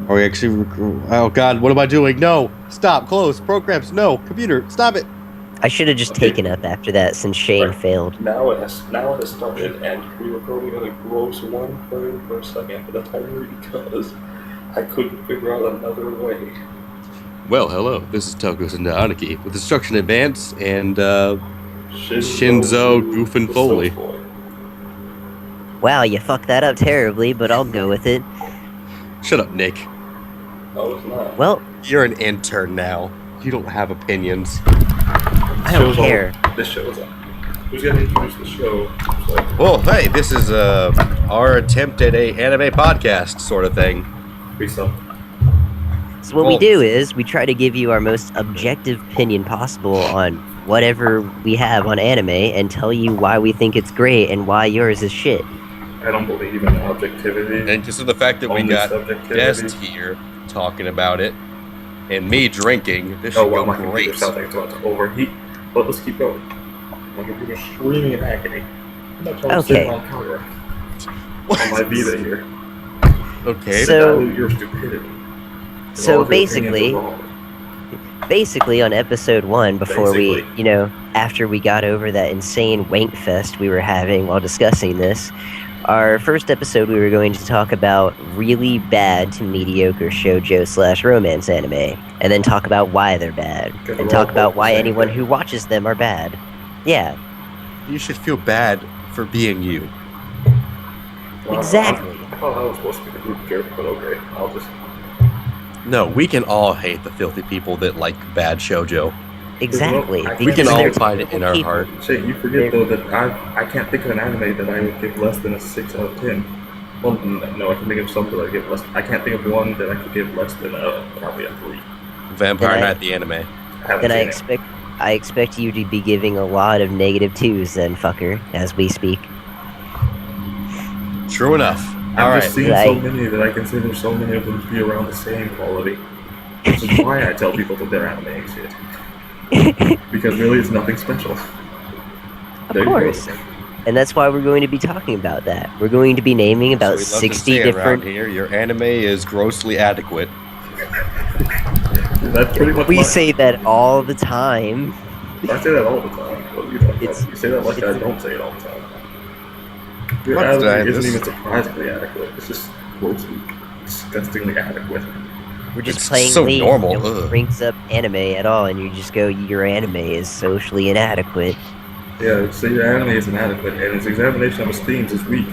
Are we actually? Oh God, what am I doing? No, stop, close, programs, no, computer, stop it. I should have just taken up after that since Shane failed. Now it has started, and we were going in a gross one frame per second, but that's only because I couldn't figure out another way. Well, hello, this is Toko Aniki with Instruction Advance and Shinzo Goofin Foley. Wow, you fucked that up terribly, but I'll go with it. Shut up, Nick. No, it's not. Well, you're an intern now. You don't have opinions. I don't care. This show's up. Who's gonna introduce the show? Well, hey, this is our attempt at a anime podcast sort of thing. Peace up. So what we do is we try to give you our most objective opinion possible on whatever we have on anime and tell you why we think it's great and why yours is shit. I don't believe in objectivity. And just the fact that we got guests here talking about it and me drinking, this should go great. Something's about to overheat, but let's keep going. My computer's screaming in agony. Okay. On my Vita here. Okay. So your stupidity. So basically on episode 1, before we, after we got over that insane wank fest we were having while discussing this, our first episode we were going to talk about really bad to mediocre shoujo/romance anime, and then talk about why they're bad, and talk about why anyone who watches them are bad. Yeah. You should feel bad for being you. Exactly. I thought I was supposed to be the group character, but okay, I'll just... No, we can all hate the filthy people that like bad shoujo. Exactly. We can all find it in our heart. Say, you forget though that I can't think of an anime that I would give less than a 6 out of 10. Well, no, I can think of some that I give less. I can't think of one that I could give less than probably a 3. Vampire Knight the anime. Then I expect you to be giving a lot of negative 2s then, fucker, as we speak. True enough. I've just seen so many that I consider so many of them to be around the same quality. Which is why I tell people that they're anime and shit. Because really it's nothing special. Of course. And that's why we're going to be talking about that. We're going to be naming about 60 different... here, your anime is grossly adequate. That's pretty much we say that all the time. I say that all the time. Well, you say that like I don't say it all the time. Your anime isn't even surprisingly adequate. It's just grossly, disgustingly adequate. We're just playing so League. Normal. No one brings up anime at all, and you just go, your anime is socially inadequate. Yeah, so your anime is inadequate, and its examination of its themes is weak.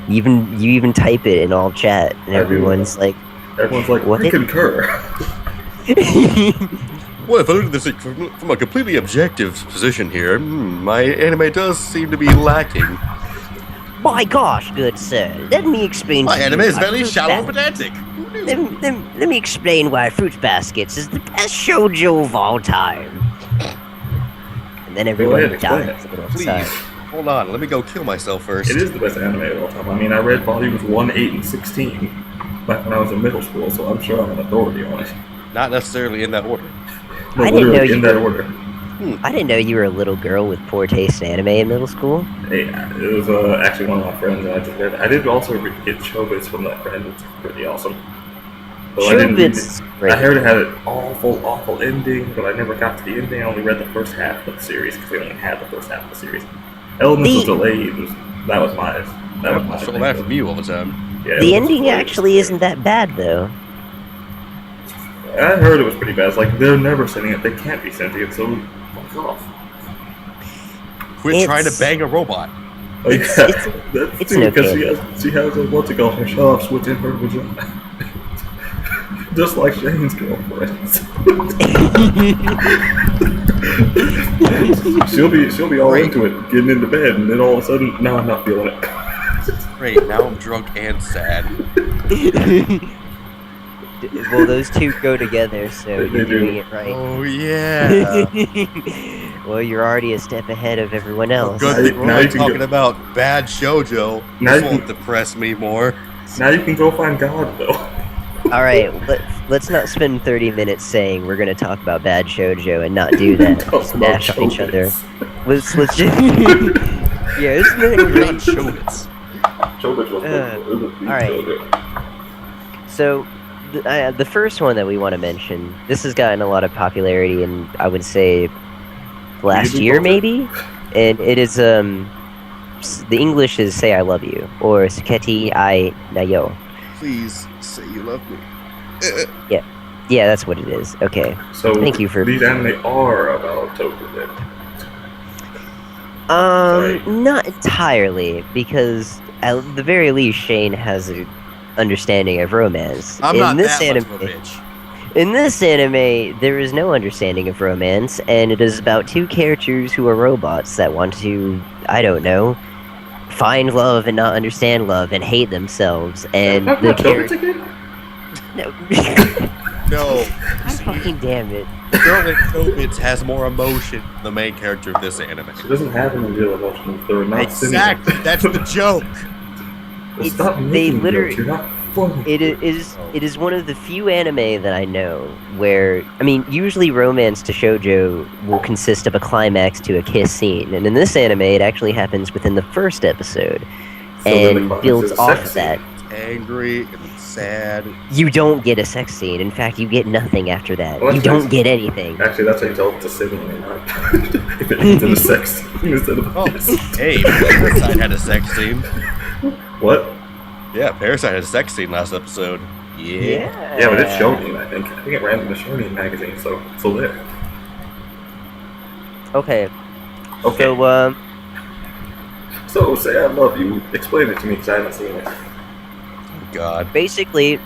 You even type it in all chat, and everyone's like, what? I concur. Well, if I look at this from a completely objective position here, my anime does seem to be lacking. My gosh, good sir, let me explain to you. My anime is very shallow and pedantic. Let me explain why Fruit Baskets is the best shoujo of all time. And then everyone dies. Please, hold on, let me go kill myself first. It is the best anime of all time. I mean, I read volumes 1, 8, and 16 back when I was in middle school, so I'm sure I'm an authority on it. Not necessarily in that order. No, I didn't know you in that order. I didn't know you were a little girl with poor taste in anime in middle school. Hey, it was actually one of my friends, and I just read it. I did also get Chobits from that friend, which is pretty awesome. So I heard it had an awful ending, but I never got to the ending. I only read the first half of the series, because they only had the first half of the series. Elements was delayed. That was my feel that from you all the time. Yeah, the ending actually isn't that bad, though. I heard it was pretty bad. It's like, they're never sending it. They can't be sending it, so fuck off. Quit trying to bang a robot. Oh, yeah. That's true, because she has a, what's it called, her soft switch in her vagina. Just like Shane's girlfriend. she'll be all into it, getting into bed, and then all of a sudden, no, I'm not feeling it. Great, now I'm drunk and sad. Well, those two go together, so you're doing it right. Oh, yeah. Well, you're already a step ahead of everyone else. Good thing we're talking about bad shoujo. This won't depress me more. Now you can go find God, though. Alright, let's not spend 30 minutes saying we're going to talk about bad shoujo and not do that. Smash on each other. Let's just... yeah, it's not Chobits. Chobits was Alright. So, the first one that we want to mention, this has gotten a lot of popularity in, I would say, last year maybe, and it is the English is "Say I Love You" or "Saketi I Nayo." Please say you love me. Yeah, that's what it is. Okay. So thank you for these anime are about Toku then. Not entirely, because at the very least, Shane has an understanding of romance. I'm not that much of a bitch. In this anime, there is no understanding of romance, and it is about two characters who are robots that want to, I don't know, find love and not understand love and hate themselves. And the character. No. No. Fucking damn it. The girl in Chobits has more emotion than the main character of this anime. She doesn't have any real emotion. They're not exactly. That's the joke. They literally. You're not funny. It is one of the few anime that I know where, I mean, usually romance to shoujo will consist of a climax to a kiss scene, and in this anime, it actually happens within the first episode, and builds off of that. Angry and sad. You don't get a sex scene. In fact, you get nothing after that. Well, you don't get anything. Actually, that's how you tell it's a sibling. If it ends in a sex scene instead of a kiss. Hey, Parasite had a sex scene. What? Yeah, Parasite had a sex scene last episode. Yeah, but it's shonen, I think. I think it ran in the Shonen magazine, so there. Okay. So, Say I Love You. Explain it to me, because I haven't seen it. God. Basically,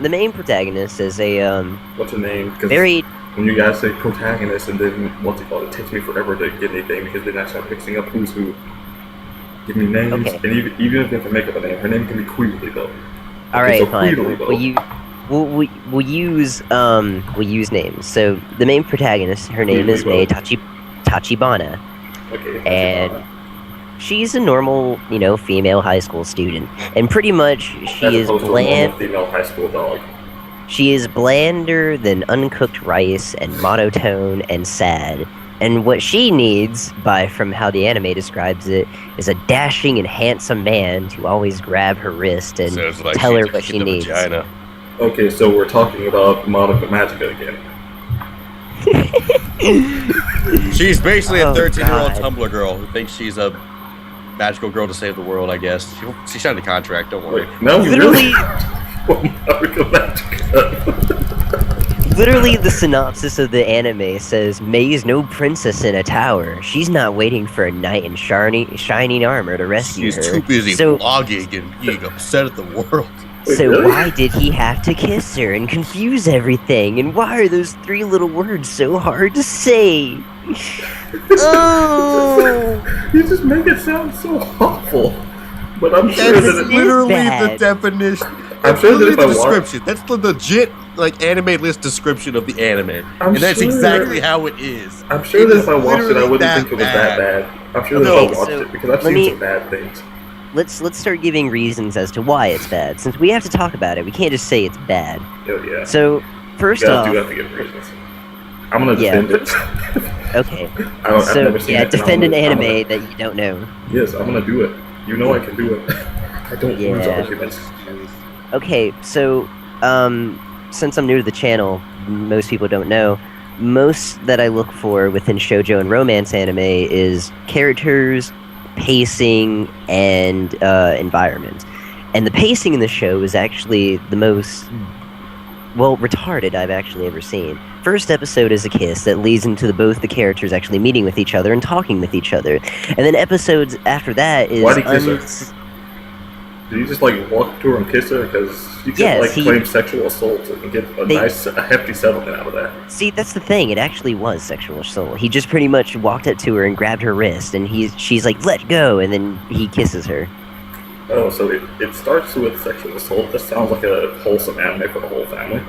the main protagonist is a What's her name? Very. When you guys say protagonist, and then what's it called? It takes me forever to get anything because then I start mixing up who's who. Give me names, and even if they can make up a name, her name can be Queedly though. All right, fine. We'll use names. So the main protagonist, her name is Mei Tachibana. Okay. And she's a normal, female high school student, and pretty much she is bland. Female high school dog. She is blander than uncooked rice and monotone and sad. And what she needs, from how the anime describes it, is a dashing and handsome man to always grab her wrist and tell her what she needs. Vagina. Okay, so we're talking about Monica Magica again. She's basically a 13-year-old Tumblr girl who thinks she's a magical girl to save the world, I guess. She signed a contract, don't worry. Wait, no, literally, Monica Magica. Literally, the synopsis of the anime says, May's no princess in a tower. She's not waiting for a knight in shining armor to rescue her. She's too busy vlogging and being upset at the world. Why did he have to kiss her and confuse everything? And why are those 3 little words so hard to say? Oh! You just make it sound so awful. But I'm sure that it's literally the definition. I'm sure that if I description. That's the legit anime list description of the anime. That's exactly how it is. I'm sure that if I watched it, I wouldn't think it was that bad. I'm sure that if I watched it, because I've seen some bad things. Let's start giving reasons as to why it's bad. Since we have to talk about it, we can't just say it's bad. Oh, yeah. So, first off... You have to give reasons. I'm gonna defend it. Okay. I've never seen it, defend an anime that you don't know. Yes, I'm gonna do it. You know I can do it. I don't use arguments. Okay, so, since I'm new to the channel, most people don't know, most that I look for within shoujo and romance anime is characters, pacing, and environment. And the pacing in the show is actually the most, retarded I've actually ever seen. First episode is a kiss that leads into both the characters actually meeting with each other and talking with each other. And then episodes after that is... Why did he kiss her? Did you just walk to her and kiss her? Because you can claim sexual assault and get a hefty settlement out of that. See, that's the thing. It actually was sexual assault. He just pretty much walked up to her and grabbed her wrist, and she's like, "Let go," and then he kisses her. Oh, so it starts with sexual assault. This sounds like a wholesome anime for the whole family.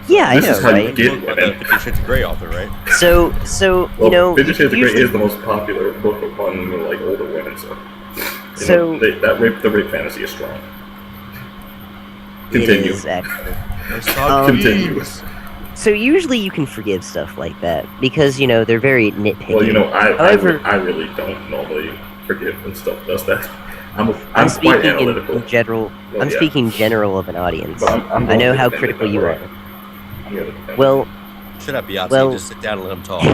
Yeah, I know, This is how you get women. 50 Shades of Grey author, right? So 50 Shades of Grey is the most popular book among older women, so the rape fantasy is strong. Continue. It is actually. Continue. So usually you can forgive stuff like that because they're very nitpicky. Well, I really don't normally forgive when stuff does that. I'm quite speaking analytical. in general. Well, I'm speaking general of an audience. I'm I know how critical you are. Well, shut up, Beyonce. Well, just sit down and let him talk.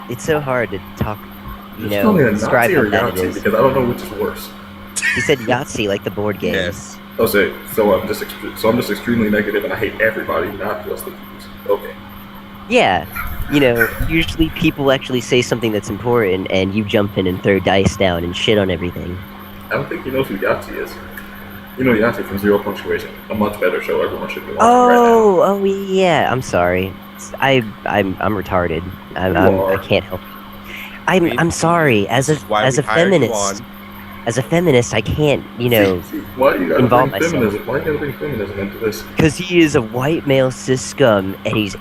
It's so hard to talk. Just tell me a describe Nazi or how bad it Yahtzee, is. because I don't know which is worse. He said Yahtzee, like the board game. Yes. Oh, so I'm just extremely negative, and I hate everybody, not just the Jews. Okay. Yeah, usually people actually say something that's important, and you jump in and throw dice down and shit on everything. I don't think he knows who Yahtzee is. You know Yahtzee from Zero Punctuation, a much better show. Everyone should be watching right now. Oh yeah. I'm sorry. I'm retarded. I can't help. I'm sorry. As a feminist. As a feminist, I can't, Why do you gotta involve bring myself. feminism? Why do you gotta bring feminism into this? Because he is a white male cis scum, and he's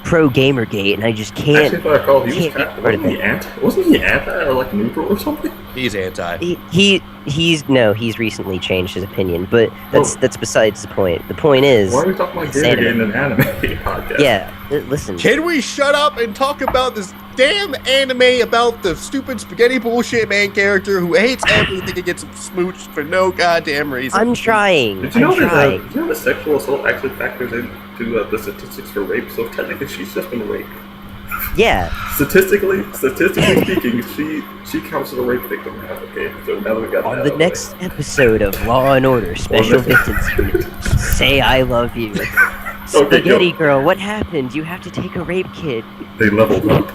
pro Gamergate, and I just can't. Actually, if I recall, he can't be part of wasn't he anti or like neutral or something? He's anti. He's recently changed his opinion, but that's besides the point. The point is, why are we talking about Gamergate in an anime podcast? Yeah, listen. Can we shut up and talk about this damn anime about the stupid spaghetti bullshit main character who hates everything and gets smooched for no goddamn reason? I'm trying. Did you know that sexual assault actually factors into the statistics for rape? So technically, she's just been raped. Yeah. Statistically speaking, she counts as a rape victim now. Okay, so now that we got on the next episode of Law and Order Special Victims Unit, say I love you. Spaghetti girl, what happened? You have to take a rape kit. They leveled up.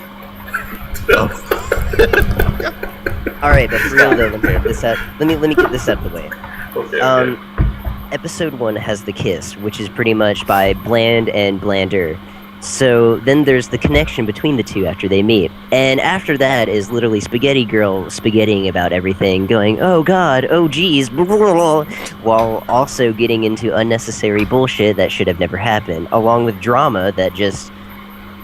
All right, but for real though, let me get this out of the way. Okay. Episode 1 has the kiss, which is pretty much by Bland and Blander. So then there's the connection between the two after they meet. And after that is literally Spaghetti Girl spaghettiing about everything, going, oh god, oh geez, blah, blah, blah, while also getting into unnecessary bullshit that should have never happened, along with drama that just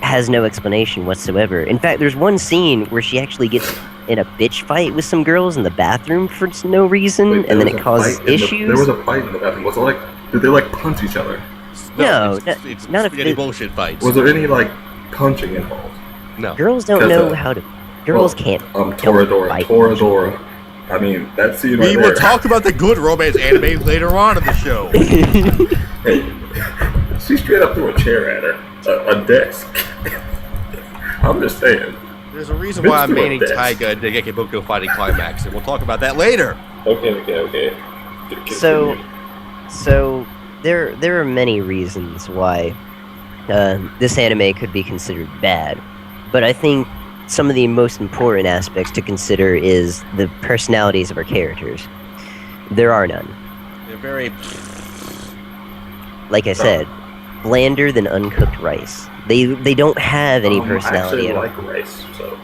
has no explanation whatsoever. In fact, there's one scene where she actually gets in a bitch fight with some girls in the bathroom for no reason, and then it causes issues. There was a fight in the bathroom. Was it like, did they like punch each other? No, it's not spaghetti bullshit fights. Was there any like punching involved? No. Girls don't know how to. Girls can't. Toradora. I mean, that scene right there. We will talk about the good romance anime later on in the show. Hey, she straight up threw a chair at her, a desk. I'm just saying. There's a reason why I'm maining Taiga and Degekiboko fighting climax, and we'll talk about that later. Okay. So there are many reasons why this anime could be considered bad, but I think some of the most important aspects to consider is the personalities of our characters. There are none. They're very... Like I said, blander than uncooked rice. They don't have any personality at all. I actually like rice, so...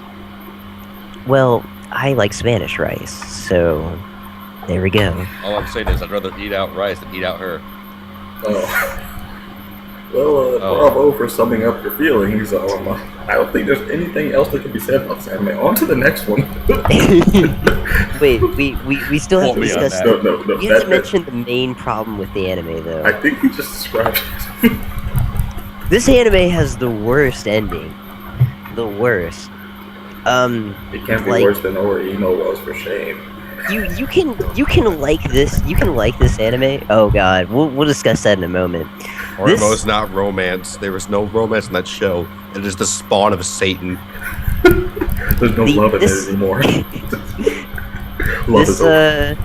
Well, I like Spanish rice, so there we go. All I'm saying is I'd rather eat out rice than eat out her. Oh. Well, bravo for summing up your feelings. I don't think there's anything else that can be said about this anime. On to the next one. Wait, we still have to discuss... No. You have to mention the main problem with the anime, though. I think he just described it. This anime has the worst ending. The worst. It can't be worse than Ori Emo was, for shame. You can like this. You can like this anime. Oh god, we'll discuss that in a moment. Orimo's not romance. There was no romance in that show. It is the spawn of Satan. There's no love in it anymore. Love is over.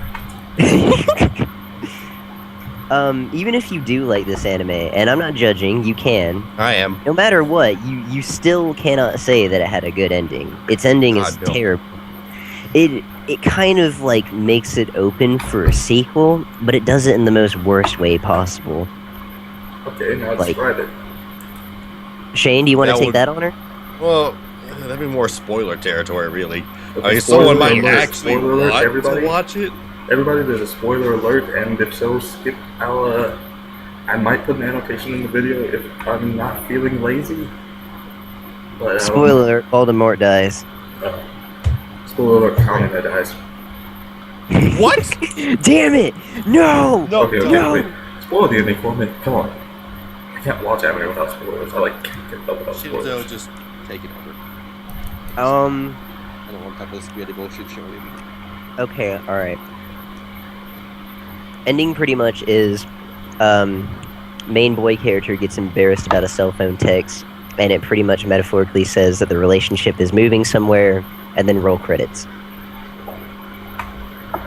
Even if you do like this anime, and I'm not judging, you can. I am. No matter what, you still cannot say that it had a good ending. Its ending is terrible. It kind of like makes it open for a sequel, but it does it in the most worst way possible. Okay, now describe it. Shane, do you want to take that honor? Well, that'd be more spoiler territory, really. I mean, someone might actually want to watch it. Everybody, there's a spoiler alert, and if so, skip. I might put an annotation in the video if I'm not feeling lazy. But, spoiler: Voldemort dies. Spoiler alert: Kamina dies. What? Damn it! No! Okay, wait. Spoil the ending for me. Come on. I can't watch anime without spoilers. I can't get up without spoilers. Shinzo, just take it over. I don't want to talk about the spaghetti bullshit show anymore. Okay, alright. Ending pretty much is, main boy character gets embarrassed about a cell phone text, and it pretty much metaphorically says that the relationship is moving somewhere, and then roll credits.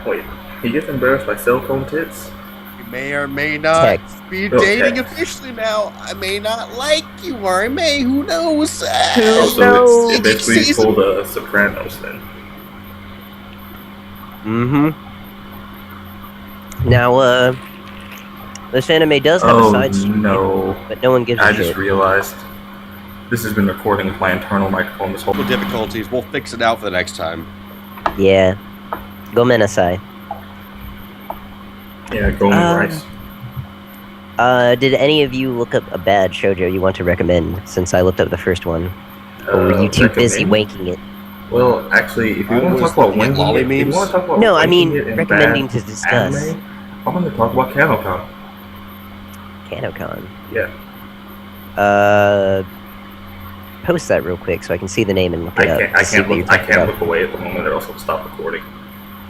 Wait, he gets embarrassed by cell phone tits? You may or may not Text. be dating officially now. I may not like you, or I may. Who knows? So it's basically pulled Sopranos then. Now, this anime does have a side story, no. but no one gives a shit. I just realized this has been recording with my internal microphone this whole time. Difficulties. We'll fix it out for the next time. Yeah. Gomenasai. Yeah, Gomen rice. Did any of you look up a bad shoujo you want to recommend, since I looked up the first one? Or were you too busy wanking it? Well, actually, if you want to talk about wanking it, if you want to talk about no, I mean recommending to discuss. Anime, I'm going to talk about Kanokon. Kanokon? Yeah. Post that real quick so I can see the name and look it up. I can't look away at the moment or else I'll stop recording.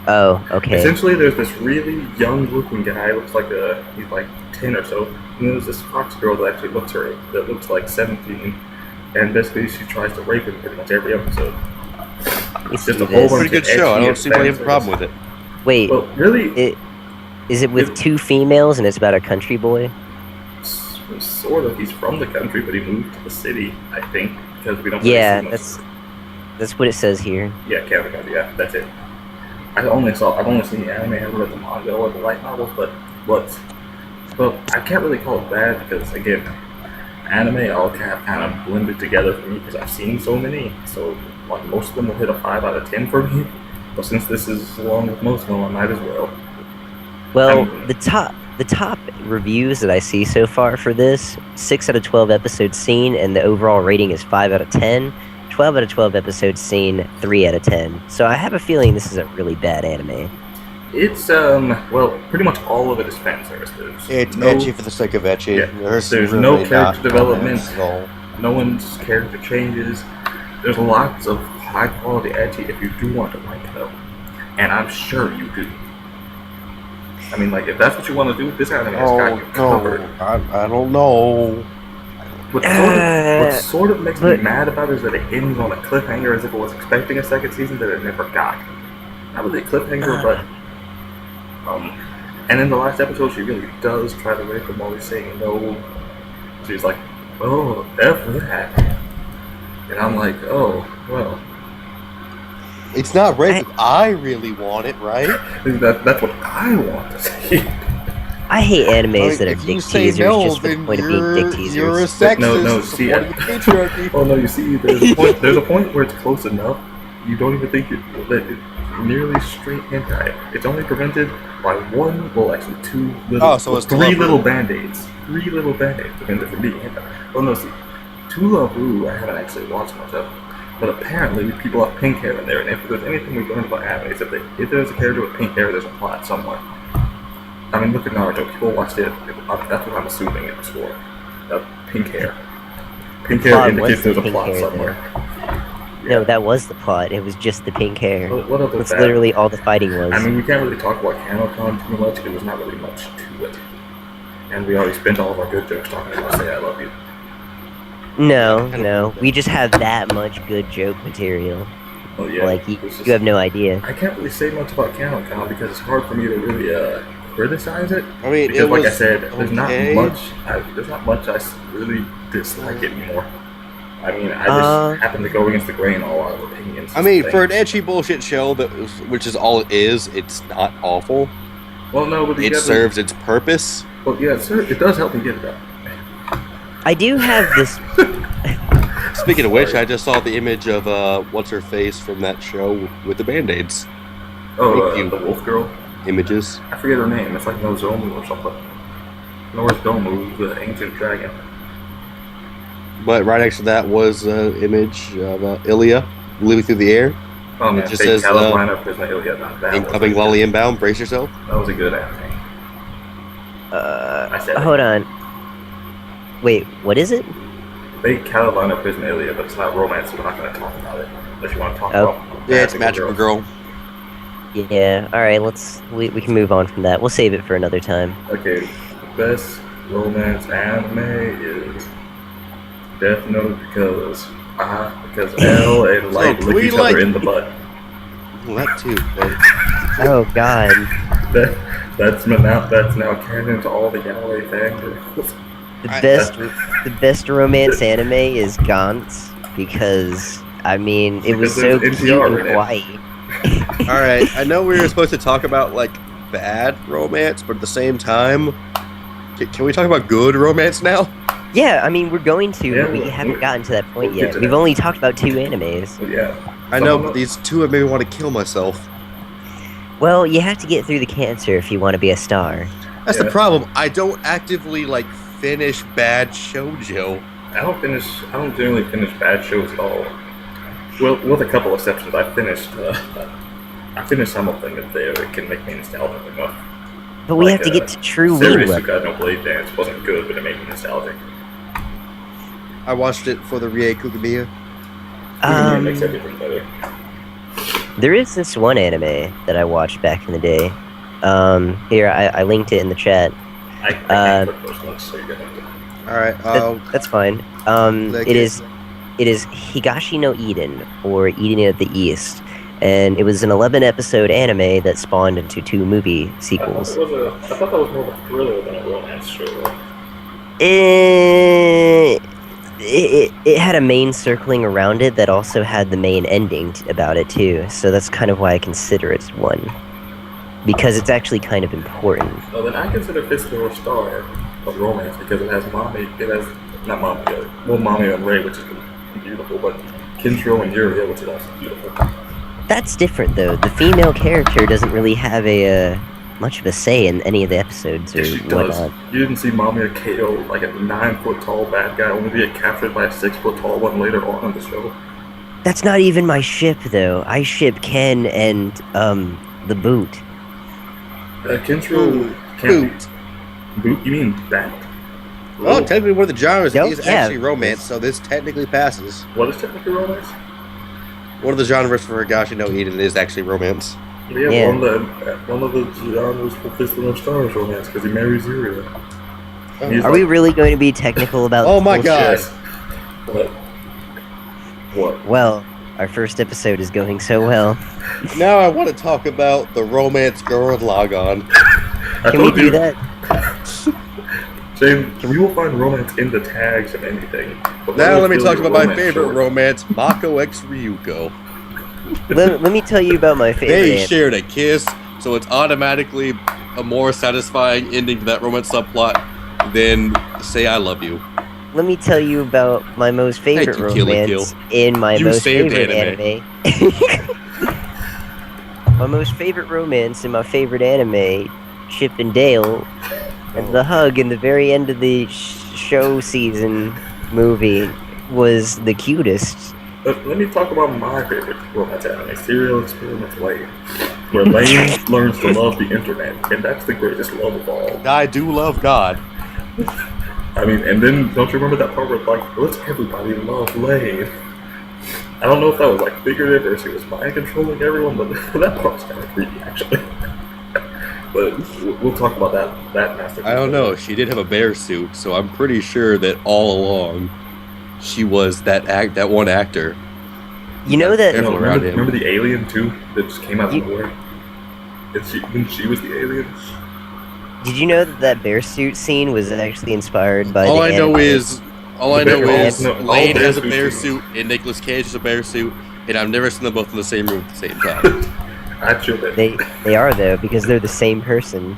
Oh, okay. Essentially, there's this really young-looking guy. Looks like he's like 10 or so. And there's this fox girl that actually looks like 17, and basically she tries to rape him pretty much every episode. It's just a whole bunch pretty good show. I don't see why you have a problem with it. Wait, well, really? Is it with two females and it's about a country boy? Sort of. He's from the country, but he moved to the city, I think, because we don't. Yeah, really see much. That's what it says here. Yeah, Kanokon. Yeah, that's it. I've only seen the anime, I haven't read the manga or the light novels, but I can't really call it bad because again, anime all kind of blended together for me because I've seen so many, so like most of them will hit a 5 out of 10 for me. But since this is along with most of them, I might as well. Well, the top reviews that I see so far for this, 6 out of 12 episodes seen, and the overall rating is 5 out of 10. 12 out of 12 episodes seen, 3 out of 10. So I have a feeling this is a really bad anime. It's, well, pretty much all of it is fan service. It's ecchi for the sake of ecchi. Yeah, there's really no character development. No one's character changes. There's lots of high quality ecchi if you do want to like it, though. And I'm sure you do. I mean, like, if that's what you want to do, this anime has got you covered. I don't know. What sort of makes me mad about it is that it ends on a cliffhanger as if it was expecting a second season that it never got. Not really a cliffhanger, but and in the last episode she really does try to rape him while he's saying no. She's like, oh, F that. And I'm like, oh, well. It's not rape if I really want it, right? That's what I want to see. I hate animes that are dick teasers just for the point of being dick teasers. You're a sexist. No, see, oh no, you see, there's a point where it's close enough. You don't even think that it's nearly straight hentai. It's only prevented by three little band-aids. 3 little band-aids prevented from being hentai. Well, no, see, To Love Ru, I haven't actually watched much of. But apparently, people have pink hair in there, and if there's anything we've learned about anime, if there's a character with pink hair, there's a plot somewhere. I mean, look at Naruto. People watched it. That's what I'm assuming it was for. Pink hair. Pink hair indicates there's a plot somewhere. Yeah. No, that was the plot. It was just the pink hair. That's literally all the fighting was. I mean, we can't really talk about Kanokon too much because there's not really much to it. And we already spent all of our good jokes talking about Say I Love You. No. We just have that much good joke material. Oh, yeah. Like, you have no idea. I can't really say much about Kanokon because it's hard for me to really, criticize it. I mean, because like I said, there's not much I really dislike it anymore. I mean, I just happen to go against the grain on a lot of opinions. I mean, for an ecchi bullshit show, which is all it is, it's not awful. Well, no, but it serves its purpose. Well, yeah, it does help me get it up. I do have this. Speaking of which, I just saw the image of what's her face from that show with the band-aids. Oh, the wolf girl. Images. I forget her name. It's like Nozomu or something. Norzomu, the ancient dragon. But right next to that was an image of Ilya living through the air. Oh man, it just says incoming lolly inbound, brace yourself. That was a good anime. I said hold on. Wait, what is it? Fake Carolina Prison Ilya, but it's not romance, so we're not going to talk about it. Unless you want to talk Oh. about Yeah, it's Magical Girl. Yeah. All right. We can move on from that. We'll save it for another time. Okay, the best romance anime is Death Note because L and Light So, lick we each other like- in the butt. Well, that too, but Oh God. That's now canon to all the yaoi fangirls. The best romance anime is Gantz because I mean it was so Because there's cute NTR and in it. kawaii. all right. I know we were supposed to talk about like bad romance, but at the same time, can we talk about good romance now? Yeah, I mean we're going to, Yeah, but we haven't gotten to that point we'll get yet. to We've that. only talked about 2 animes. Yeah. I know, but these two have made me want to kill myself. Well, you have to get through the cancer if you want to be a star. That's the Yeah. problem. I don't actively like finish bad shoujo. I don't generally finish bad shows at all. Well, with a couple exceptions, I finished something that can make me nostalgic enough. But we Like, have to get to true Series Lula. Suka no Blade Dance wasn't good, but it made me nostalgic. I watched it for the Rie Kugamiya. It makes everything better. There is this one anime that I watched back in the day. Here, I linked it in the chat. I can't click those links, so you're gonna have to. All right. That's fine. Like It is Higashi no Eden, or Eden of the East. And it was an 11-episode anime that spawned into 2 movie sequels. I thought that was more of a thriller than a romance show. It had a main circling around it that also had the main ending about it too. So that's kind of why I consider it one. Because it's actually kind of important. Well, then I consider Fistful of Star a romance because it has Mommy and Ray, which is beautiful, but Kinshiro and Yuria, which is also beautiful. That's different though. The female character doesn't really have a much of a say in any of the episodes or Yes, she does. whatnot. You didn't see Mommy or KO like a 9-foot-tall bad guy only to get captured by a 6-foot-tall one later on in the show. That's not even my ship though. I ship Ken and the Boot. Kinshiro can't Boot? You mean that? Well, technically one of the genres Nope, is yeah. actually romance, so this technically passes. What is technically romance? One of the genres for Higashi no Eden is actually romance. Yeah. One of the genres for Fistful of Star is romance because he marries Yuria. He's Are we really going to be technical about Oh my this? God. Yes. What? Well, our first episode is going so well. Now I want to talk about the romance girl in Logon. Can we do that? Shane, you will find romance in the tags of anything. But Now let me really talk feel about my romance favorite short. romance, Mako x Ryuko. let me tell you about my favorite They anime. shared a kiss, so it's automatically a more satisfying ending to that romance subplot than say I love you. Let me tell you about my most favorite Thank you, Kill la romance in my You most saved favorite anime. My most favorite romance in my favorite anime, Chip and Dale, and the hug in the very end of the show season movie was the cutest. Let me talk about my favorite romance anime, Serial Experiments Lane, where Lane learns to love the internet, and that's the greatest love of all. I do love God. I mean, and then don't you remember that part where like, let's everybody love Lane? I don't know if that was like figurative or if she was mind controlling everyone, but that part was kind of creepy actually. But we'll talk about that masterpiece. I don't know. She did have a bear suit, so I'm pretty sure that all along she was that one actor. You know that Careful around him. Remember the alien too that just came out of nowhere? When she was the alien. Did you know that bear suit scene was actually inspired by All the I know anime? is all Lane has a bear bear suits. suit and Nicolas Cage has a bear suit, and I've never seen them both in the same room at the same time. Actually, They are though, because they're the same person.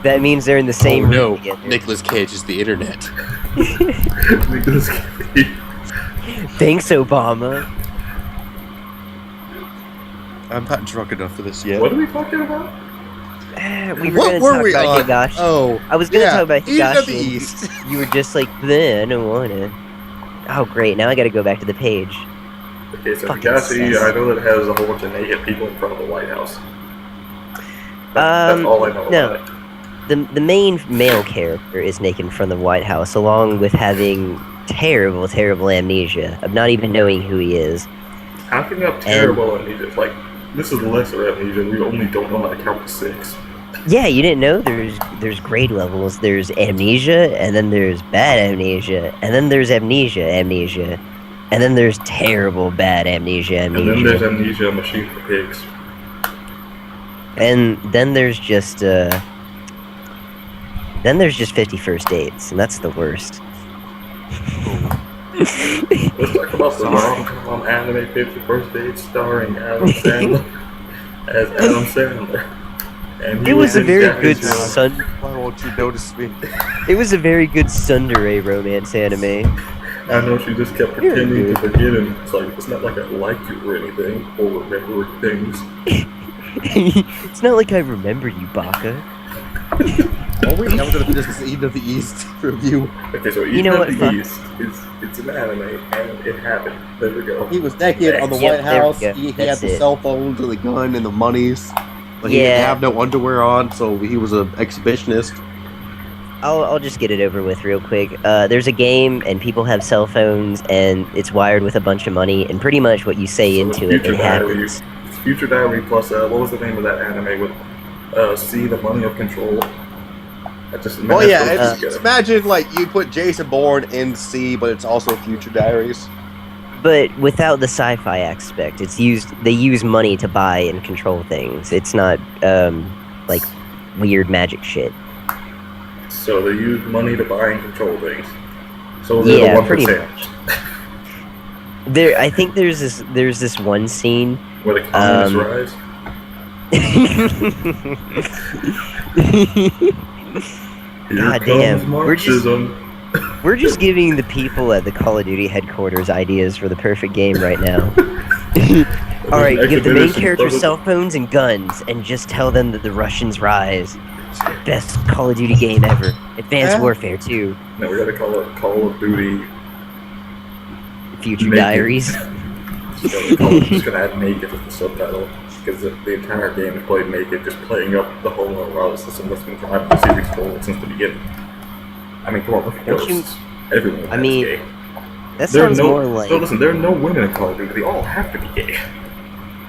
That means they're in the same Oh no, room together. Nicolas Cage is the internet. Nicolas Cage. Thanks, Obama. I'm not drunk enough for this yet. What are we talking about? We were What going to were talk we about on? Higashi. Oh, I was going to yeah, talk about Eden of the Higashi. East. You were just like, bleh, I don't want it. Oh, great. Now I got to go back to the page. Okay, so Fucking Higashi, sus. I know that it has a whole bunch of naked people in front of the White House. That's all I know no. about it. The main male character is naked from the White House, along with having terrible, terrible amnesia of not even knowing who he is. How can you have terrible amnesia? It's like, this is lesser amnesia. We only don't know how to count to 6. Yeah, you didn't know there's grade levels. There's amnesia, and then there's bad amnesia, and then there's amnesia, and then there's terrible bad amnesia. And then there's amnesia machine for pigs. And then there's just 50 First Dates, and that's the worst. Let's talk about the rom-com anime 50 First Dates starring Adam Sandler as Adam Sandler. And it was a very good Why won't you notice me? It was a very good tsundere romance anime. I know she just kept pretending to forget him. It's like, it's not like I like you or anything, or remember things. It's not like I remember you, Baka. Are we ever going to finish this Eden of the East review? Okay, so Eden of the East it's an anime, and it happened. There we go. He was naked on the White House. He had the cell phones and the gun and the monies. But he didn't have no underwear on, so he was an exhibitionist. I'll just get it over with real quick. There's a game, and people have cell phones, and it's wired with a bunch of money, and pretty much what you say into it happens. It's Future Diary plus, what was the name of that anime with C, the Money of Control? Imagine like you put Jason Bourne in C, but it's also Future Diaries. But without the sci-fi aspect, they use money to buy and control things. It's not like weird magic shit. So they use money to buy and control things. So they're the 1%. Pretty much. I think there's this one scene where the communists rise. God damn, we're just giving the people at the Call of Duty headquarters ideas for the perfect game right now. Alright, give the main character cell phones and guns, and just tell them that the Russians rise. Best Call of Duty game ever. Advanced Warfare 2. No, we gotta call it Call of Duty... Future Diaries. Just gonna add naked as the subtitle. Because the entire game is played naked, just playing up the whole morale system that's been driving the series forward since the beginning. I mean, come on, look at Ghosts. Everyone is gay. That sounds more like... No, listen, there are no women in Call of Duty. They all have to be gay.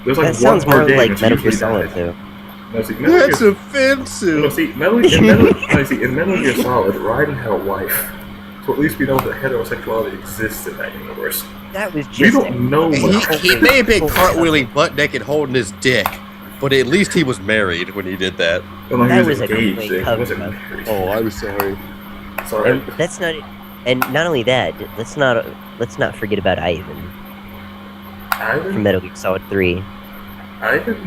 There's like that sounds more like Metal Gear Solid, though. No, see, that's offensive. No, see, in Metal Gear Solid, Raiden had a wife. So at least we know that heterosexuality exists in that universe. That was just... We don't know he may have been cartwheeling butt naked holding his dick, but at least he was married when he did that. Well, no, that was engaged. He wasn't married. Oh, I'm sorry. Sorry. And that's not... And not only that, let's not forget about Ivan. Ivan? From Metal Gear Solid 3. Ivan?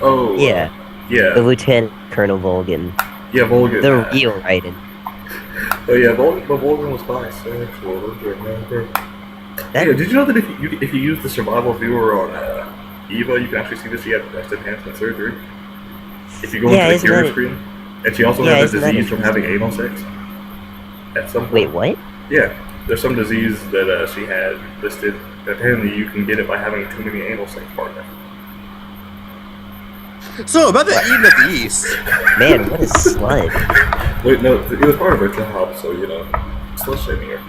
Oh. Yeah. Yeah. The Lieutenant Colonel Volgin. Yeah, Volgin. The real Raiden. Oh yeah, Volgin was bisexual. Remember? Yeah, did you know that if you use the survival viewer on Eva, you can actually see that she had breast enhancement surgery? If you go into the carrier screen, and she also had a disease from having anal sex. At some point. Wait, what? Yeah, there's some disease that she had listed. Apparently, you can get it by having too many anal sex partners. So, about the Eden of the East. Man, what a slut. Wait, no, it was part of her job, so, slut shaming her.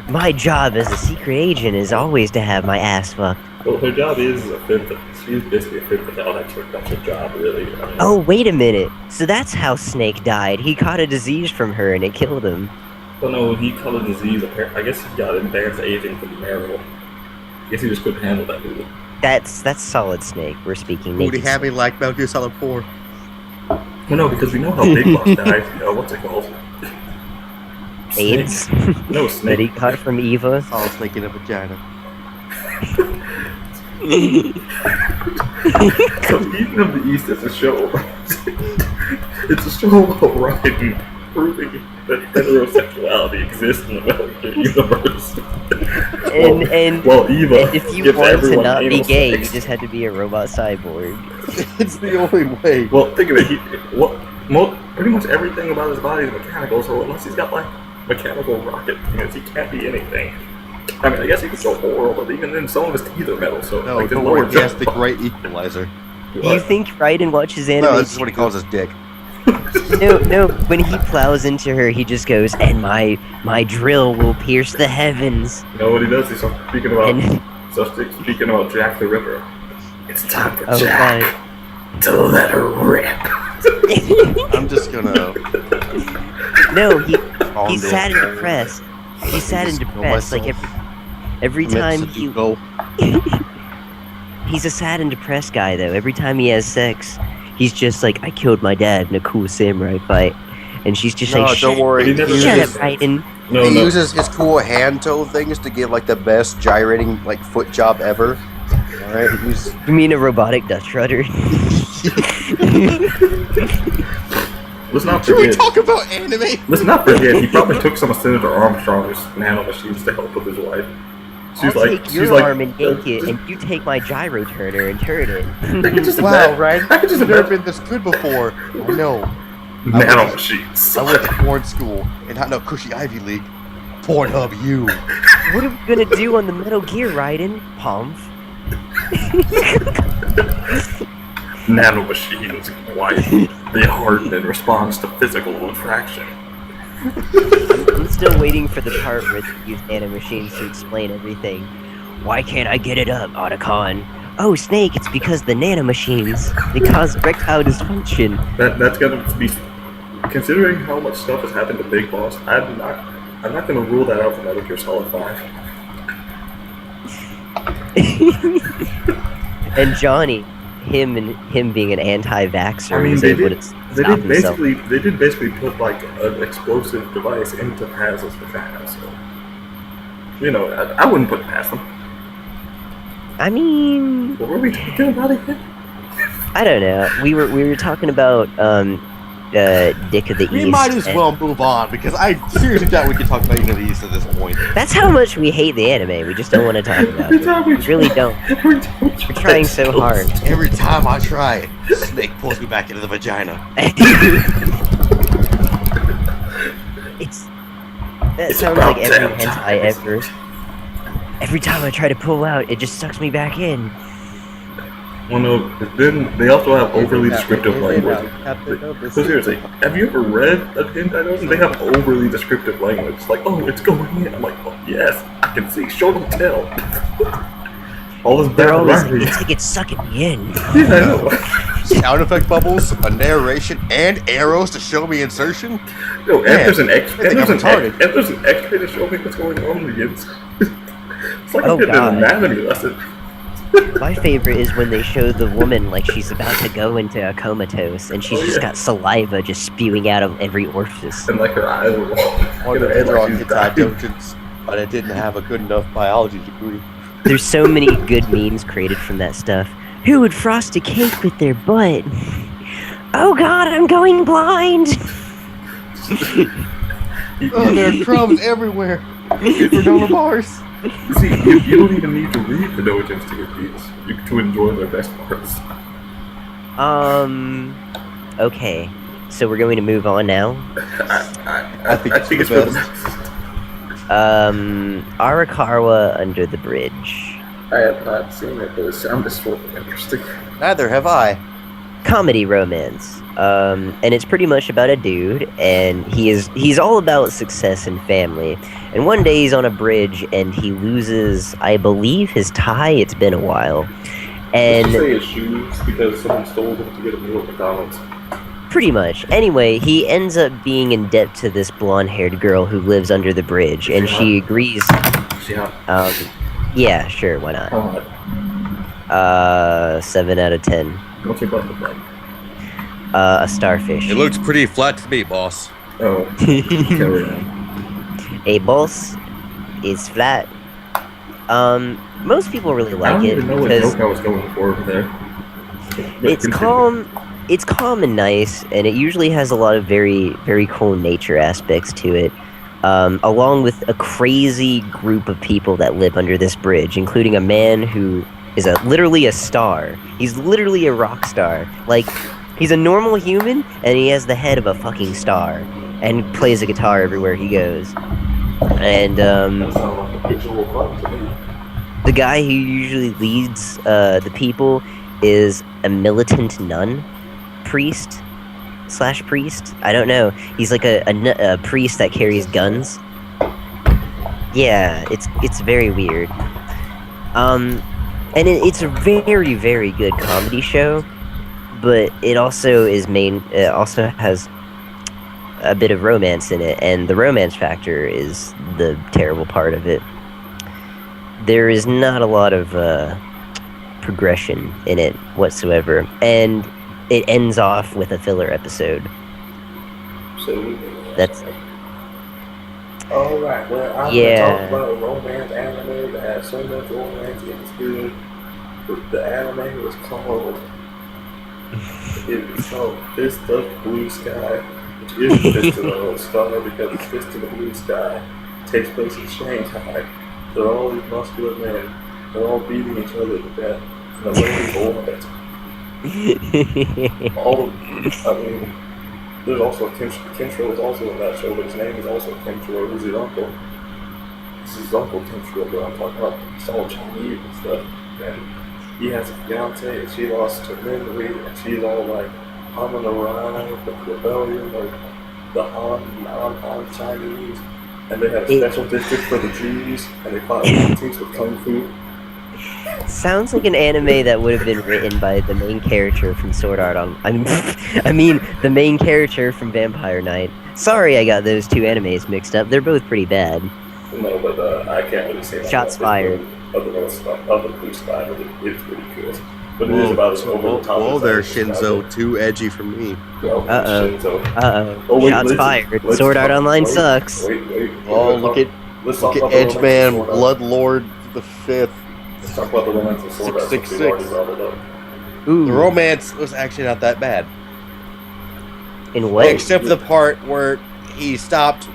My job as a secret agent is always to have my ass fucked. Well, her job is she's basically a femme fatale. That's her job, really. Oh, wait a minute. So that's how Snake died. He caught a disease from her and it killed him. Well, no, he caught a disease. I guess he got advanced aging from Meryl. I guess he just couldn't handle that movie. That's Solid Snake. We're speaking naked. Would he have me like Metal Gear Solid 4? Well, no, because we know how Big Boss died. What's it called? AIDS? No, Snake. That he caught from Eva? I was thinking of vagina. So Eden of the East is a show. It's a show about Raiden proving that heterosexuality exists in the Metal Gear universe. And Eva, if you wanted to not be gay, you just had to be a robot cyborg. It's the only way. Well, think of it. Pretty much everything about his body is mechanical. So unless he's got like mechanical rocket penis, he can't be anything. I mean, I guess he could go oral, but even then, some of his teeth are metal. So no, like, the great equalizer. Do you think Raiden watches anime? No, this is what he calls his dick. No. When he plows into her, he just goes, "And my drill will pierce the heavens." You know what he does? He's speaking about And, speaking about Jack the Ripper. It's time for oh, Jack to let her rip. I'm just gonna. No, he's sad and depressed. He's sad and depressed. Like every time he go. He's a sad and depressed guy though. Every time he has sex, he's just like, "I killed my dad in a cool samurai fight," and she's just like, don't worry. He never "Shut uses- up, Raiden." No, He no. uses his cool hand toe things to get like the best gyrating like foot job ever. All right, he's You mean a robotic Dutch rudder? Let's not Can we forget. talk about anime? Let's not forget. He probably took some of Senator Armstrong's nanomachines to help with his wife. She's I'll like, take your arm and yank it, and you take my gyro turner and turn it. I could just Wow, imagine- right? I could just I've never imagine been this good before. I know. nanomachines. I went to porn school and not no cushy Ivy League. Pornhub you. What are we gonna do on the Metal Gear, Raiden? Pomf. Nanomachines, wife. They harden in response to physical attraction. I'm still waiting for the part where they use nanomachines to explain everything. Why can't I get it up, Otacon? Oh, Snake, it's because the nanomachines. They cause erectile dysfunction. That's gonna be. Considering how much stuff has happened to Big Boss, I'm not gonna rule that out for Metal Gear Solid 5. And Johnny, him being an anti-vaxxer, I mean, was they able did, to they stop did himself. basically put like an explosive device into Paz's vagina, so you know, I wouldn't put it past them. I mean, What were we talking about again? I don't know. We were talking about Dick of the East. We might as and well move on because I seriously doubt we can talk about Dick of the East at this point. That's how much we hate the anime. We just don't want to talk about it. We really don't. We're trying so hard. Every time I try, Snake pulls me back into the vagina. That It's sounds about like every damn hentai time, isn't ever. Every time I try to pull out, it just sucks me back in. Well, no, then they also have overly descriptive language. So seriously, have you ever read a hentai novel? They have overly descriptive language. It's like, oh, it's going in. I'm like, oh, yes, I can see. Show don't tell. All this They're bad always writing. it's like it's sucking me in. Yeah, I know. Sound effect bubbles, a narration, and arrows to show me insertion. No, and Man, there's an I think I'm retarded. X-ray to show me what's going on with the inside. It's like Oh, an God. anatomy lesson. My favorite is when they show the woman like she's about to go into a comatose, and she's Oh, just yeah. got saliva just spewing out of every orifice. And like her eyes were Wanted her to head draw like she's hentai dying. dojins, but I didn't have a good enough biology degree. There's so many good memes created from that stuff. Who would frost a cake with their butt? Oh God, I'm going blind. Oh, there are crumbs everywhere. Granola bars. You see, you don't even need to read the dojins to get these. To enjoy their best parts. Okay. So we're going to move on now. I think it's for the best. Arakawa Under the Bridge. I have not seen it, but it sounds sort of interesting. Neither have I. Comedy romance. And it's pretty much about a dude, and he's all about success and family. And one day he's on a bridge and he loses, I believe, his tie. It's been a while. Let's just And say his shoes because someone stole them to get a meal at McDonald's. pretty much. Anyway, he ends up being in debt to this blonde-haired girl who lives under the bridge, and she agrees. Yeah. Yeah, sure, why not? Oh, 7 out of 10. what's your butt look like? A starfish. It looks pretty flat to me, boss. Oh, carry on. A boss is flat. Most people really I like don't it even know what because joke I was going for over there. But it's continue. calm. It's calm and nice, and it usually has a lot of very, very cool nature aspects to it. Along with a crazy group of people that live under this bridge, including a man who is literally a star. He's literally a rock star. Like, he's a normal human, and he has the head of a fucking star, and plays a guitar everywhere he goes. And That sounds like a visual fun to me. the guy who usually leads the people is a militant nun priest. slash priest. I don't know. He's like a priest that carries guns. Yeah, it's very weird. And it's a very, very good comedy show, but it also has a bit of romance in it, and the romance factor is the terrible part of it. There is not a lot of progression in it whatsoever, and it ends off with a filler episode. So That's alright. Well, I'm gonna talk about a romance anime that has so much romance it's good. The anime was called Fist of Blue Sky, which is Fist of the Star because it's Fist of the Blue Sky. It takes place in Shanghai. They're all these muscular men. They're all beating each other to death. And the ladies all it. There's also Kenshiro is also in that show, but his name is also Kenshiro. He's his uncle. This is his uncle Kenshiro that I'm talking about. It's all Chinese and stuff. And he has a fiance, and she lost her memory, and she's all like humming around with the rebellion of the non-Han Chinese. And they have a special district for the Jews, and they fight Nazis with Kung Fu. Sounds like an anime that would have been written by the main character from Sword Art Online. I mean, the main character from Vampire Knight. Sorry I got those two animes mixed up. They're both pretty bad. No, but I can't really say that. Shots fired. Of the Blue Sky, but it's pretty good. But it is about as over the top. Whoa there, Shinzo. Too edgy for me. Uh-oh. Shots fired. Sword Art Online sucks. Wait. Oh, look at Edgeman, Bloodlord the 5th. Let's talk about the romance of Sword Art. 666. Ooh. The romance was actually not that bad. In what? Except for the part where he stopped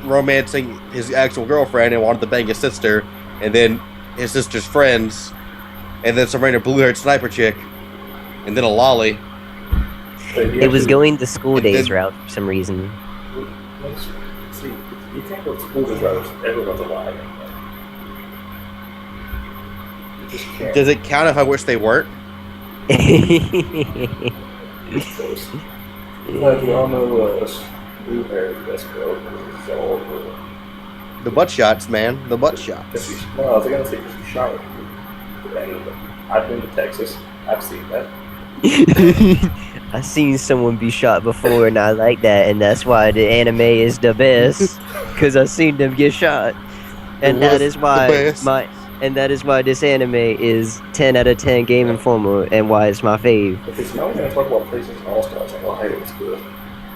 romancing his actual girlfriend and wanted to bang his sister, and then his sister's friends, and then some random blue-haired sniper chick, and then a lolly. It was going the school days route for some reason. See, you can't go to school days route if everyone's alive. You just can't. Does it count if I wish they weren't? It's close. Like, we all know blue-haired best girl is all over. The butt shots, man. The butt shots. No, I was gonna say she shot her. And I've been to Texas. I've seen that. I've seen someone be shot before, and I like that, and that's why the anime is the best. Because I've seen them get shot, and that is why this anime is 10 out of 10 Game Informer, and why it's my fave. Okay, so now we're gonna talk about PlayStation All Stars and why it was good.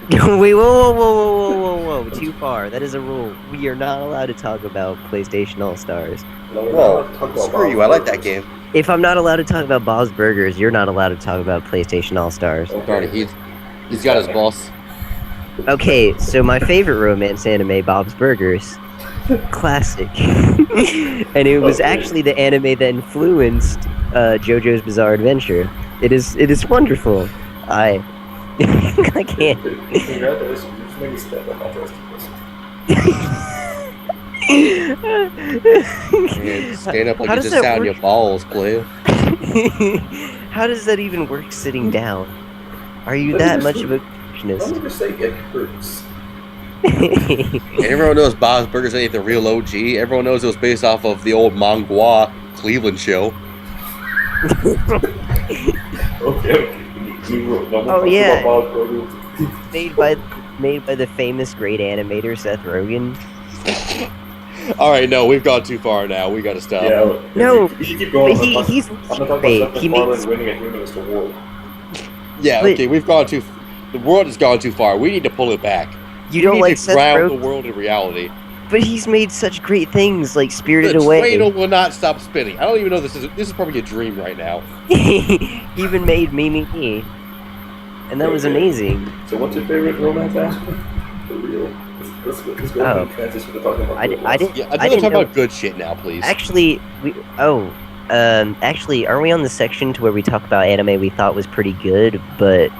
Wait, whoa, too far. That is a rule. We are not allowed to talk about PlayStation All-Stars. Whoa, screw you, I like that game. If I'm not allowed to talk about Bob's Burgers, you're not allowed to talk about PlayStation All-Stars. Okay. He's got his boss. Okay, so my favorite romance anime, Bob's Burgers. Classic. And it was actually the anime that influenced JoJo's Bizarre Adventure. It is wonderful. I can't. Congratulations, you just made me step on my testicles. Stand up like you just sound your balls, player. How does that even work sitting down? Are you that much of a perfectionist? Let me just say it hurts. And everyone knows Bob's Burgers ain't the real OG. Everyone knows it was based off of the old Mangua Cleveland show. Okay. Oh yeah, made by the famous great animator Seth Rogen. All right, no, we've gone too far now. We gotta stop. Yeah, no, if you keep going, he's great. He makes winning a humanist award. Yeah, okay, we've gone too. The world has gone too far. We need to pull it back. You don't like Seth ground Rogen? The world in reality. But he's made such great things like Spirited the Away. The cradle will not stop spinning. I don't even know this is probably a dream right now. He even made Me, and that was amazing. So what's your favorite romance aspect? For real. Let's go ahead and transition to talking about I didn't talk about good shit now, please. Actually, actually, are we on the section to where we talk about anime we thought was pretty good, but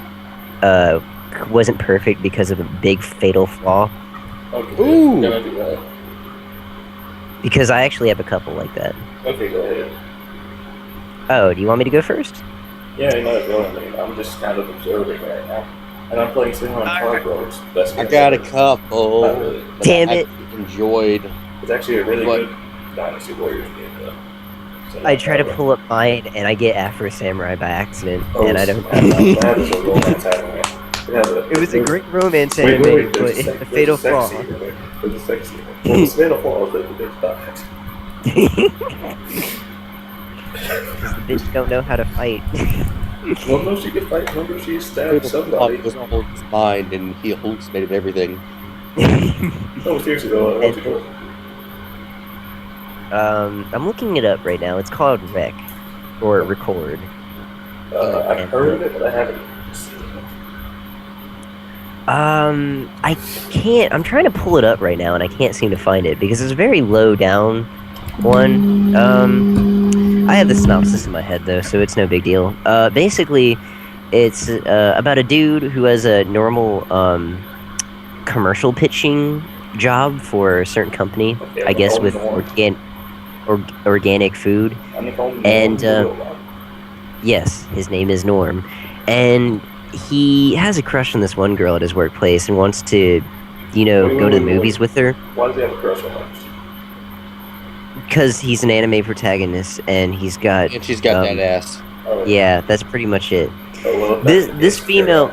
wasn't perfect because of a big fatal flaw? Okay, ooh. Gonna do that. Because I actually have a couple like that. Okay, go ahead. Oh, do you want me to go first? Yeah, you might as well. I mean, I'm just kind of observing right now. And I'm playing Single on Car Bros. Best I game got a ever. couple. Not really. Damn it. Enjoyed. It's actually a really good Dynasty Warriors game, though. So I try to pull up mine, and I get Afro Samurai by accident, Oh, and I don't. that is a romance anime. It was a great romance anime, but it's a fatal flaw. There's a sex scene. Well, the fatal flaw is that the bitch dies. Because the bitch don't know how to fight. Well, no, she could fight. Remember, she stabbed somebody. It was all his mind, and he hallucinated everything. No, seriously though, what's it called? I'm looking it up right now. It's called Rec, or Record. I've heard of it, but I haven't seen it. I can't. I'm trying to pull it up right now, and I can't seem to find it because it's a very low down one. I have the synopsis in my head though, so it's no big deal. Basically, it's about a dude who has a normal commercial pitching job for a certain company, Okay, I guess with organic food. And yes, his name is Norm, and he has a crush on this one girl at his workplace and wants to, go to the movies with her. Why does he have a crush on her? Because he's an anime protagonist, and she's got that ass. Yeah, that's pretty much it. Oh, well, This female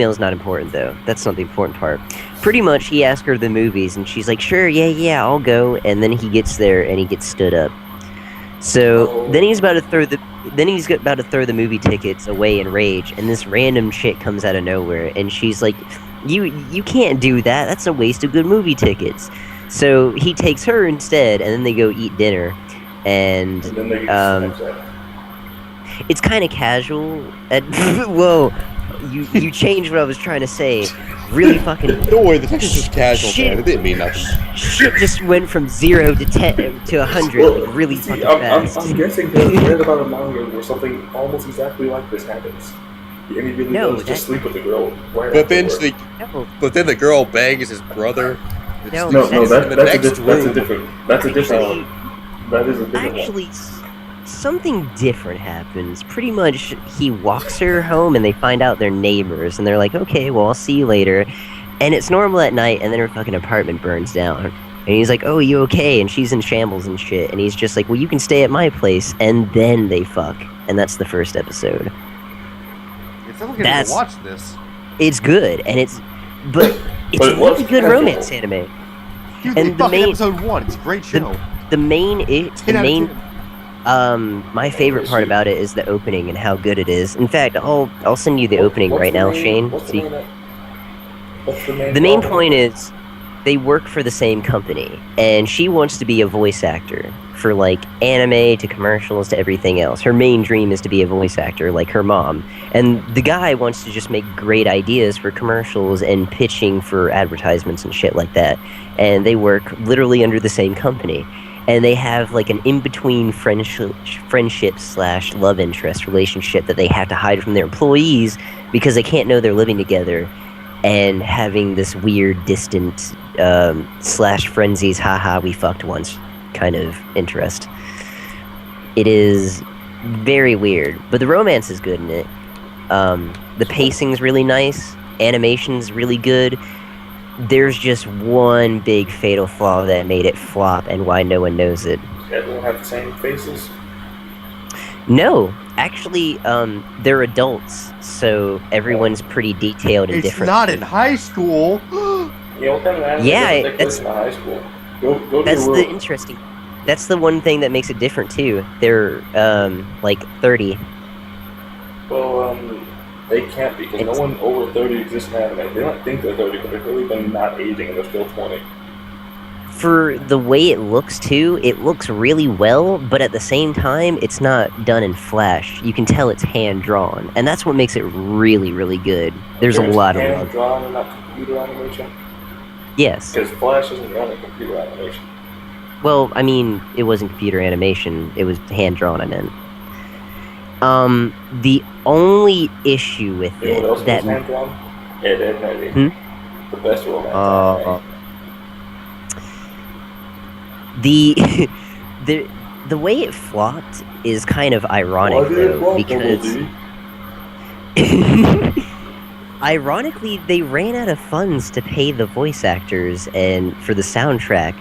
is not important though. That's not the important part. Pretty much, he asked her to the movies, and she's like, "Sure, yeah, I'll go." And then he gets there, and he gets stood up. So then he's about to throw the movie tickets away in rage, and this random chick comes out of nowhere, and she's like, "You can't do that. That's a waste of good movie tickets." So he takes her instead, and then they go eat dinner, and then they it's kind of casual. Whoa, you changed what I was trying to say. Really fucking. Don't worry, the text is just casual, man. It didn't mean nothing. Shit just went from 0 to 10 to 100 really fucking fast. I'm guessing that I read about a manga where something almost exactly like this happens. And he really does just sleep with the girl right but then afterward. but then the girl bangs his brother. No, that's a different. That is a different one. Actually, something different happens. Pretty much, he walks her home, and they find out they're neighbors, and they're like, "Okay, well, I'll see you later." And it's normal at night, and then her fucking apartment burns down. And he's like, "Oh, you okay?" And she's in shambles and shit. And he's just like, "Well, you can stay at my place." And then they fuck, and that's the first episode. It's not like I need to watch this. It's good, and it's a really good romance anime. Dude, and the main episode 1, it's a great show. My favorite part about it is the opening and how good it is. In fact, I'll send you the opening right now, Shane. The main point is they work for the same company, and she wants to be a voice actor for like anime to commercials to everything else. Her main dream is to be a voice actor like her mom, and the guy wants to just make great ideas for commercials and pitching for advertisements and shit like that. And they work literally under the same company, and they have like an in-between friendship/love interest relationship that they have to hide from their employees because they can't know they're living together and having this weird distant /frenzies haha we fucked once kind of interest. It is very weird, but the romance is good in it. The pacing's really nice, animation's really good. There's just one big fatal flaw that made it flop, and why no one knows it. Everyone have the same faces? No, actually, they're adults, so everyone's pretty detailed and different. It's not in high school. Yeah, what kind of anime that's in high school? Go to that's your the room. interesting. That's the one thing that makes it different too. They're like 30. Well, they can't because no one over 30 exists in anime. They don't think they're 30, but they've really been not aging and they're still 20. For the way it looks too, it looks really well, but at the same time, it's not done in Flash. You can tell it's hand drawn, and that's what makes it really, really good. There's a lot of hand drawn and not computer animation. Yes. Because Flash isn't running computer animation. Well, I mean, it wasn't computer animation. It was hand drawn. I meant. The only issue with it what else was hand drawn? Ed, Ed, and Eddie. The best romance anime. The way it flopped is kind of ironic though, because ironically, they ran out of funds to pay the voice actors and for the soundtrack.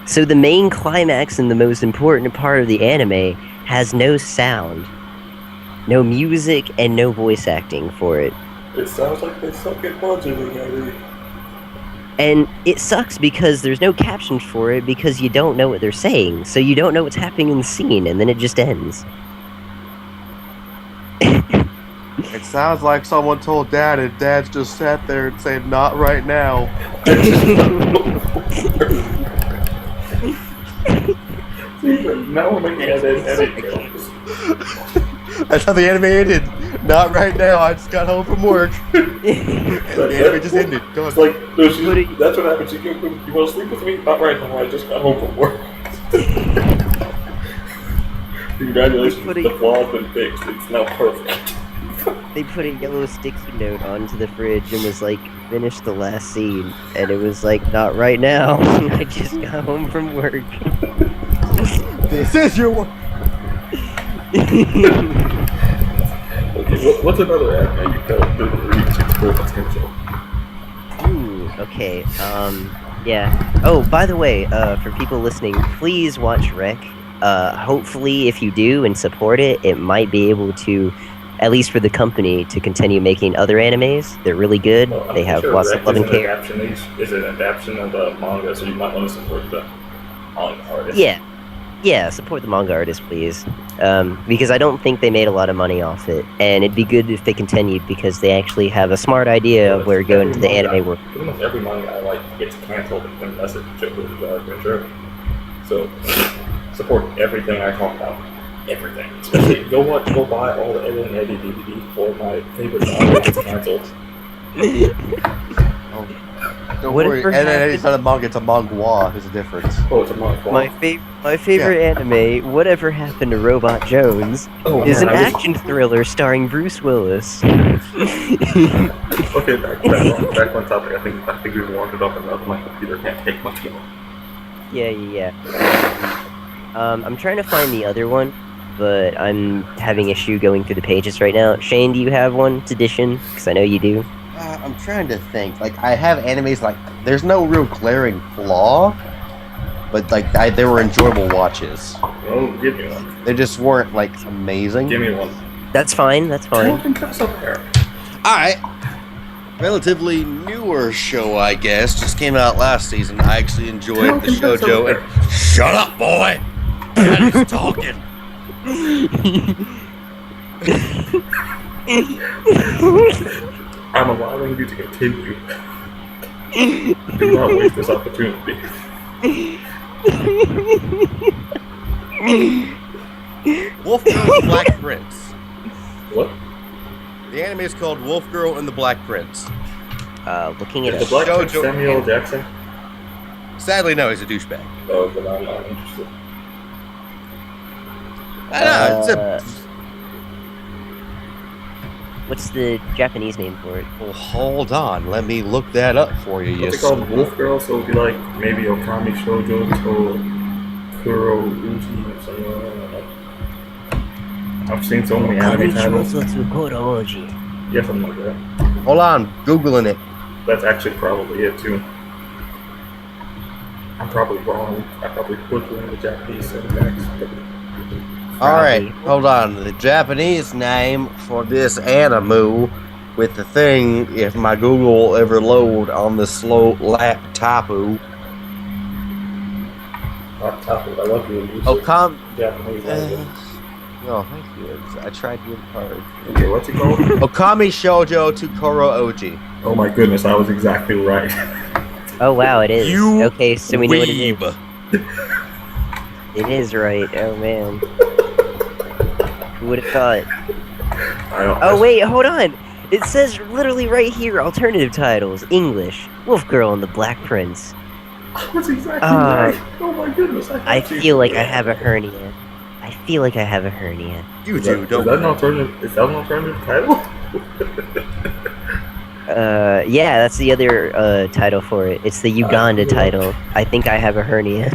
So the main climax and the most important part of the anime has no sound, no music, and no voice acting for it. It sounds like they suck at budgeting, Eddie. And it sucks because there's no captions for it because you don't know what they're saying. So you don't know what's happening in the scene, and then it just ends. It sounds like someone told Dad, and Dad's just sat there and said, "Not right now." Now we're making edit jokes. That's how the anime ended. Not right now. I just got home from work. The anime just ended. Go on. It's like, no, that's what happened. You want to sleep with me? Not right now. I just got home from work. Congratulations, the flaw's been fixed. It's now perfect. They put a yellow sticky note onto the fridge and was like, finish the last scene. And it was like, not right now. I just got home from work. This is your work. Okay, what's another anime you felt didn't reach its full potential? Ooh, okay, yeah. Oh, by the way, for people listening, please watch Rec. Hopefully, if you do and support it, it might be able to, at least for the company, to continue making other animes. They're really good. Well, they have sure lots of love and care. Is an adaptation of the manga, so you might want to support the manga artist. Yeah, support the manga artist, please. Because I don't think they made a lot of money off it, and it'd be good if they continued because they actually have a smart idea of where to go into the anime world. Pretty much every manga I like gets canceled unless it's JoJo's Adventure. So support everything I talk about. Everything. Especially go buy all the Ed and Eddie DVDs for my favorite manga gets canceled. Don't worry, Ed and Eddie's not a manga, it's a manhwa. There's a difference. Oh, it's a manhwa. My favorite anime, Whatever Happened to Robot Jones, is an action thriller starring Bruce Willis. Okay, back on topic. I think we've wandered off enough. My computer can't take much more. Yeah. I'm trying to find the other one, but I'm having issue going through the pages right now. Shane, do you have one edition? Because I know you do. I'm trying to think. Like, I have animes, like, there's no real glaring flaw, but, like, they were enjoyable watches. Oh, give me one. They just weren't, like, amazing. Give me one. That's fine. Alright. Relatively newer show, I guess. Just came out last season. I actually enjoyed the shoujo. And shut up, boy! Daddy's talking. I'm allowing you to continue. Do not waste this opportunity. Wolf Girl and the Black Prince. What? The anime is called Wolf Girl and the Black Prince. Looking at the Black Prince Samuel Jackson? Sadly, no, he's a douchebag. Oh, but I'm not interested. I know, what's the Japanese name for it? Well, hold on. Let me look that up for you. What's it called? Wolf Girl? So it'd be like maybe Okami Shoujo to Kuro Uji or something. I've seen so many anime titles. Yeah, something like that. Hold on. Googling it. That's actually probably it, too. I'm probably wrong. I probably butchered the Japanese syntax. Alright, hold on. The Japanese name for this anime with the thing, if my Google will ever load on the slow laptop. I love you. Japanese language. No, thank you. I tried really hard. Okay, what's it called? Okami Shoujo to Koro Oji. Oh my goodness, I was exactly right. Oh wow, it is. Okay, so we know what it is. Weeb. It is right. Oh man. Who would have thought? Oh wait, hold on. It says literally right here, alternative titles, English, Wolf Girl and the Black Prince. I was exactly right. Oh my goodness. I feel like I have a hernia. You do, don't. Is that an alternative title? Yeah, that's the other title for it. It's the Uganda title. I think I have a hernia.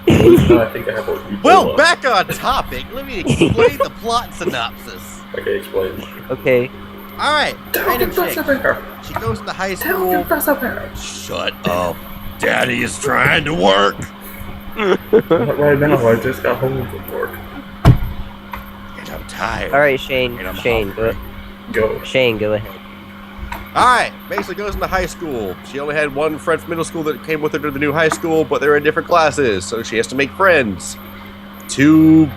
I think I have a Well, back on topic. Let me explain the plot synopsis. Okay, explain. Okay. All right, random chick. There. She goes to high Tell school. Confessor there. Shut up. Daddy is trying to work. Not right now. I just got home from work. And I'm tired. All right, Shane. And I'm Shane, hungry. Go. Shane, go ahead. Alright, basically goes into high school. She only had one friend from middle school that came with her to the new high school, but they're in different classes, so she has to make friends. Two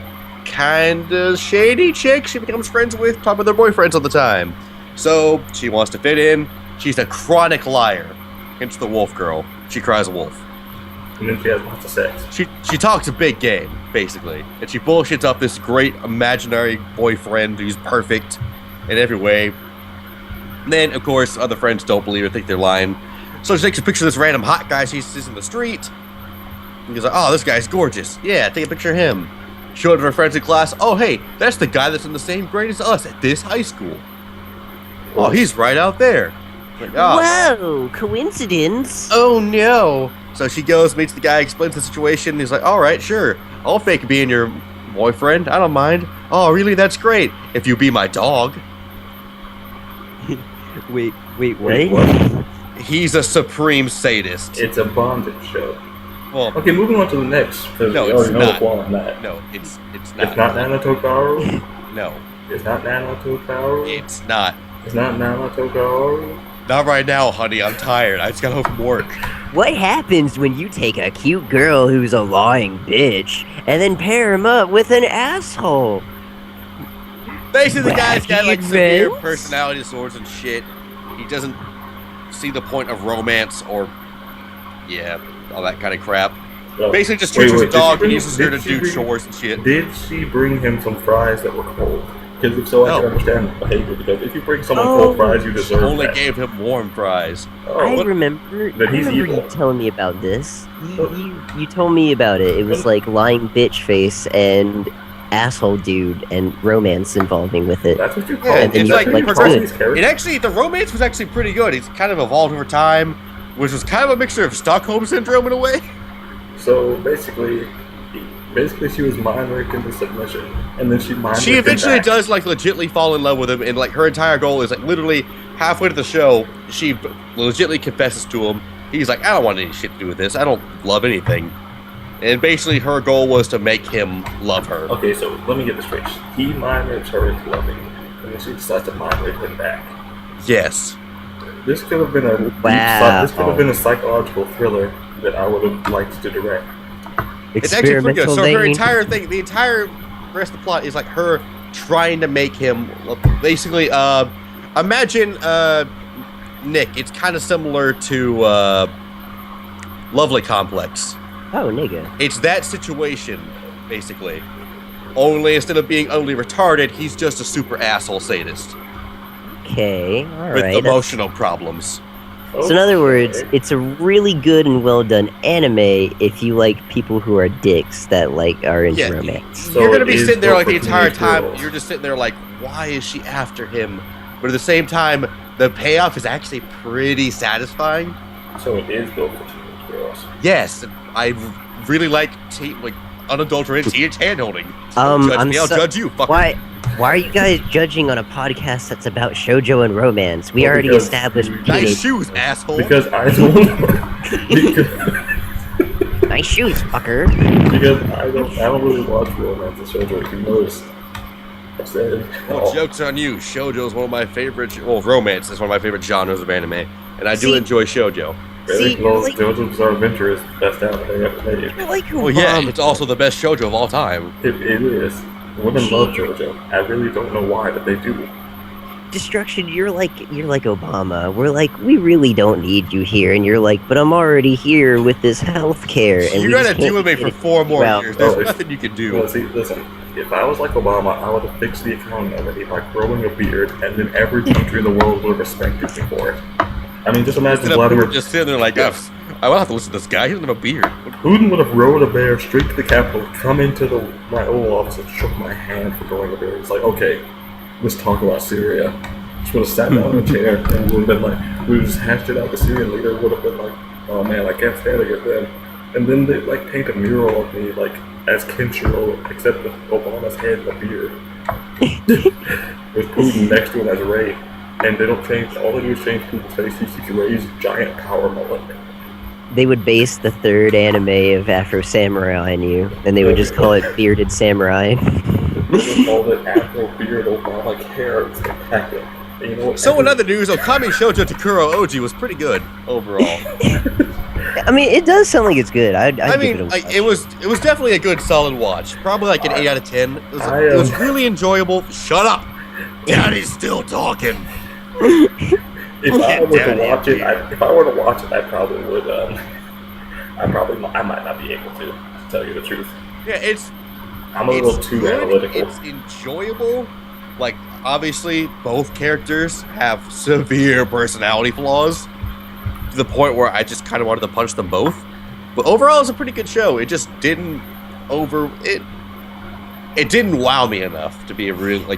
kinda shady chicks she becomes friends with, talk about their boyfriends all the time. So, she wants to fit in. She's a chronic liar. Hence the wolf girl. She cries wolf. And then she has lots of sex. She talks a big game, basically. And she bullshits up this great imaginary boyfriend who's perfect in every way. And then, of course, other friends don't believe her, think they're lying. So she takes a picture of this random hot guy she sees in the street. And goes like, oh, this guy's gorgeous. Yeah, take a picture of him. Show it to her friends in class. Oh, hey, that's the guy that's in the same grade as us at this high school. Oh, he's right out there. Like, oh. Whoa, coincidence? Oh, no. So she goes, meets the guy, explains the situation. And he's like, all right, sure. I'll fake being your boyfriend. I don't mind. Oh, really? That's great. If you be my dog. Wait, what? He's a supreme sadist. It's a bondage show. Well, Okay, moving on to the next. Because No, we it's already know not. the flaw on that. no, it's not. It's not Nanotokaru. No, It's not Nanotokaru. it's not. It's not Nanotokaru. Not right now, honey. I'm tired. I just got home from work. What happens when you take a cute girl who's a lying bitch and then pair him up with an asshole? Basically, the guy's got like severe Events? personality disorders and shit. He doesn't see the point of romance or, yeah, all that kind of crap. Oh. Basically, just treats her as a Did she dog and bring- uses her to did she do bring- chores and shit. Did she bring him some fries that were cold? Because if so, I No. can understand the behavior. Because if you bring someone Oh. cold fries, you She deserve only that. gave him warm fries. I Oh, remember. But he's you evil. telling me about this. You told me about it. It was like lying bitch face and asshole dude and romance involving with it. that's what you call Yeah, it. it's That's like what you call progressive. these characters. It actually, the romance was actually pretty good. It's kind of evolved over time, which was kind of a mixture of Stockholm Syndrome in a way. So basically she was mind raped into submission, and then she mind raped She him eventually back. does like legitly fall in love with him, and like her entire goal is like literally halfway to the show, she legitly confesses to him. He's like, I don't want any shit to do with this. I don't love anything. And basically, her goal was to make him love her. Okay, so let me get this straight. He mind rapes her into loving, and then she decides to mind rape him back. Yes. This could have been a deep Wow. this could have been a psychological thriller that I would have liked to direct. It's actually pretty good. Experimental So her vein. entire thing, the entire rest of the plot is like her trying to make him basically. Imagine Nick. It's kind of similar to Lovely Complex. Oh, nigga. It's that situation, basically. Only instead of being only retarded, he's just a super asshole sadist Okay, all with right. emotional problems. So in other words, Okay. it's a really good and well done anime if you like people who are dicks that like are into Yeah. romance. So You're gonna it be is sitting there built like the for entire teenage time. girls. You're just sitting there like, why is she after him? But at the same time, the payoff is actually pretty satisfying. So it is built for teenage girls. Yes, I really like unadulterated teenage handholding. So Um, judge I'm me, I'll so- judge you. Fucker. Why are you guys judging on a podcast that's about shoujo and romance? We Well, already because- established Nice teenage. shoes, asshole. Because I don't Nice shoes, fucker. because I don't really watch romance and shoujo. If you noticed, I said Well, joke's on you. Shoujo is one of my favorite. Well, romance is one of my favorite genres of anime, and I do See- enjoy shoujo. See, close. like- JoJo's Bizarre Adventure is the best anime ever made. I like Well, yeah, it's also the best shoujo of all time. It is. Women love JoJo. I really don't know why, but they do. Destruction. You're like Obama. We're like, we really don't need you here, and you're like, but I'm already here with this health care, and You're we gonna just deal can't with me get for it 4 more well. years. There's Oh, it's- nothing you can do. Well, see, listen. If I was like Obama, I would have fixed the economy already by growing a beard, and then every country in the world would have respected me for it. I mean, just imagine Instead of Vladimir. just sitting there like, Yeah. I will have to listen to this guy. He doesn't have a beard. Putin would have rode a bear straight to the Capitol, come into my Oval Office, and shook my hand for growing a beard. It's like, okay, let's talk about Syria. Just would have sat down in a chair and would have been like, we would have just hashed it out. The Syrian leader would have been like, oh man, I can't stand against them. And then they like paint a mural of me like as Kenshiro, except with Obama's head and a beard, with Putin next to him as Ray. and they don't change. All they do is change people's faces. You can raise giant power mullet. They would base the third anime of Afro Samurai on you, and they would just call it Bearded Samurai. They just called it Afro Beard Obama hair. It's spectacular. You know so in other news, Okami Shoujo Takuro Oji was pretty good overall. I mean, it does sound like it's good. I'd give it a watch. It was definitely a good solid watch. Probably like an 8 out of 10. It was really enjoyable. Shut up, Daddy's still talking. If I were to watch it, I probably would. I might not be able to tell you the truth. Yeah, I'm a little too analytical. It's enjoyable. Like, obviously, both characters have severe personality flaws to the point where I just kind of wanted to punch them both. But overall, it's a pretty good show. It just didn't it didn't wow me enough to be really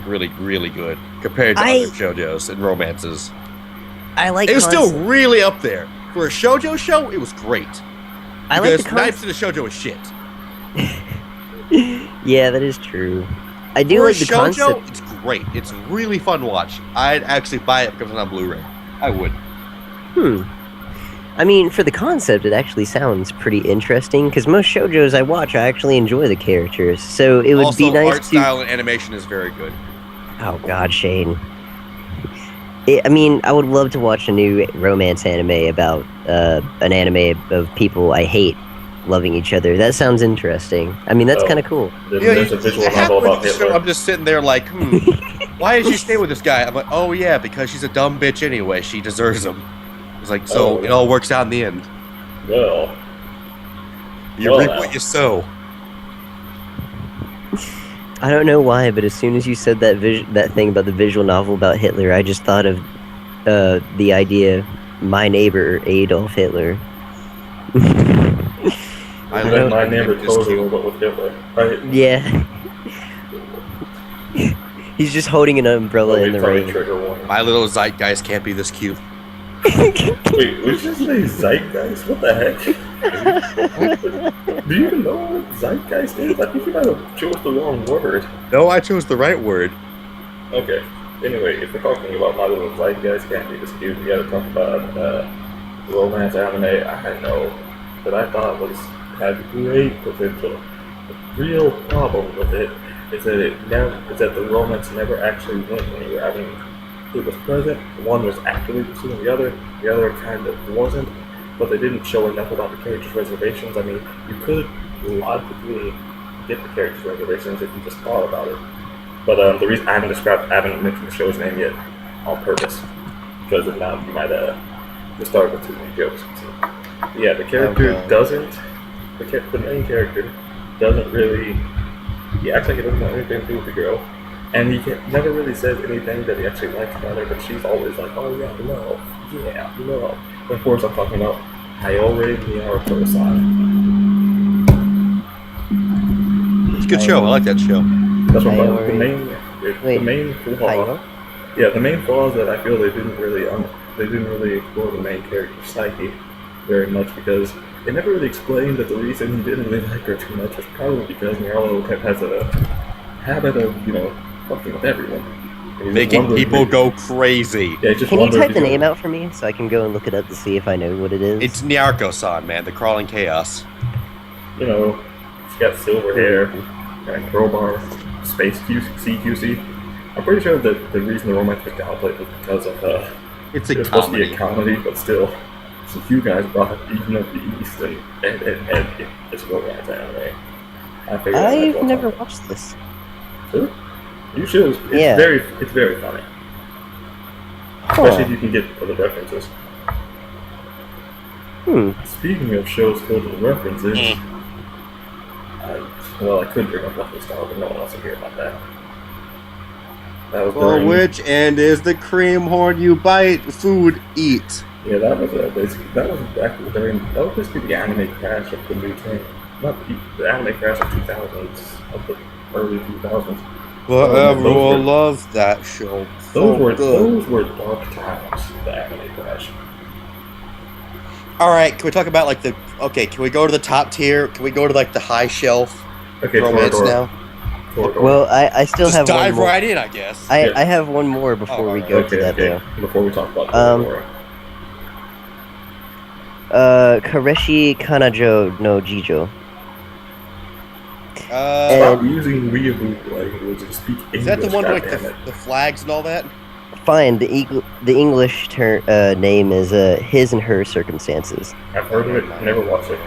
good compared to other shoujos and romances. It was still really up there for a shoujo show. It was great. Because Knives in the Shoujo is shit. Yeah, that is true. I do like the concept. It's great. It's really fun to watch. I'd actually buy it because it's on Blu-ray. I would. I mean, for the concept, it actually sounds pretty interesting. Because most shoujos I watch, I actually enjoy the characters. So it would be nice. Art style and animation is very good. Oh God, Shane. I mean, I would love to watch a new romance anime about an anime of people I hate loving each other. That sounds interesting. I mean, that's kind of cool. There's a visual novel about Hitler. I'm just sitting there like, why did she stay with this guy? I'm like, oh yeah, because she's a dumb bitch anyway. She deserves him. It's like, it all works out in the end. Well, you reap what you sow. I don't know why, but as soon as you said that thing about the visual novel about Hitler, I just thought of the idea, my neighbor Adolf Hitler. My neighbor Totoro, but with Hitler, right? Yeah. He's just holding an umbrella in the rain. My little zeitgeist can't be this cute. Wait, we just say zeitgeist? What the heck? Do you even know what zeitgeist is? I think you might have chose the wrong word. No, I chose the right word. Okay. Anyway, if we're talking about my little zeitgeist can't be this cute, we gotta talk about romance anime I know that I thought had great potential. The real problem with it is that the romance never actually went anywhere. I mean, it was present, one was actually pursuing the other kind of wasn't, but they didn't show enough about the characters' reservations. I mean, you could logically get the characters' reservations if you just thought about it. But the reason I haven't mentioned the show's name yet on purpose, because if not, you might start with too many jokes. So, yeah, the character the main character doesn't really, he acts like he doesn't want anything to do with the girl. And he never really says anything that he actually likes about her, but she's always like, oh yeah, love. And of course, I'm talking about Hayore Miyara-san. It's a good show. I like that show. That's what the main flaw. Yeah, the main flaw is that I feel they didn't really explore the main character's psyche very much, because they never really explained that the reason he didn't really like her too much was probably because Miyaro has a habit of, fucking with everyone. Making people go crazy. Yeah, can you type the name out for me so I can go and look it up to see if I know what it is? It's Nyarko-san, man, the crawling chaos. She's got silver hair, and a crowbar, space CQC. I'm pretty sure that the reason the romance was downplayed was because of it's supposed to be a comedy, but still. So you guys brought Eden of the East and it's a romance anime. I've never watched this. Really? You should. It's very funny. Especially if you can get the references. Speaking of shows filled with references, I could bring up Lucky Star, but no one wants to hear about that. For which end is the cream horn you bite, food eat? Yeah, that was basically the anime crash of the new thing. Not the anime crash of 2000s, of the early 2000s. But everyone loves that show. Those were dark times, the anime crash. Alright, can we talk about can we go to the top tier? Can we go to the high shelf romance now? Well, I still Just have one dive more. right in, I guess. I have one more before we go to that though. Before we talk about Kareshi Kanajo no Jijo. Stop using weeaboo language and speak English. Is that the one with the flags and all that? Fine. The English name is His and Her Circumstances. I've heard of it. Never watched it.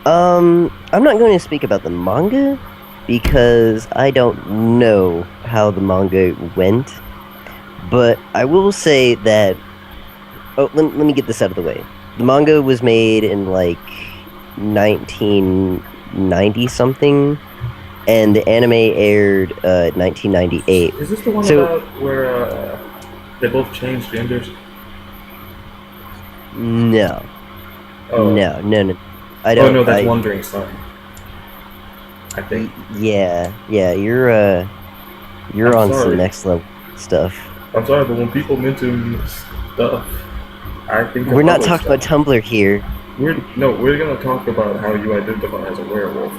I'm not going to speak about the manga because I don't know how the manga went, but I will say that. Oh, let me get this out of the way. The manga was made in like 1990 something, and the anime aired 1998. Is this the one about where they both changed genders? No. Oh. No. I don't. Oh no, that's Wandering Sun. I think. Yeah. You're on some next level stuff. I'm sorry, but when people mention stuff, I think we're not talking about Tumblr here. We're gonna talk about how you identify as a werewolf.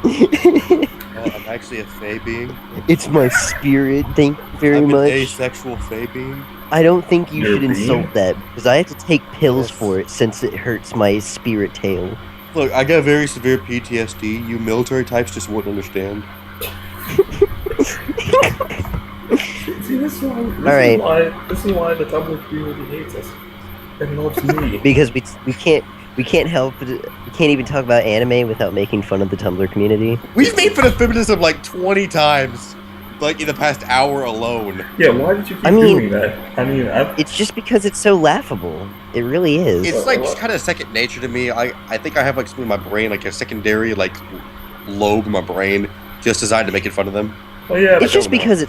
I'm actually a fae being. It's my spirit. Thank you very much. I'm an asexual fae being. I don't think you should insult that because I have to take pills for it since it hurts my spirit tail. Look, I got very severe PTSD. You military types just wouldn't understand. See, this is why the Tumblr community hates us. It loves me. Because we can't even talk about anime without making fun of the Tumblr community. We've made fun of feminism like 20 times, like in the past hour alone. Yeah, why did you keep doing that? It's just because it's so laughable. It really is. It's like just kind of second nature to me. I think I have like something in my brain, like a secondary like lobe in my brain, just designed to make fun of them. Oh yeah. It's just because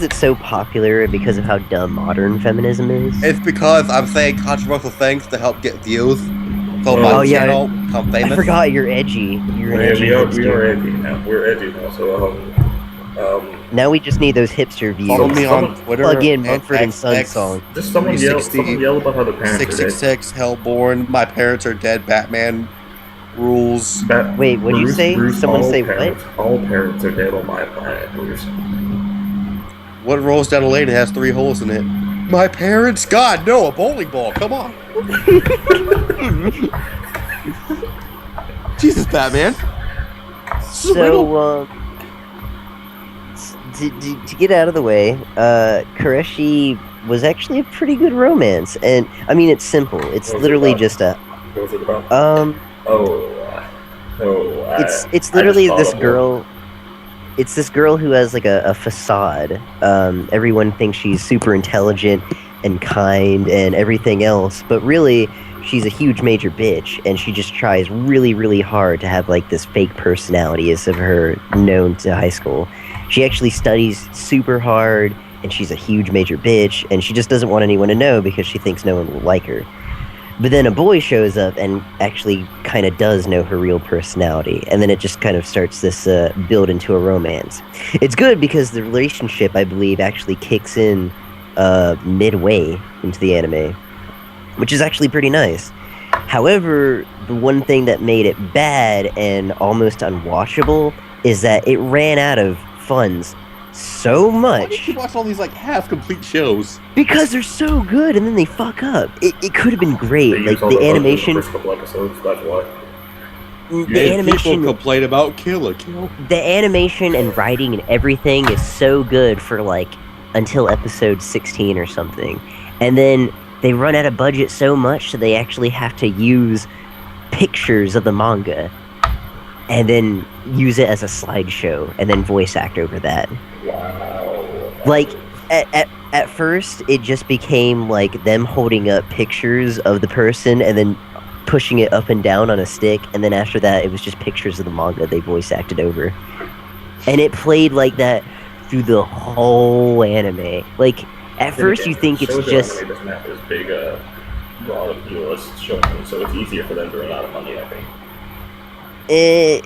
it's so popular and because of how dumb modern feminism is. It's because I'm saying controversial things to help get views. So my channel become famous. I forgot you're edgy. You're an edgy hipster. We are edgy now. We're edgy now. So now we just need those hipster views. Follow me on Twitter. Plug in Mumford and Sons song. Just someone yell about how the parents 666 Hellborn. My parents are dead. Batman rules. Wait, what did you say? Someone say what? All parents are dead on my planet. What rolls down a lane that has 3 holes in it? My parents? God, no, a bowling ball. Come on. Jesus, Batman. So, to get out of the way, Koreshi was actually a pretty good romance. And, I mean, it's simple. It's literally just a... What was it about? It's literally this girl... It's this girl who has like a facade. Everyone thinks she's super intelligent and kind and everything else, but really she's a huge major bitch, and she just tries really, really hard to have like this fake personality as of her known to high school. She actually studies super hard, and she's a huge major bitch, and she just doesn't want anyone to know because she thinks no one will like her. But then a boy shows up and actually kind of does know her real personality. And then it just kind of starts this build into a romance. It's good because the relationship, I believe, actually kicks in midway into the anime, which is actually pretty nice. However, the one thing that made it bad and almost unwatchable is that it ran out of funds so much. Why do you keep watching all these like half-complete shows? Because they're so good, and then they fuck up. It could have been great. Like the animation. The first couple episodes, that's why. The animation. People complain about Kill la Kill. The animation and writing and everything is so good for like until episode 16 or something, and then they run out of budget so much that they actually have to use pictures of the manga, and then use it as a slideshow, and then voice act over that. Wow. Like, at first, it just became like them holding up pictures of the person and then pushing it up and down on a stick, and then after that, it was just pictures of the manga they voice acted over. And it played like that through the whole anime. Like, at first you think it's just... Anime doesn't have as big a broad appeal as showing, so it's easier for them to run out of money, I think. It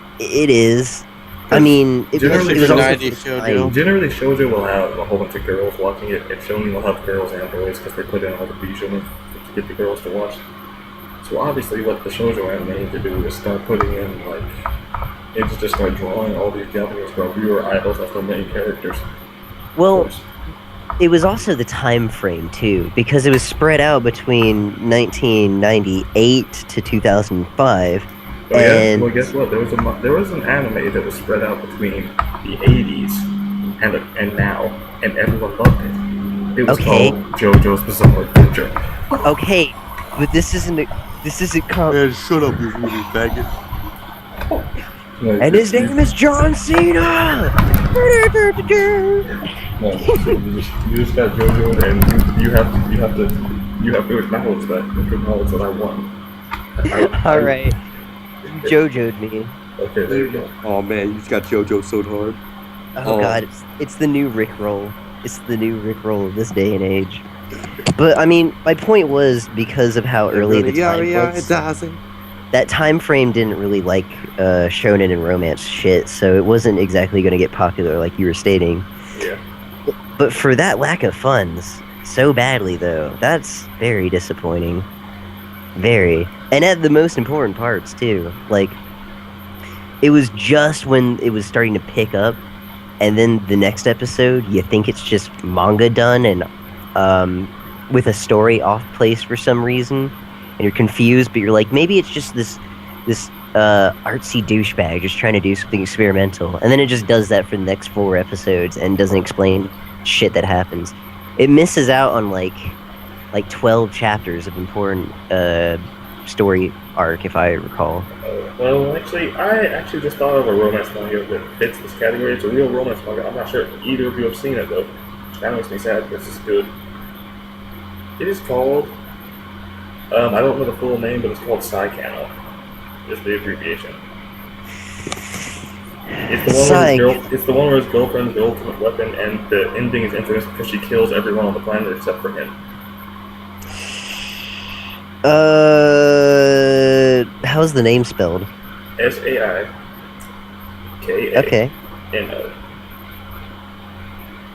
is. I mean, generally shoujo will have a whole bunch of girls watching it, and shonen will have girls and boys because they put in all the bijou to get the girls to watch. So obviously, what the shoujo anime need to do is start putting in like It's just like drawing all these Japanese girls. We were idols as the main characters. Well, it was also the time frame too, because it was spread out between 1998 to 2005. Oh yeah. Well, guess what? There was an anime that was spread out between the 80s and now, and everyone loved it. It was called JoJo's Bizarre Adventure. Okay, but this isn't. Man, shut up, you movie faggot. And his name is John Cena. No, so you just got JoJo, and you have to acknowledge that I won. All right, JoJo'd me. Okay, there you go. Oh man, you just got JoJo so hard. Oh god, it's the new Rickroll. It's the new Rickroll of this day and age. But I mean, my point was because of how early the time was. That time frame didn't really like shonen and romance shit, so it wasn't exactly going to get popular like you were stating. Yeah. But for that lack of funds, so badly though, that's very disappointing. Very. And at the most important parts too. Like, it was just when it was starting to pick up, and then the next episode, you think it's just manga done and with a story off place for some reason, and you're confused, but you're like, maybe it's just this artsy douchebag just trying to do something experimental, and then it just does that for the next 4 episodes and doesn't explain shit that happens. It misses out on like 12 chapters of important story arc, if I recall. Well, I just thought of a romance manga that fits this category. It's a real romance manga. I'm not sure if either of you have seen it though. That makes me sad because it's good. It is called, I don't know the full name, but it's called Saikano. Is the abbreviation. It's the one where his girlfriend's the ultimate weapon, and the ending is infamous because she kills everyone on the planet except for him. How's the name spelled? Saikano. Okay.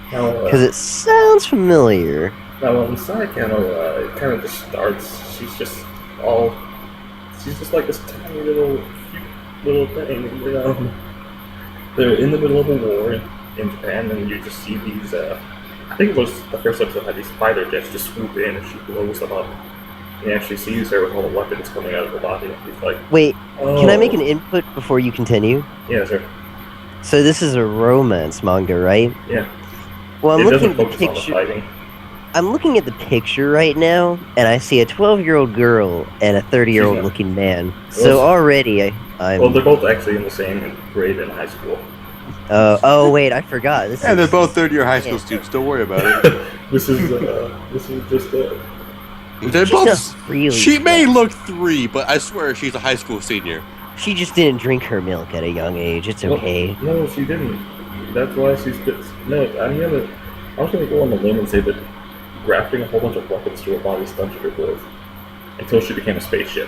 Because it sounds familiar. Now, in Saikano, it kind of just starts. She's just like this tiny little, cute little thing. They're in the middle of a war in Japan, and you just see these. I think it was the first episode had these fighter jets just swoop in, and she blows them up. And you actually sees her with all the weapons coming out of her body. And he's like, wait, can I make an input before you continue? Yeah, sure. So this is a romance manga, right? Yeah. Well, I'm looking at the picture. I'm looking at the picture right now, and I see a 12-year-old girl and a 30-year-old looking man. So already, I'm... Well, they're both actually in the same grade in high school. Oh wait, I forgot. They're both third-year high school students. Don't worry about it. This is just They're both. Really she may look 3, but I swear she's a high school senior. She just didn't drink her milk at a young age. It's okay. No, she didn't. That's why she's good. No, I was gonna go on the limb and say that grafting a whole bunch of weapons to her body stunted her growth until she became a spaceship.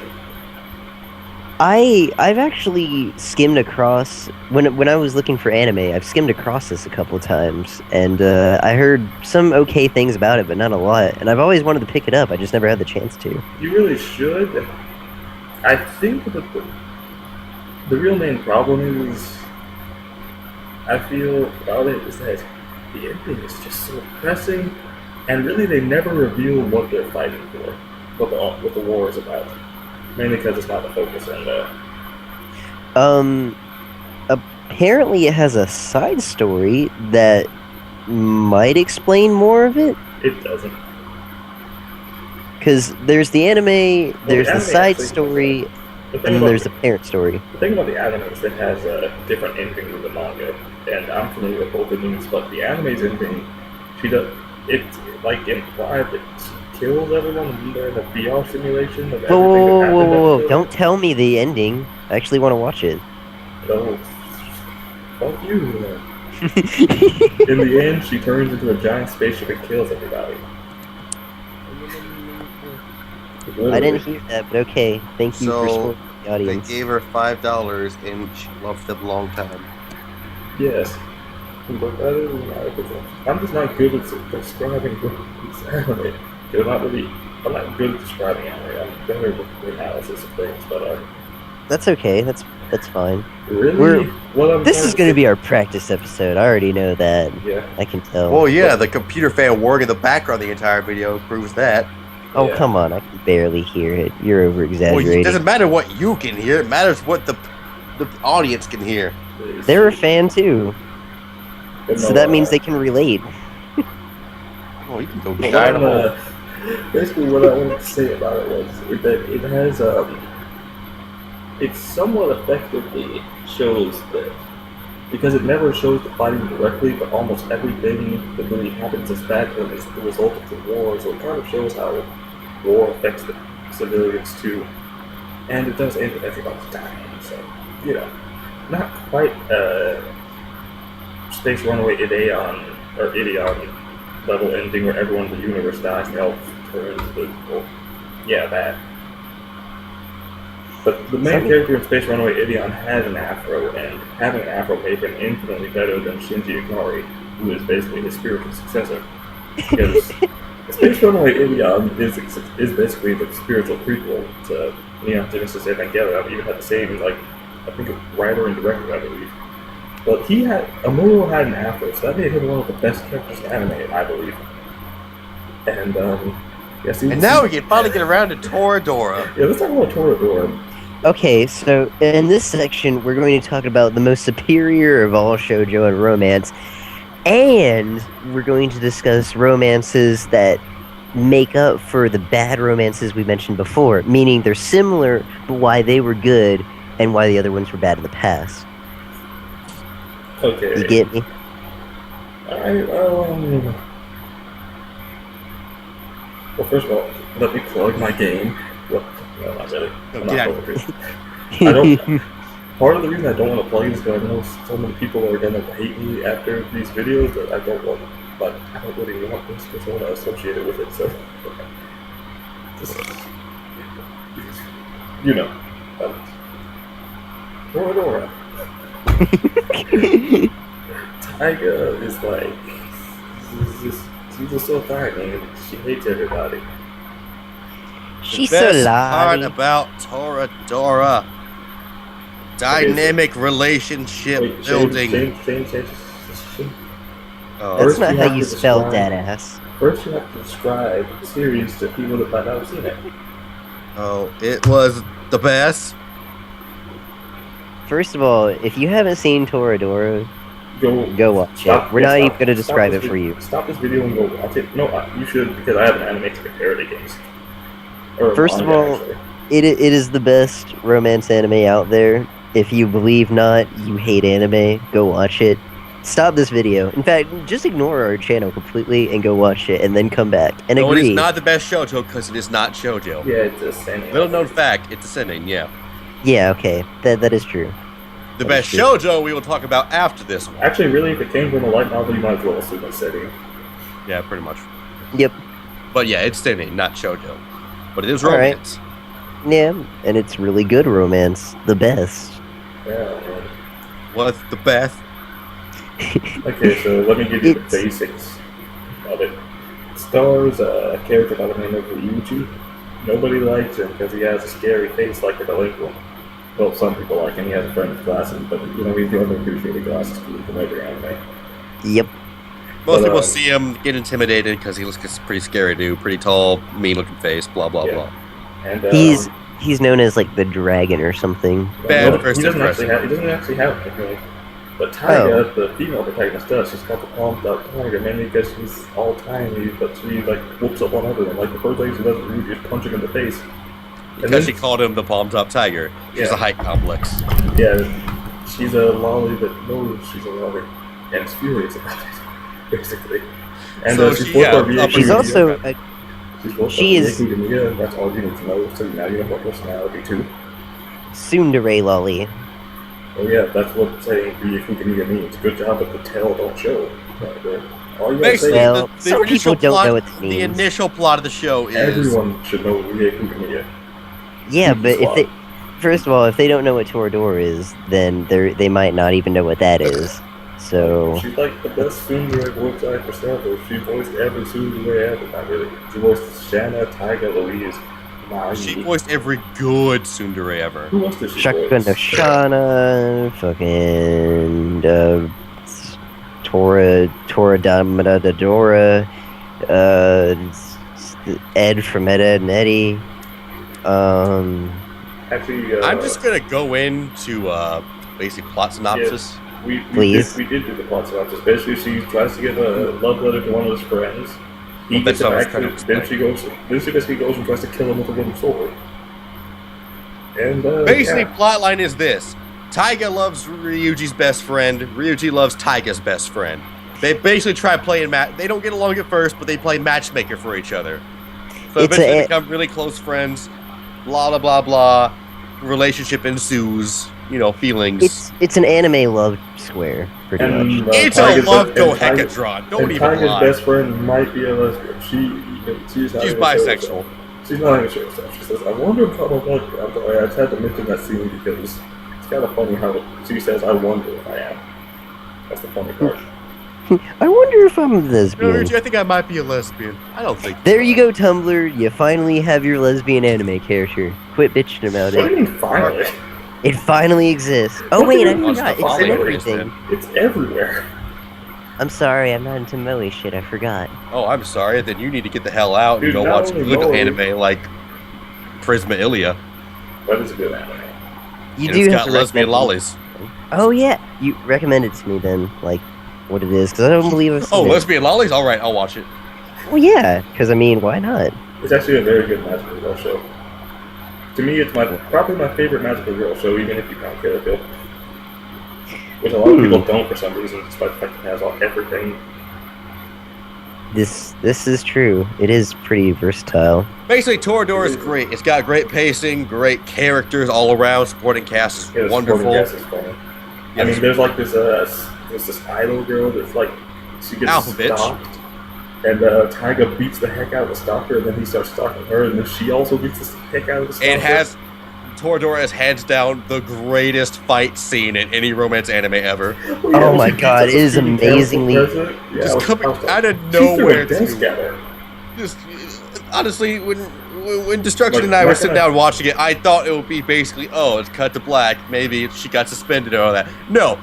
I've actually skimmed across when I was looking for anime. I've skimmed across this a couple of times, and I heard some okay things about it, but not a lot. And I've always wanted to pick it up. I just never had the chance to. You really should. I think that the real main problem is, I feel about it, is that the ending is just so depressing, and really they never reveal what they're fighting for, what the war is about. Mainly because it's not the focus, and apparently it has a side story that might explain more of it. It doesn't. Because there's the anime, there's the side story, and then there's the parent story. The thing about the anime is it has a different ending than the manga, and I'm familiar with both endings, but the anime's ending, it's like implied that she kills everyone and they're in a VR simulation of everything that happened. Whoa. Don't tell me the ending. I actually want to watch it. No. Fuck you. In the end, she turns into a giant spaceship and kills everybody. Literally. I didn't hear that, but okay. Thank you for spoiling the audience. They gave her $5 and she loved them a long time. Yes. But that is I'm just not good at describing anime. I'm not good at describing anime. I'm better with the analysis of things, but That's okay. That's That's fine. Really? This is going to be our practice episode. I already know that. Yeah. I can tell. Well, yeah, the computer fan whirring in the background the entire video proves that. Oh, Yeah. come on. I can barely hear it. You're Well, over-exaggerating. it doesn't matter what you can hear. It matters what the audience can hear. They're a fan, too. But So no, that means they can relate. Oh, you can go But die in a hole. basically, what I wanted to say about it was that it has it somewhat effectively shows that, because it never shows the fighting directly, but almost everything that really happens is background is the result of the war. So it kind of shows how war affects the civilians too, and it does end with everybody dying. So not quite Space Runaway Ideon level ending where everyone in the universe dies and they all turn into that. But the main character in Space Runaway Ideon has an afro, and having an afro made him infinitely better than Shinji Ikari, who is basically his spiritual successor. Because Space Runaway Ideon is basically the spiritual prequel to Neon Genesis Evangelion. I even had the same, I think, writer and director, I believe. But Amuro had an afro, so that made him one of the best characters in anime, I believe. And, And now we can finally get around to Toradora. Yeah, let's talk about Toradora. Okay, so in this section, we're going to talk about the most superior of all shoujo and romance, and we're going to discuss romances that make up for the bad romances we mentioned before, meaning they're similar, but why they were good and why the other ones were bad in the past. Okay. You get me? Well, first of all, let me plug my game. Well, no, not really. I'm get not out. over it. I don't. Part of the reason I don't want to plug it is because I know so many people are gonna hate me after these videos that I don't want. But I don't really want this because I want to associate it with it. So, just, Toradora. Taiga is she's just so tiny and she hates everybody. She's The so best part loud. about Toradora. Dynamic relationship building. Change. Oh, That's First not you how have you to spell describe- dead ass. First, you have to describe the series to people that might not have seen it. oh, it was the best. First of all, if you haven't seen Toradora, go watch Stop- it. We're not stop- even going to stop describe this it for you. Stop this video and go watch it. No, you should, because I have an anime to compare it against. Or First of manga, all, actually. it is the best romance anime out there. If you believe not, you hate anime, go watch it. Stop this video. In fact, just ignore our channel completely and go watch it, and then come back and No, it agree. is not the best shoujo because it is not shoujo. Yeah, it's ascending. Little known fact, it's ascending, yeah. Yeah, okay, that is true. The That best is true. shoujo we will talk about after this one. Actually, really, if it came from a light novel, you might as well assume it's setting. Yeah, pretty much. Yep. But yeah, it's ascending, not shoujo. But it is All right. romance. Yeah, and it's really good romance, the best. Yeah, man. What's the best? Okay, so let me give you the It's- basics of it. It stars a character by the name of Ryuji. Nobody likes him because he has a scary face like a delinquent. Well, some people like him. He has a friend with glasses, but we don't appreciate the glasses from every anime. Yep. Most But, people see him get intimidated because he looks pretty scary dude, pretty tall, mean looking face, blah blah Yeah. blah. And He's known as like the dragon or something. Bad no, first he doesn't actually impression. have a nickname. But Taiga, the female protagonist, does. She's called the palmed up tiger, mainly because she's all tiny, but she whoops up on everyone. Like the first thing she does is just punch him in the face. And Because she then- called him the palm top tiger. She has Yeah. a height complex. Yeah, she's a lolly that knows she's a lolly and is furious about it, basically. And So she's she- voiced by yeah, Rie She's Yeah. also she's voiced she by is- Rie Kugamiya, and that's all you need to know. So now you know her personality too. tsundere lolly. Oh yeah, that's what saying Rie Kugamiya means. Good job, but the tell don't show. All you gotta Basically, say Well, the some initial people don't plot, know what it the means. initial plot of the show is is everyone should know Rie Kugamiya. Yeah, She's but if flawed. they first of all, if they don't know what Toradora is, then they might not even know what that is. So She's like the best tsundere voice actress ever. She voiced every tsundere ever. Not really. She voiced Shanna, Taiga, Louise, She voiced every good tsundere ever. Who else did she Shaka voice? no Shana, fucking Toradora, Ed from Ed, Ed and Eddie. Actually, I'm just gonna go into basic plot synopsis. We Please. did do the plot synopsis. Basically, she tries to give a love letter to one of his friends. He gets it back, then she basically goes and tries to kill him with a wooden sword. And basically, plotline is this: Taiga loves Ryuji's best friend. Ryuji loves Taiga's best friend. They basically try playing They don't get along at first, but they play matchmaker for each other. So eventually, they become really close friends. Blah blah blah blah. Relationship ensues. You know, feelings. It's an anime love square, pretty much. It's a love dohecadron. Don't even lie. Taiga's best friend might be a lesbian. She's bisexual. She's not even sure herself. She says, "I wonder if I'm a lesbian." I'm sorry, I just had to mention that scene because it's kind of funny how she says, "I wonder if I am." That's the funny part. I wonder if I'm a lesbian. No, I think I might be a lesbian. I don't think. There you go, Tumblr. You finally have your lesbian anime character. Quit bitching about What do it. you mean finally? It finally exists. Oh wait, I forgot. It's in everything. It's everywhere. I'm sorry, I'm not into moe shit. I forgot. Oh, I'm sorry. Then you need to get the hell out and Dude, go not watch only good moe. anime like Prisma Ilia. That is a good anime. You And do it's have got to lesbian recommend- lollies. Oh yeah, you recommend it to me then, like what it is, because I don't believe I've seen Oh, it. lesbian lollies? All right, I'll watch it. Well, yeah, because I mean, why not? It's actually a very good magical girl show. To me, it's probably my favorite magical girl show, even if you count Kill la Kill. Which a lot of people don't for some reason, despite the fact that it has everything. This is true. It is pretty versatile. Basically, Toradora is great. It's got great pacing, great characters all around. Supporting cast is wonderful. Yes, it's funny. I mean, there's like this idol girl that's like she gets Alphabet. stalked, and Taiga beats the heck out of the stalker, and then he starts stalking her, and then she also beats the heck out of the stalker. It has Toradora has hands down the greatest fight scene in any romance anime ever. Oh my god, it is amazingly. Just coming out of nowhere. Together. Just honestly, when Destruction and I were sitting down watching it, I thought it would be basically, oh, it's cut to black. Maybe she got suspended or all that. No,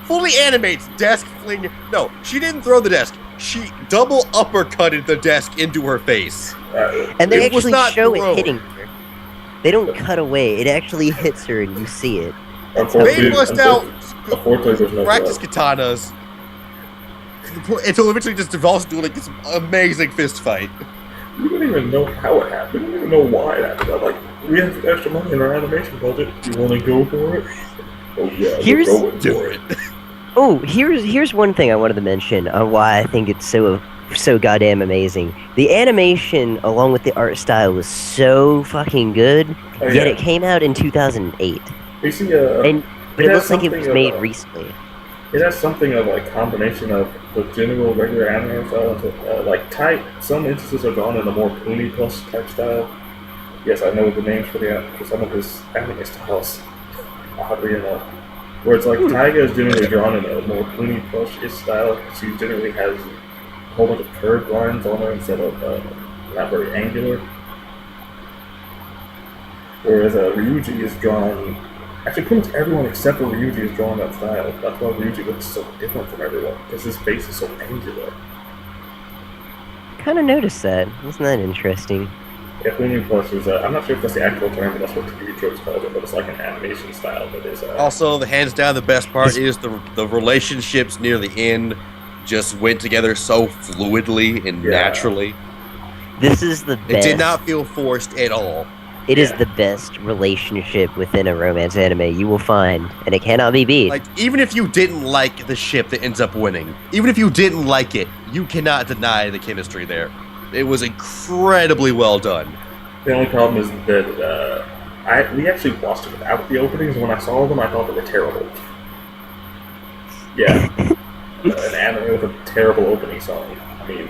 fully animates desk fling. No, she didn't throw the desk. She double uppercutted the desk into her face. And they actually show thrown. it hitting her. They don't cut away. It actually hits her and you see it. They bust out Unfortunately, there's no practice katanas until eventually just develops into like this amazing fist fight. We don't even know how it happened. We don't even know why it happened. I'm like, we have extra money in our animation budget. You want to go for it? Oh yeah, Here's- we're going Do for it. Oh, here's one thing I wanted to mention on why I think it's so goddamn amazing. The animation, along with the art style, was so fucking good. Oh, Yet yeah. it came out in 2008, You see, and but it has looks like it something was of made a- recently. It has something of a combination of the general regular anime style, like type. Some instances are drawn in a more Puni Plus type style. Yes, I know the names for some of his anime styles. Oddly enough, where it's like Taiga is generally drawn in a more Puni Plus style. She generally has a whole bunch of curved lines on her instead of not very angular. Whereas Ryuji is drawn. Actually, pretty much everyone except for Ryuji is drawn that style. That's why Ryuji looks so different from everyone, because his face is so angular. Kind of noticed that. Isn't that interesting? Yeah, Puni Plus is, I'm not sure if that's the actual term, but that's what TV tropes call it, but it's like an animation style that is... Also, the hands down, the best part is the relationships near the end just went together so fluidly and naturally. This is the best. It did not feel forced at all. It is the best relationship within a romance anime you will find, and it cannot be beat. Like, even if you didn't like the ship that ends up winning, even if you didn't like it, you cannot deny the chemistry there. It was incredibly well done. The only problem is that we actually watched it without the openings, and when I saw them, I thought they were terrible. Yeah. An anime with a terrible opening song. I mean,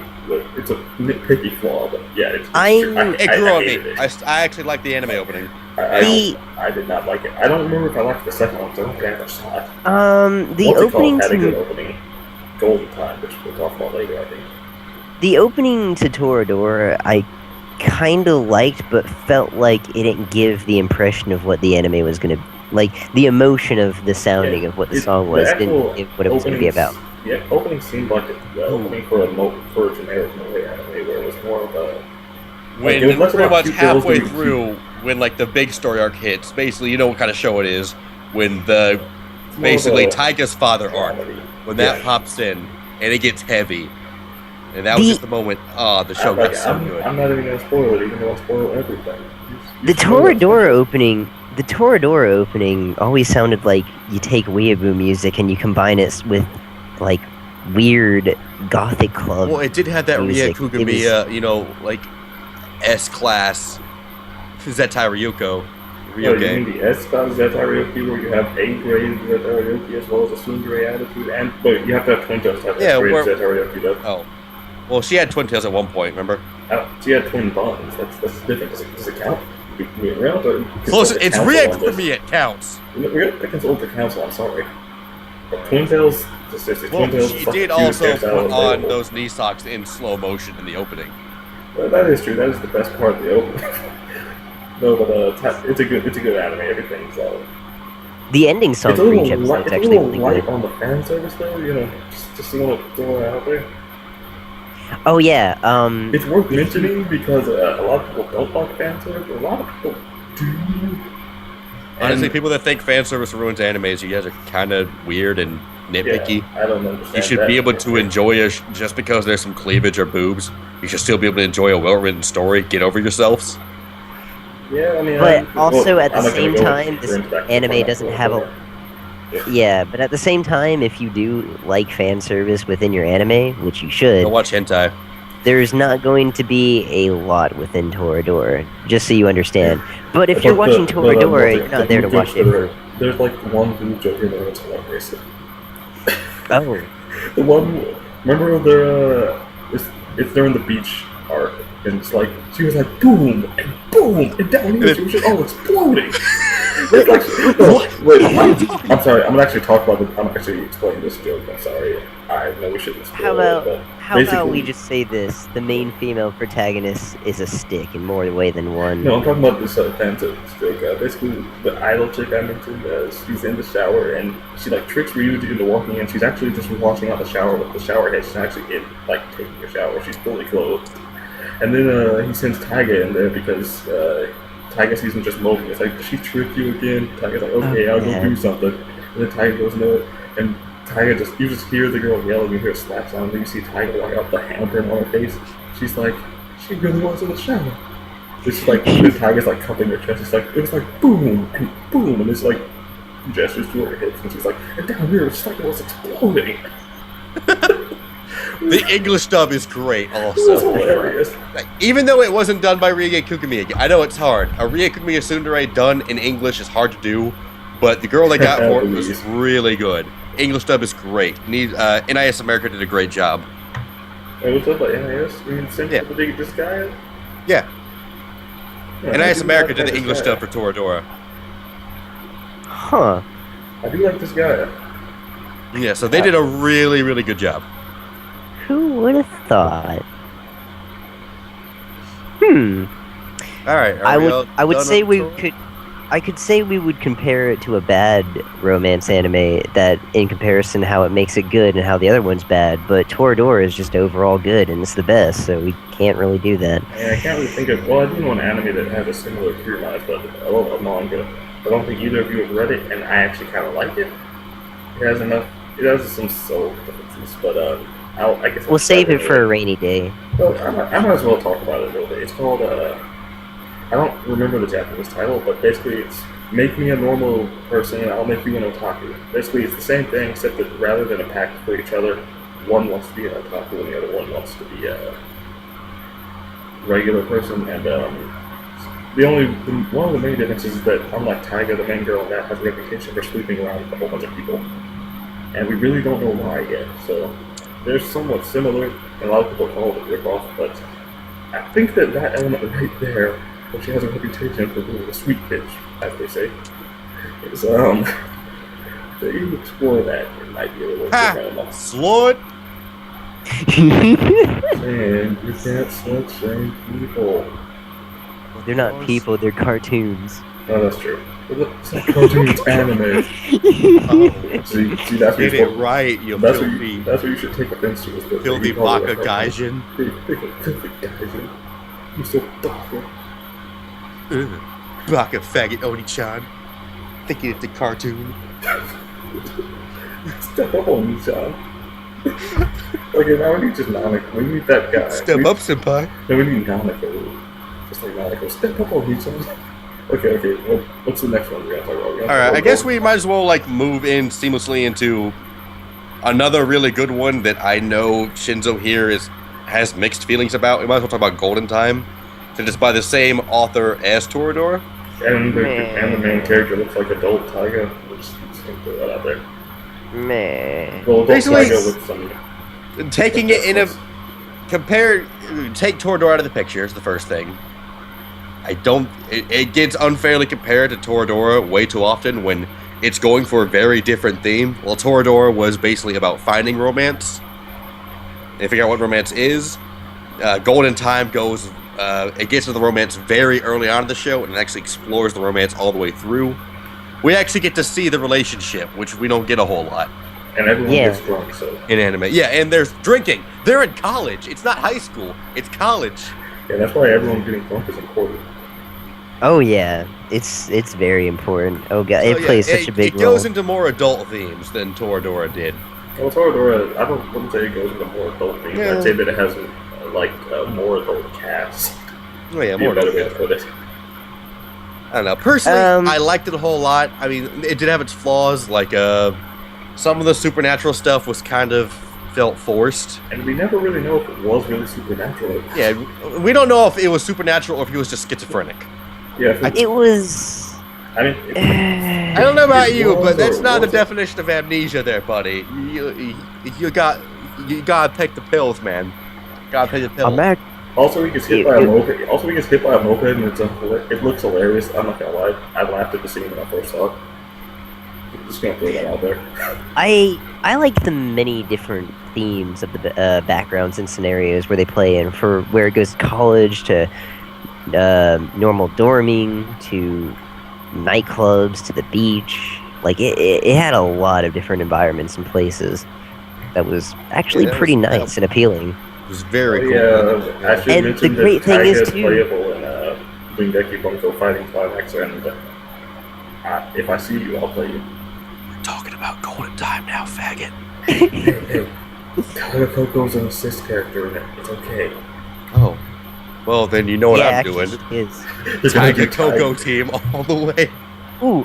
it's a nitpicky flaw, but yeah, it's true. It grew on me. hated it. I actually like the anime opening. I did not like it. I don't remember if I liked the second one, because I don't think I ever saw it. The What's It opening Called had a good to opening. Golden Time, which we'll talk about later, I think. the opening to Toradora, I kind of liked, but felt like it didn't give the impression of what the anime was going to, like, the emotion of the sounding of what the song was didn't give what it was going to be about. Yeah, opening seemed like the opening for a generic Moe anime, where it was more of a... When it was pretty much halfway through, when like the big story arc hits, basically you know what kind of show it is, when the basically Taiga's father arc, when that pops in and it gets heavy, and that was just the moment. The show got so good. I'm not even gonna spoil it, even though I'll spoil everything. The Toradora opening always sounded like you take weeaboo music and you combine it with like weird gothic club. Well, it did have that Rie Kugamiya, you know, like S-class Zettai Ryuko. You mean the S-class Zettai Ryuko, where you have A-grade Zettai Ryuko as well as a tsundere attitude, but you have to have twin tails to have that grade Zettai Ryuko does. Oh. Well, she had twin tails at one point, remember? She had twin bonds. That's different. Does it count? Close. It's Rie Kugamiya, it counts. We're going to consult the council, I'm sorry. But twin tails... she did also put on those knee socks in slow motion in the opening. Well, that is true. That is the best part of the opening. No, but it's a good anime. Everything's the ending song for each episode is actually really good. On the fan service though, you know, just want to throw it out there. Oh yeah. It's worth mentioning because a lot of people don't like fan service. A lot of people do. Honestly, people that think fan service ruins animes, you guys are kind of weird and nitpicky. Yeah, I don't understand. You should be able to enjoy just because there's some cleavage or boobs. You should still be able to enjoy a well-written story. Get over yourselves. Yeah, I mean, but also at the same time, this anime doesn't have a. Yeah, but at the same time, if you do like fan service within your anime, which you should, go watch hentai. There's not going to be a lot within Toradora, just so you understand. But if you're watching Toradora, you're not there to watch it. There's like one boob joke in there that's hilarious. Oh. The one, remember it's during the beach arc, and it's like, she was like, boom, and down here, she was just all exploding. Wait, I'm sorry, I'm gonna actually talk about I'm actually explaining this joke, I'm sorry. I know we shouldn't spoil it, how about we just say this, the main female protagonist is a stick in more way than one. No, I'm talking about this fan joke. Basically, the idol chick I mentioned, she's in the shower, and she like tricks Ryuji into walking in. She's actually just washing out the shower with the shower head. She's not actually in, like, taking a shower. She's fully clothed. And then he sends Taiga in there because Taiga sees him just moping. It's like, did she trick you again? Taiga's like, okay, I'll go do something. And then Taiga goes, no, and Taiga you just hear the girl yelling, you hear slaps on, and then you see Taiga walk out with the handprint on her face. She's like, she really was in the shower. It's like, the Taiga's like cupping her chest. It's like, it was like boom, and it's like gestures to her hips, and she's like, and down here, it's like it was exploding. The English dub is great, also. It was hilarious. Like, even though it wasn't done by Rie Kugamiya, I know it's hard. A Rie Kugamiya tsundere done in English is hard to do, but the girl they got for it was really good. English dub is great. NIS America did a great job. Hey, what's up, NIS? You mean this guy? Yeah. NIS America did the English dub for Toradora. Huh. I do like this guy. Yeah, so they did a really, really good job. Who would have thought? All right. I would say I could say we would compare it to a bad romance anime that, in comparison, how it makes it good and how the other one's bad. But Toradora is just overall good and it's the best, so we can't really do that. Yeah, I can't really think of. Well, I do know an anime that has a similar premise, but I love a manga. I don't think either of you have read it, and I actually kind of like it. It has enough. It has some soul differences, but I guess we'll save it for a rainy day. Well, I might as well talk about it a little bit. It's called I don't remember the Japanese title, but basically it's Make Me a Normal Person and I'll Make You an Otaku. Basically it's the same thing, except that rather than a pact for each other, one wants to be an otaku and the other one wants to be a regular person. And one of the main differences is that unlike Taiga, the main girl in that has a reputation for sleeping around with a whole bunch of people. And we really don't know why yet, so they're somewhat similar, and a lot of people call it a rip-off, but I think that element right there, where she has a reputation for being a sweet bitch, as they say, is, if you explore that, it might be a little different. Slut! Man, you can't slut shame people. They're not people, they're cartoons. Oh, that's true. It's not cartoon, it's anime. See, that's Get it right, you filthy. That's what you should take offense to. Filthy Baka Gaijin. Filthy Gaijin. You're so thoughtful. Baka faggot Oni-chan. Thinking it's a cartoon. Step up on me, John. Okay, now we need just Nanako. We need that guy. Step up, senpai. No, we need Nanako. Just like Nanako. Step up on me, John. Okay. Well, what's the next one we gotta talk about? Alright, I guess we might as well like move in seamlessly into another really good one that I know Shinzo here has mixed feelings about. We might as well talk about Golden Time. That is by the same author as Toradora. And the main character looks like adult Taiga. We'll just throw that out there. Meh. Well, adult Basically, Taiga with some... taking it in a... Take Toradora out of the picture is the first thing. It gets unfairly compared to Toradora way too often when it's going for a very different theme. Well, Toradora was basically about finding romance and figure out what romance is. Golden Time goes... it gets to the romance very early on in the show, and it actually explores the romance all the way through. We actually get to see the relationship, which we don't get a whole lot. And everyone gets drunk, so... In anime. Yeah, and there's drinking. They're in college. It's not high school. It's college. Yeah, that's why everyone getting drunk is important. Oh yeah, it's very important. Oh god, it plays such a big role. It goes into more adult themes than Toradora did. Well, Toradora, wouldn't say it goes into more adult themes. Yeah. I'd say that it has a more adult cast. Oh yeah, more adult way to put it. I don't know. Personally, I liked it a whole lot. I mean, it did have its flaws. Like, some of the supernatural stuff was kind of felt forced. And we never really know if it was really supernatural. Yeah, we don't know if it was supernatural or if he was just schizophrenic. Yeah, it was... I mean... I don't know about you, but that's not the definition of amnesia there, buddy. You gotta take the pills, man. Gotta take the pills. Also, he gets hit by a moped. And it looks hilarious. I'm not gonna lie. I laughed at the scene when I first saw it. I'm just gonna throw that out there. I like the many different themes of the backgrounds and scenarios where they play in, for where it goes to college to normal dorming to nightclubs to the beach. Like it had a lot of different environments and places that was actually pretty nice and appealing. It was very cool. Yeah, I should and mention the great thing is too, playable in Dengeki Bunko Fighting Climax, and if I see you, I'll play you. We're talking about Golden Time now, faggot. Hey, Tyler Coco's an assist character in it. It's okay. Oh. Well, then you know what I'm doing. Is. Tiger Coco team all the way. Ooh,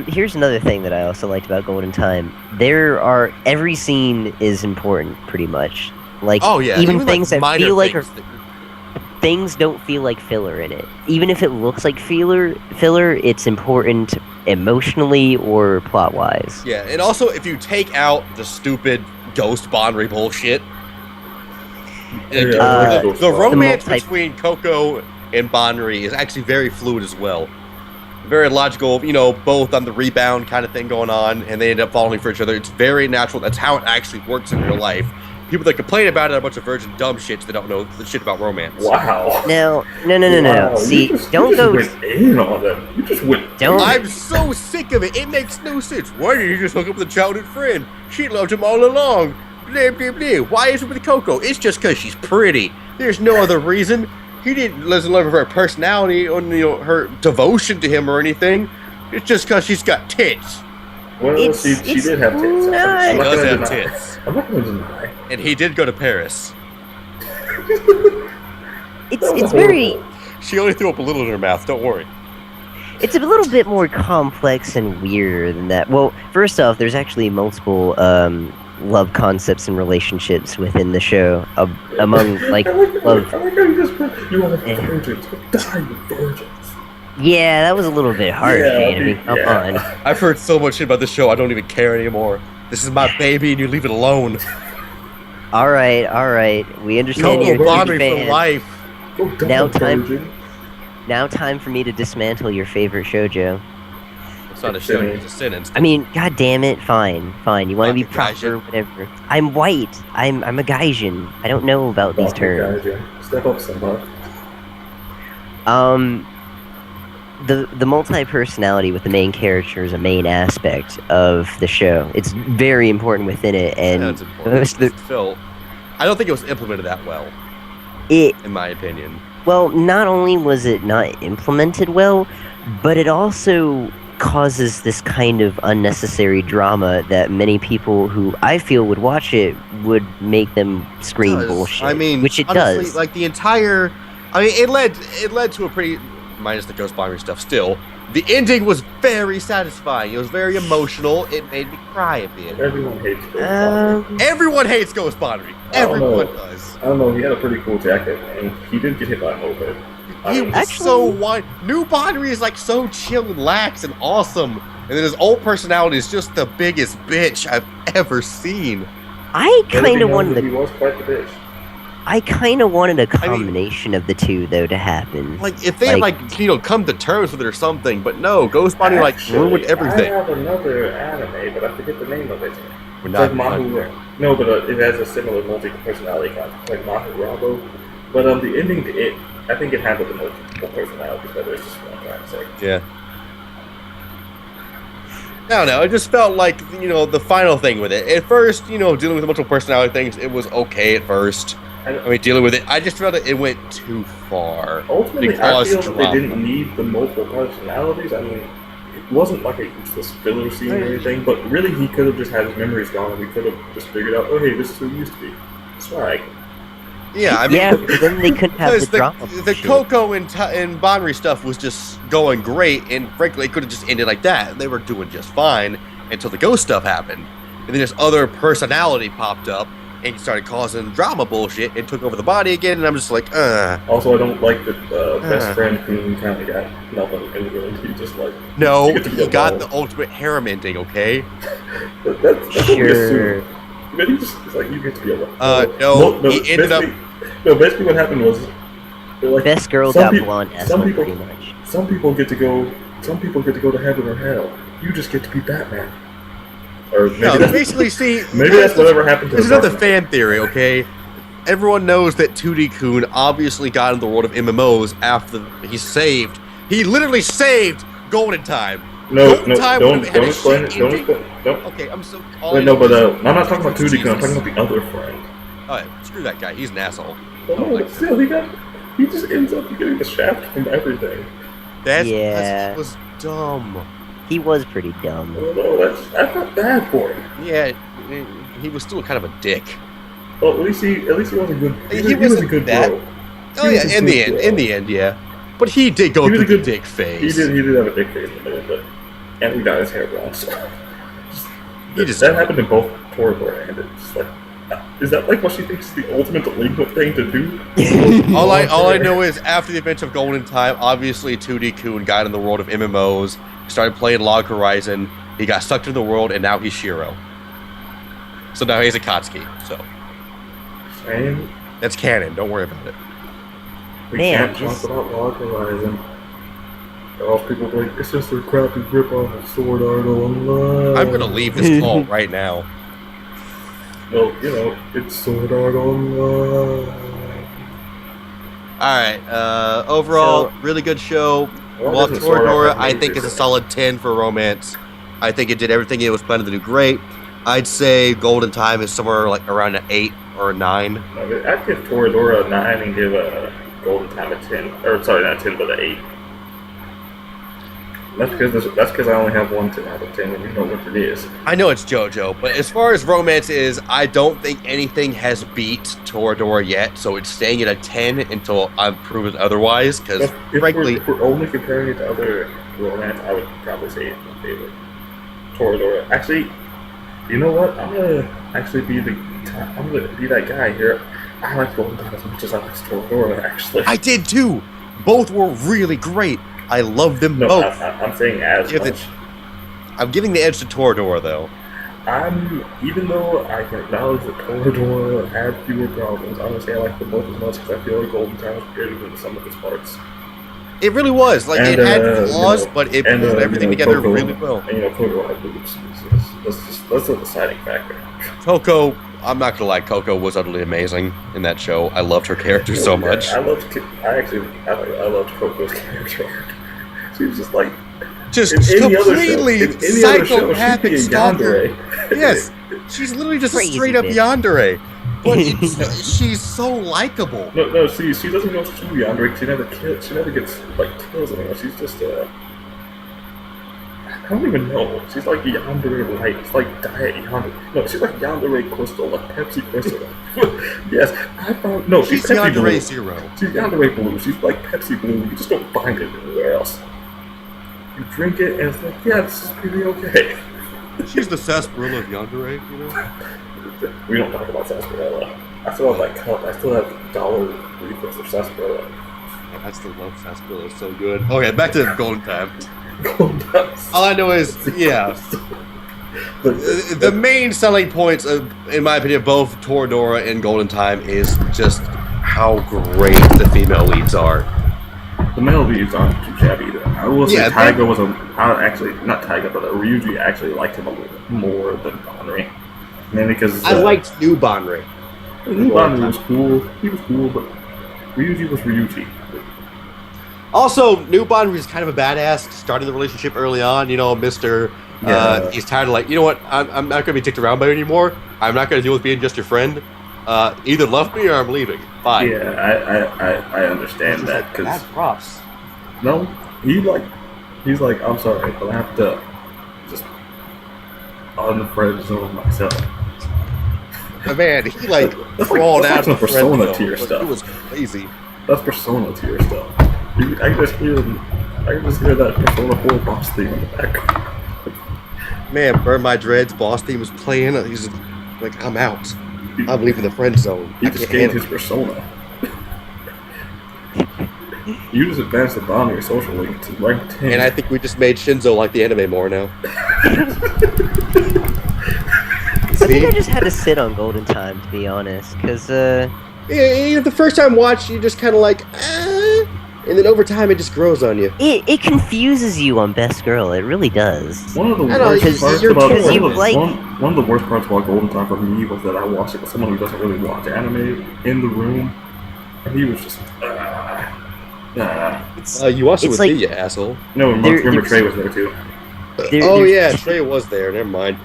here's another thing that I also liked about Golden Time. Every scene is important, pretty much. Like, even things that feel like things don't feel like filler in it. Even if it looks like filler, it's important emotionally or plot-wise. Yeah, and also if you take out the stupid ghost Bonry bullshit, the romance between Coco and Bonry is actually very fluid as well. Very logical, both on the rebound kind of thing going on, and they end up falling for each other. It's very natural. That's how it actually works in real life. People that complain about it are a bunch of virgin dumb shits that don't know the shit about romance. Wow. No. Wow. See, don't go. You just went in on them. You just went. I'm so sick of it. It makes no sense. Why did he just hook up with a childhood friend? She loved him all along. Blah, blah, blah. Why is it with Coco? It's just because she's pretty. There's no other reason. He didn't listen to her personality or her devotion to him or anything. It's just because she's got tits. Well, she did have tits. She does have tits. I'm not going to deny. And he did go to Paris. It's very... She only threw up a little in her mouth, don't worry. It's a little bit more complex and weirder than that. Well, first off, there's actually multiple love concepts and relationships within the show. Among, like, love... I like how you just put, you are virgins. Die with virgins. Yeah, that was a little bit harsh, come on. I've heard so much shit about this show, I don't even care anymore. This is my baby, and you leave it alone. All right. We understand you're a huge fan. For life. Now time for me to dismantle your favorite shoujo. It's not a show, it's a sentence. I mean, god damn it, fine. You want to be proper, whatever. I'm white. I'm a gaijin. I don't know about these terms. Step up, somebody. The multi-personality with the main character is a main aspect of the show. It's very important within it, and that's important. Phil, I don't think it was implemented that well. In my opinion. Well, not only was it not implemented well, but it also causes this kind of unnecessary drama that many people who I feel would watch it would make them scream bullshit. I mean, which it honestly, does. Like the entire, I mean, it led to a pretty, minus the Ghost Binary stuff. Still, the ending was very satisfying. It was very emotional. It made me cry a bit. Everyone hates Ghost Binary. Everyone hates Ghost Binary. Everyone does. I don't know. He had a pretty cool jacket, and he did get hit by a moped. He was so wide. New Binary is like so chill and lax and awesome, and then his old personality is just the biggest bitch I've ever seen. I kind of wanted he was quite the bitch. I kind of wanted a combination of the two, though, to happen. Like, if they had, come to terms with it or something, but no, Ghost Binary, ruined everything. I have another anime, but I forget the name of it. We're not No, but it has a similar multi-personality concept, like Mahu Rabo. But the ending to it, I think it handled the multiple personalities better. It's just what I'm trying to say. Yeah. I don't know. It just felt like, the final thing with it. At first, dealing with the multiple personality things, it was okay at first. I mean, dealing with it, I just felt that it went too far. Ultimately, I feel that they didn't need the multiple personalities. I mean, it wasn't like a useless filler scene or anything, but really he could have just had his memories gone and we could have just figured out, oh, hey, this is who he used to be. Swag. Yeah, I mean, but then they couldn't have the drama. The Coco and Bonry stuff was just going great, and frankly, it could have just ended like that. They were doing just fine until the ghost stuff happened, and then this other personality popped up and started causing drama bullshit and took over the body again. And I'm just like, Also, I don't like that best friend who kind of got nothing in the end. He just like he got the ultimate harem ending. Okay, that's sure. But he just like you get to be alone. He ended up. No, basically what happened was like, best girl got blonde. Pretty much. Some people get to go. Some people get to go to heaven or hell. You just get to be Batman. Or maybe basically, see, maybe that's whatever happened to. This is another fan theory, okay? Everyone knows that 2D-kun obviously got in the world of MMOs after he literally saved Golden Time. Don't explain it. Don't. Okay, I'm so. Wait, no, but I'm not talking about 2D-kun. I'm talking about the other friend. Alright, screw that guy. He's an asshole. But still, he just ends up getting the shaft from everything. That was dumb. He was pretty dumb. No, that's not bad for him. Yeah, he was still kind of a dick. Well, at least he wasn't good. He was a good bro. Oh yeah, in the end, yeah. But he did go through the dick phase. He did have a dick phase in a minute, and he got his hair brown. So that happened to both Toradora and it's like. Is that like what she thinks is the ultimate delinquent thing to do? all I know is after the events of Golden Time, obviously 2D-kun got in the world of MMOs, started playing Log Horizon, he got sucked into the world, and now he's Shiro. So now he's Akatsuki, so. Same. That's canon, don't worry about it. We can't talk about Log Horizon. Or else people will be like, it's just a crappy rip-off of Sword Art Online. I'm gonna leave this call right now. Well, it's Sword Art Online. Alright, overall, really good show. Well, Toradora, I think, is a solid 10 for romance. I think it did everything it was planning to do great. I'd say Golden Time is somewhere like around an 8 or a 9. I'd give Toradora a 9 and give Golden Time a 10. Or, sorry, not a 10, but an 8. That's because I only have one 10 out of 10, and you know what it is. I know it's JoJo, but as far as romance is, I don't think anything has beat Toradora yet, so it's staying at a 10 until I'm proven otherwise, because frankly... If we're only comparing it to other romance, I would probably say it's my favorite. Toradora. Actually, you know what? I'm gonna be that guy here. I like Golden Time as much as I like Toradora, actually. I did too! Both were really great. I love them both. I'm saying as much. I'm giving the edge to Toradora, though. Even though I can acknowledge that Toradora had fewer problems, I'm gonna say I like them both as much because I feel like Golden Time was greater than some of its parts. It really was. Like, it had flaws, but it pulled everything together really well. And Coco had boobs. That's a deciding factor. Coco I'm not gonna lie, Coco was utterly amazing in that show. I loved her character so much. I loved Coco's character arc. She was just like just completely psychopathic stalker. Yes, she's literally just a straight up yandere. But she's so likable. No, she doesn't go through yandere. She never gets like kills anyone. She's just I don't even know. She's like yandere light. It's like diet yandere. No, she's like yandere crystal, like Pepsi crystal. Yes, I found no. She's yandere blue. Zero. She's yandere blue. She's like Pepsi blue. You just don't find it anywhere else. You drink it and it's like, yeah, this is pretty okay. She's the sarsaparilla of yandere, you know. We don't talk about sarsaparilla. I still have that cup. I still have dollar refills of sarsaparilla. I still love sarsaparilla. It's so good. Okay, back to Golden Time. All I know is, yeah, the main selling points, in my opinion, both Toradora and Golden Time is just how great the female leads are. The male leads aren't too shabby either. I will say Taiga was not Taiga, but Ryuji actually liked him a little bit more than Banri. Mainly because I liked New Banri. New Banri was cool. He was cool, but Ryuji was Ryuji. Also, New Banri was kind of a badass, starting the relationship early on. You know, Mr. He's tired of you know what? I'm not going to be ticked around by you anymore. I'm not going to deal with being just your friend. Either love me or I'm leaving. Fine. Yeah, I understand that. Cause bad props. No, he's like, I'm sorry, but I have to just unfriend zone myself. Man, he crawled out of the Persona tier stuff. It was crazy. That's Persona tier stuff. I can just hear that Persona 4 boss theme in the background. Man, Burn My Dreads boss theme was playing. He's like, I'm out. I'm leaving the friend zone. He just gained his persona. You just advanced the boundary social link to rank 10. And I think we just made Shinzo like the anime more now. I think I just had to sit on Golden Time, to be honest, because yeah, the first time watch, you just kind of like, and then over time it just grows on you. It confuses you on Best Girl. It really does. One of the worst parts about Golden Time for me was that I watched it with someone who doesn't really watch anime in the room, and he was just. You watched it with me, you asshole. No, remember Trey was there too. Yeah, Trey was there. Never mind.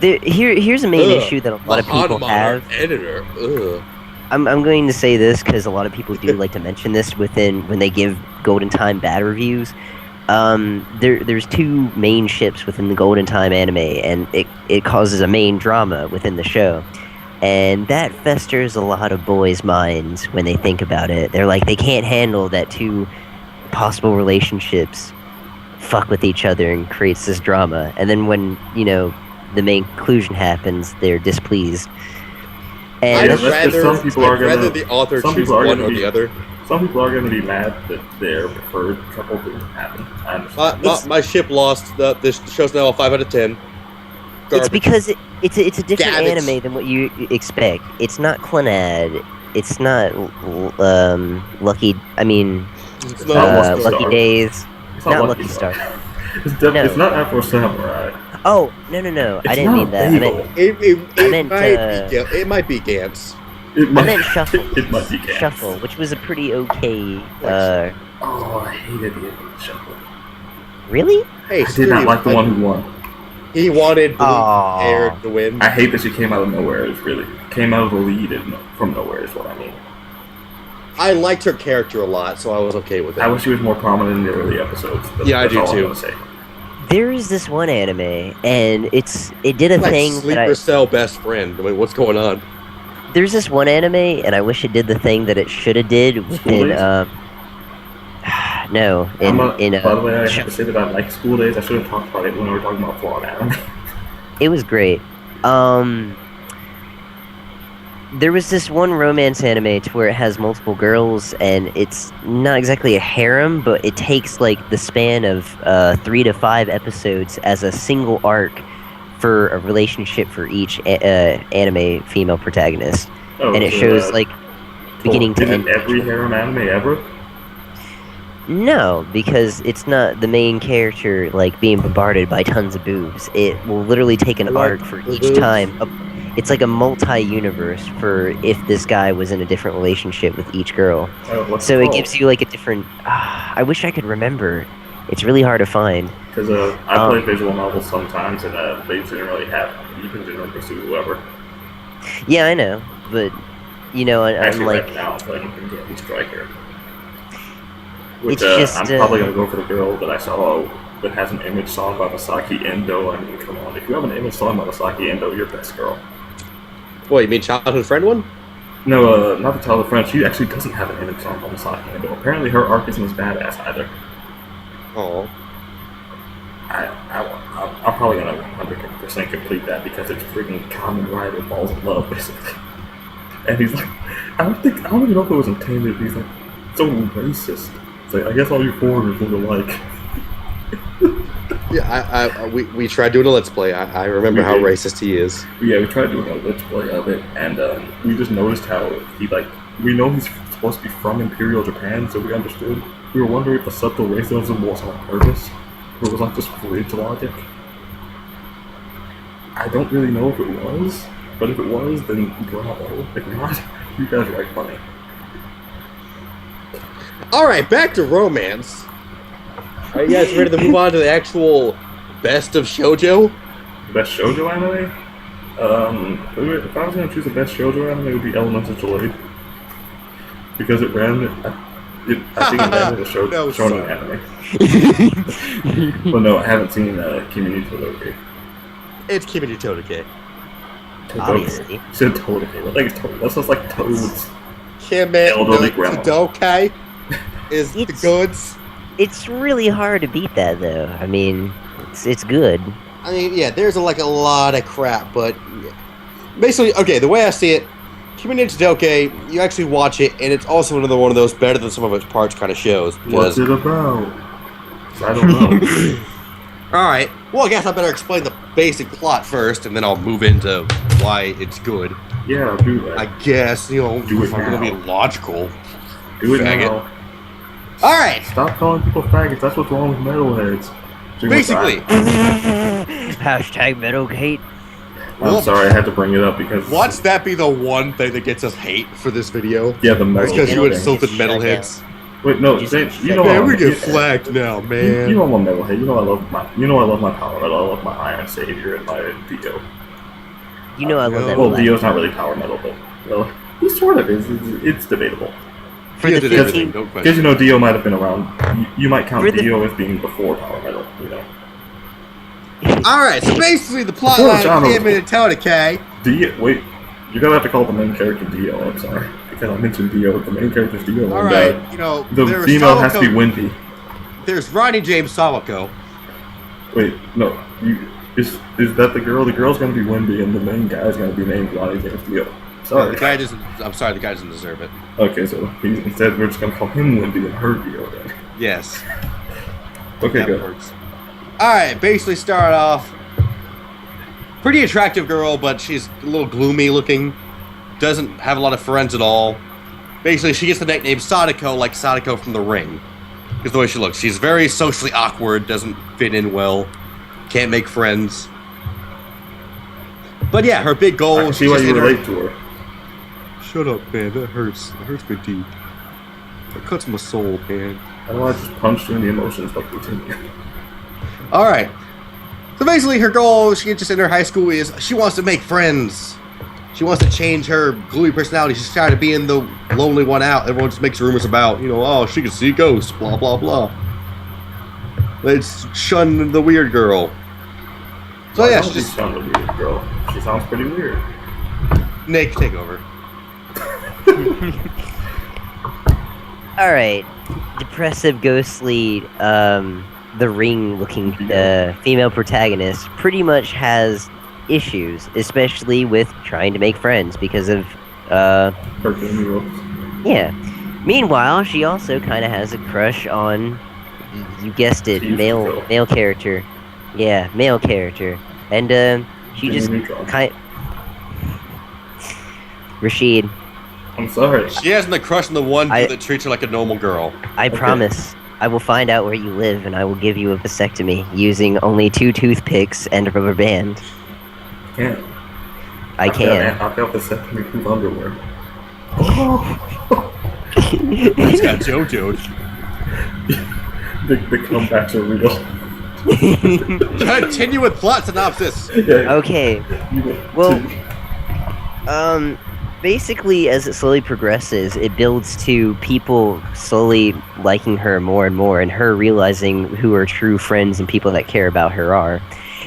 Here's a main issue that a lot of people have. Editor. Ugh. I'm going to say this because a lot of people do like to mention this when they give Golden Time bad reviews. There's two main ships within the Golden Time anime, and it causes a main drama within the show. And that festers a lot of boys' minds when they think about it. They're like, they can't handle that two possible relationships fuck with each other and creates this drama. And then when, the main conclusion happens, they're displeased. And I'd rather the author choose one or the other. Some people are going to be mad that their preferred couple didn't happen. I understand. My ship lost. The show's now a 5 out of 10. It's because it's a different anime than what you expect. It's not Clannad. It's not Lucky. I mean, Lucky Days. It's not Lucky Star. It's not Afro Samurai. Oh no! I didn't mean that. It might be Gantz. I meant Shuffle. It might be Gantz. Shuffle, which was a pretty okay. I hated the Shuffle. Really? Hey, I did not like the one who won. He wanted blue hair to win. I hate that she came out of nowhere. It really came out of the lead from nowhere is what I mean. I liked her character a lot, so I was okay with it. I wish she was more prominent in the early episodes. Yeah, I do too. There is this one anime, and it did a thing. Sleeper Cell best friend. I mean, what's going on? There's this one anime, and I wish it did the thing that it should have did within. No, by the way, I have to say that I like School Days. I should have talked about it when we were talking about flawed anime. It was great. There was this one romance anime to where it has multiple girls, and it's not exactly a harem, but it takes the span of 3 to 5 episodes as a single arc for a relationship for each anime female protagonist, and it shows beginning to end. Every harem anime ever? No, because it's not the main character being bombarded by tons of boobs. It will literally take an arc for each time. it's like a multi-universe for if this guy was in a different relationship with each girl. What's So it it called? gives you like a different. I wish I could remember. It's really hard to find. Because I play visual novels sometimes, and they generally have you can generally pursue whoever. Yeah, I know, but you know, Actually, unlike right now I'm playing Candy Striker, which it's just I'm probably gonna go for the girl that I saw that has an image song by Masaki Endo. I mean, come on, if you have an image song by Masaki Endo, you're best girl. What, you mean childhood friend one? No, not the childhood friend. She actually doesn't have an image song by Masaki Endo. Apparently, her arc isn't as badass either. Oh. I'm probably gonna 100% complete that because it's freaking Kamen Rider falls in love basically, and he's like, I don't even know if it was intended. He's like, so racist. It's like, I guess all you foreigners look alike. Yeah, we tried doing a Let's Play. I remember how racist he is. Yeah, we tried doing a Let's Play of it, and we just noticed how he we know he's supposed to be from Imperial Japan, so we understood. We were wondering if the subtle racism was on purpose. It was like just bridge logic. I don't really know if it was, but if it was, then bravo. If not, you guys are like funny. Alright, back to romance. Are you guys ready to move on to the actual best of shoujo? Best shoujo anime? If I was gonna choose the best shoujo anime, it would be Elemental Delayed. Because it ran I think it ran in a shonen anime. Well, no, I haven't seen Kimi no Todoke. It's Kimi no Todoke. obviously. You said Todoke. I think it's Toad. That's just like Toads. Kimi no Elderly grandma. Todoke is the goods. It's really hard to beat that, though. I mean, it's good. I mean, yeah, there's a lot of crap, but basically, okay, the way I see it, Kimi no Todoke, you actually watch it, and it's also another one of those better than some of its parts kind of shows. What's it about? I don't know. Alright, well, I guess I better explain the basic plot first, and then I'll move into why it's good. Yeah, do that. I guess, you know, Do it if I'm going to now. be logical. Do it faggot. now. Alright, Stop calling people faggots. That's what's wrong with metalheads. basically, Hashtag Meadowgate. I'm sorry, I had to bring it up because watch that be the one thing that gets us hate for this video. yeah, the metal. Because you Metalhead. insulted metalheads. Wait, no, You Zane, said you know Man, I'm we get you- flagged now, You man. know I'm a metalhead. You know I love my power metal. I love my Iron Savior and my Dio. You know I love that. Well, black. Dio's not really power metal, but well, he sort of is. It's debatable For Yeah, the it is, 15 no because question. you know Dio might have been around. You might count For the- Dio as being before power metal. You know, Alright, so basically the plot Before line John of was- Kimi no Todoke. Dio. Wait, you're gonna have to call the main character Dio. I'm sorry because I mentioned Dio. The main character's Dio. Alright, And, you know, the there's female has to be Sawako- wimpy. There's Ronnie James Sawako. Wait, no. Is that the girl? The girl's gonna be Wendy, and the main guy's gonna be named Ronnie James Dio. Sorry. The guy doesn't. I'm sorry, the guy doesn't deserve it. Okay, so instead we're just gonna call him Wendy and her Dio then. Yes. Okay, That good. works. Alright, basically start off. Pretty attractive girl, but she's a little gloomy looking. Doesn't have a lot of friends at all. Basically, she gets the nickname Sadako, like Sadako from The Ring. Because the way she looks. She's very socially awkward, doesn't fit in well, can't make friends. But yeah, her big goal I can is see why just you enter- relate to her. Shut up, man. That hurts. It hurts me deep. It cuts my soul, man. I know I just punched you in the emotions, but continue. Alright. So basically, her goal, she just in her high school, is she wants to make friends. She wants to change her gloomy personality. She's tired of being the lonely one out. Everyone just makes rumors about, you know, oh, she can see ghosts, blah, blah, blah. Let's shun the weird girl. So yeah, she just... sounds a weird girl. She sounds pretty weird. Nick, take over. Alright. Depressive, ghostly, The Ring-looking female protagonist pretty much has issues, especially with trying to make friends because of, Her gloomy looks. yeah. Meanwhile, she also kind of has a crush on, you guessed it, Steve male Carell. character. Yeah, male character. And, she Jimmy just Neutron. kind Rashid, I'm sorry. She has the crush on the one I- dude that treats her like a normal girl. I promise, I will find out where you live and I will give you a vasectomy using only 2 toothpicks and a rubber band. Can't. I can. I've got the second proof underwear. It's got JoJo'd. The comebacks are real. Continue with plot synopsis. Yeah. Okay. Well, basically, as it slowly progresses, it builds to people slowly liking her more and more, and her realizing who her true friends and people that care about her are.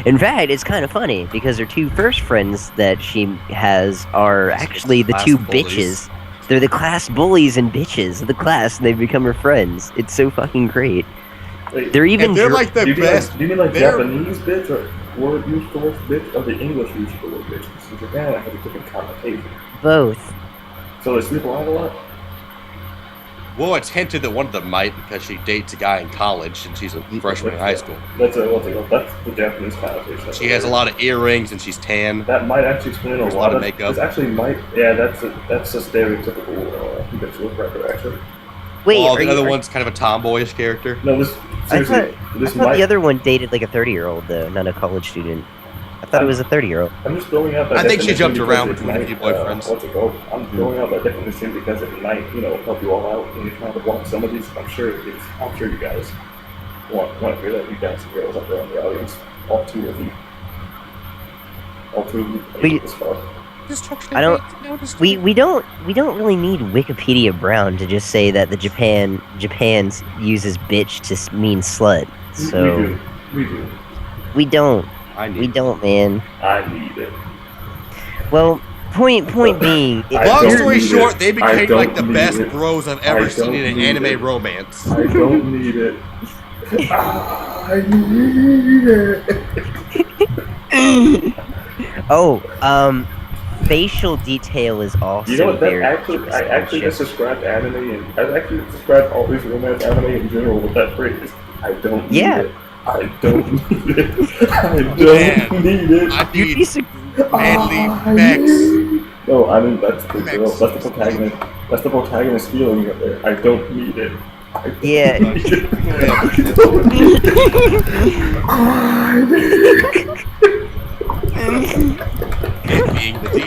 In fact, it's kind of funny because her two first friends that she has are actually the two bitches. They're the class bullies and bitches of the class, and they've become her friends. It's so fucking great. Wait, they're even. They're like the best. Do you mean like Japanese bitch or word used for word bitch, or the English used for word bitch? In Japan, I have a different connotation. Both. So they sleep around a lot? Well, it's hinted that one of them might because she dates a guy in college and she's a freshman in high school. That's the Japanese connotation. She has a lot of earrings and she's tan. That might actually explain a lot of makeup. This actually might. Yeah, that's a stereotypical bitch look right there, actually. Wait, well, the other one's kind of a tomboyish character. No, this seriously. I thought the other one dated like a 30-year-old though, not a college student. I thought it was a 30-year-old. I'm just throwing out that. I think she jumped around between a few boyfriends. What's it called? I'm throwing out that definition because it might, help you all out when you're trying to watch some of these. I'm sure you guys want to hear that. You guys and girls up there in the audience, all two of you this far. I don't. We don't really need Wikipedia Brown to just say that the Japan uses bitch to mean slut. So we do. We don't. We don't, man. I need it. Well, point being. Long story short, they became like the best bros I've ever seen in an anime romance. I don't need it. I need it. Facial detail is also you know what? very I actually just described anime, and I actually described all these romance anime in general with that phrase. I don't need it. I don't need it. I don't need it. I need manly facts. No, I mean that's the girl. That's the protagonist. That's the protagonist feeling right there. I don't need it. I don't need it. Being the D.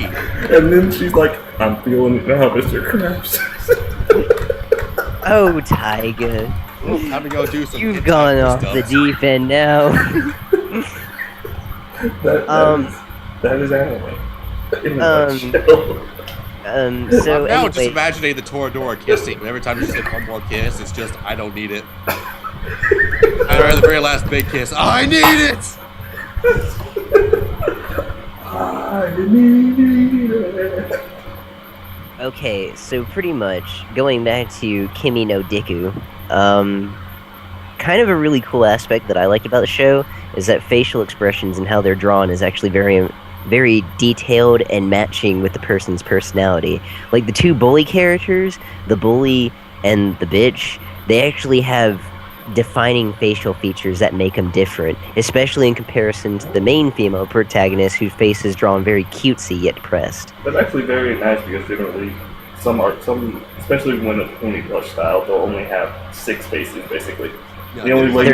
And then she's like, I'm feeling it now, Mr. Krabs. Oh, Tiger. Time to go do some. You've gone off the deep end now. that is anime. So I'm now anyway, just imagining the Toradora kissing. Every time she said one more kiss, it's just I don't need it. I heard the very last big kiss. I need it. I need it. Okay, so pretty much going back to Kimi no Diku, kind of a really cool aspect that I like about the show is that facial expressions and how they're drawn is actually very, very detailed and matching with the person's personality. Like the two bully characters, the bully and the bitch, they actually have defining facial features that make them different, especially in comparison to the main female protagonist whose face is drawn very cutesy yet depressed. That's actually very nice because generally some, especially when it's pony blush style, they'll only have 6 faces basically. Yeah, the only way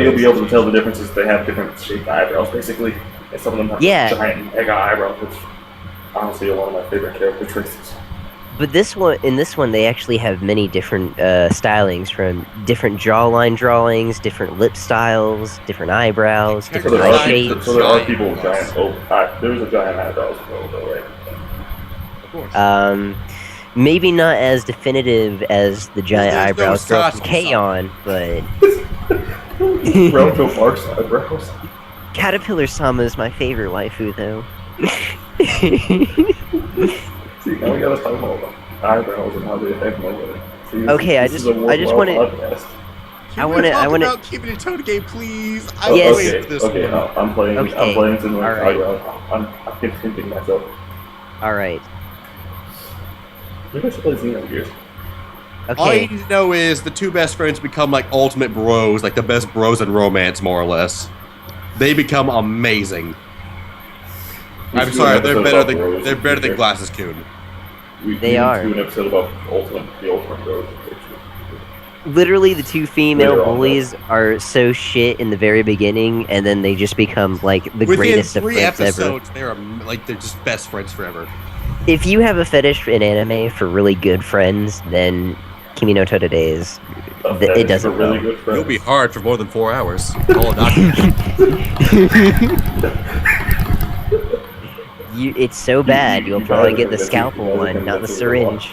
you'll be able to tell the difference is they have different shaped eyebrows basically, and some of them have giant mega eyebrows, which honestly are one of my favorite character traits. But in this one, they actually have many different stylings, from different jawline drawings, different lip styles, different eyebrows, different eye shapes. So there are people with giant there's a giant eyebrows though, right? Of course. Maybe not as definitive as the giant eyebrows girl from K-On, but Groucho Marx eyebrows. Caterpillar-sama is my favorite waifu, though. See, now we gotta talk about eyebrows and how they affect my life. Okay, I just want to. I want to. Keep it a tone game, please. I'm playing some eyebrows. I'm thinking myself. All right. Maybe I should play Xenogears. Okay. All you need to know is the two best friends become like ultimate bros, like the best bros in romance, more or less. They become amazing. I'm sorry, they're better than Glasses Coon. They are. We do an episode about the ultimate bros. Literally, the two female bullies are so shit in the very beginning, and then they just become like the greatest of friends ever. They're just best friends forever. If you have a fetish in anime for really good friends, then Kimi no Tododae is. It doesn't really good friends. You'll be hard for more than 4 hours. Call a doctor. It's so bad, you'll probably get the scalpel one, not the syringe.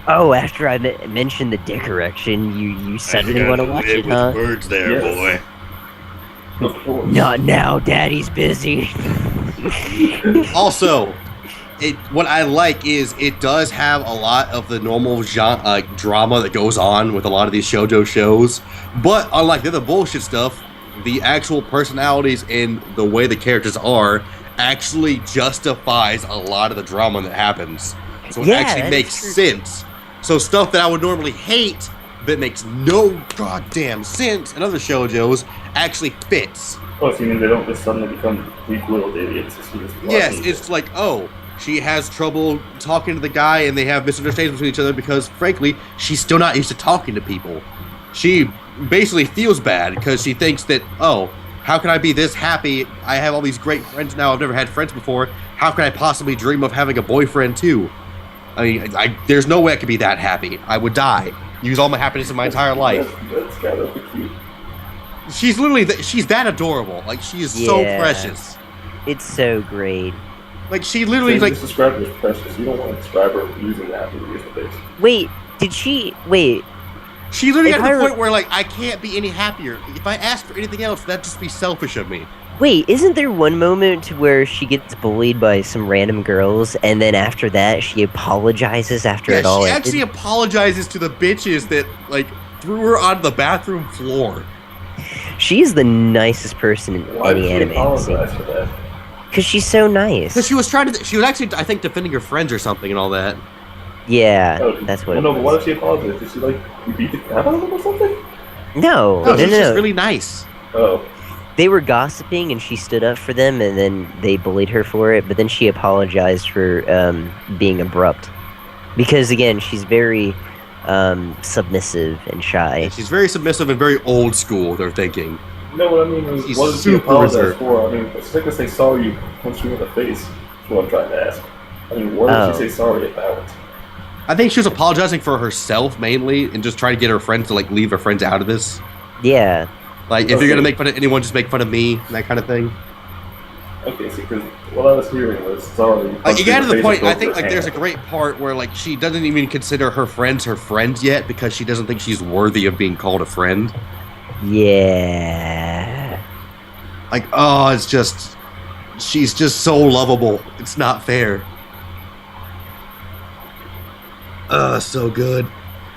Oh, after I mentioned the dick erection, you suddenly want to watch it, huh? Words there, boy. Not now, Daddy's busy. Also, what I like is it does have a lot of the normal drama that goes on with a lot of these shoujo shows, but unlike the other bullshit stuff, the actual personalities and the way the characters are actually justifies a lot of the drama that happens. So it actually makes sense. So stuff that I would normally hate that makes no goddamn sense in other shoujos actually fits. Oh, so you mean they don't just suddenly become weak little idiots? Yes, it's like, oh, she has trouble talking to the guy and they have misunderstandings between each other because, frankly, she's still not used to talking to people. She basically feels bad because she thinks that, oh, how can I be this happy? I have all these great friends now. I've never had friends before. How can I possibly dream of having a boyfriend too? I mean, there's no way I could be that happy. I would die. Use all my happiness in my entire life. That's kind of cute. She's literally, she's that adorable. Like, she is so precious. It's so great. Like, she literally, so you just described her as precious. You don't want to describe her using that to use the face. Wait, She literally got to the point where, like, I can't be any happier. If I asked for anything else, that'd just be selfish of me. Wait, isn't there one moment where she gets bullied by some random girls, and then after that, she apologizes after it all? She actually apologizes to the bitches that, like, threw her onto the bathroom floor. She's the nicest person in any anime I've seen. Because she's so nice. Because she was actually, I think, defending her friends or something and all that. Yeah, that's what it was. No, but why did she apologize? Did she, like, beat the crap out of them or something? No, she's just really nice. Oh. They were gossiping, and she stood up for them, and then they bullied her for it, but then she apologized for being abrupt. Because, again, she's very submissive and shy. Yeah, she's very submissive and very old school, they're thinking. No, what I mean is, what did she apologize for? I mean, it's like to say sorry you punched you in the face. That's what I'm trying to ask. I mean, what did she say sorry about? I think she was apologizing for herself, mainly, and just trying to get her friends to, like, leave her friends out of this. Yeah. Like, if you're gonna make fun of anyone, just make fun of me, that kind of thing. Okay, see, because what I was hearing was sorry. Like, you get to the point, I think, like, there's a great part where, like, she doesn't even consider her friends yet because she doesn't think she's worthy of being called a friend. Yeah. Like, oh, it's just, she's just so lovable. It's not fair. So good.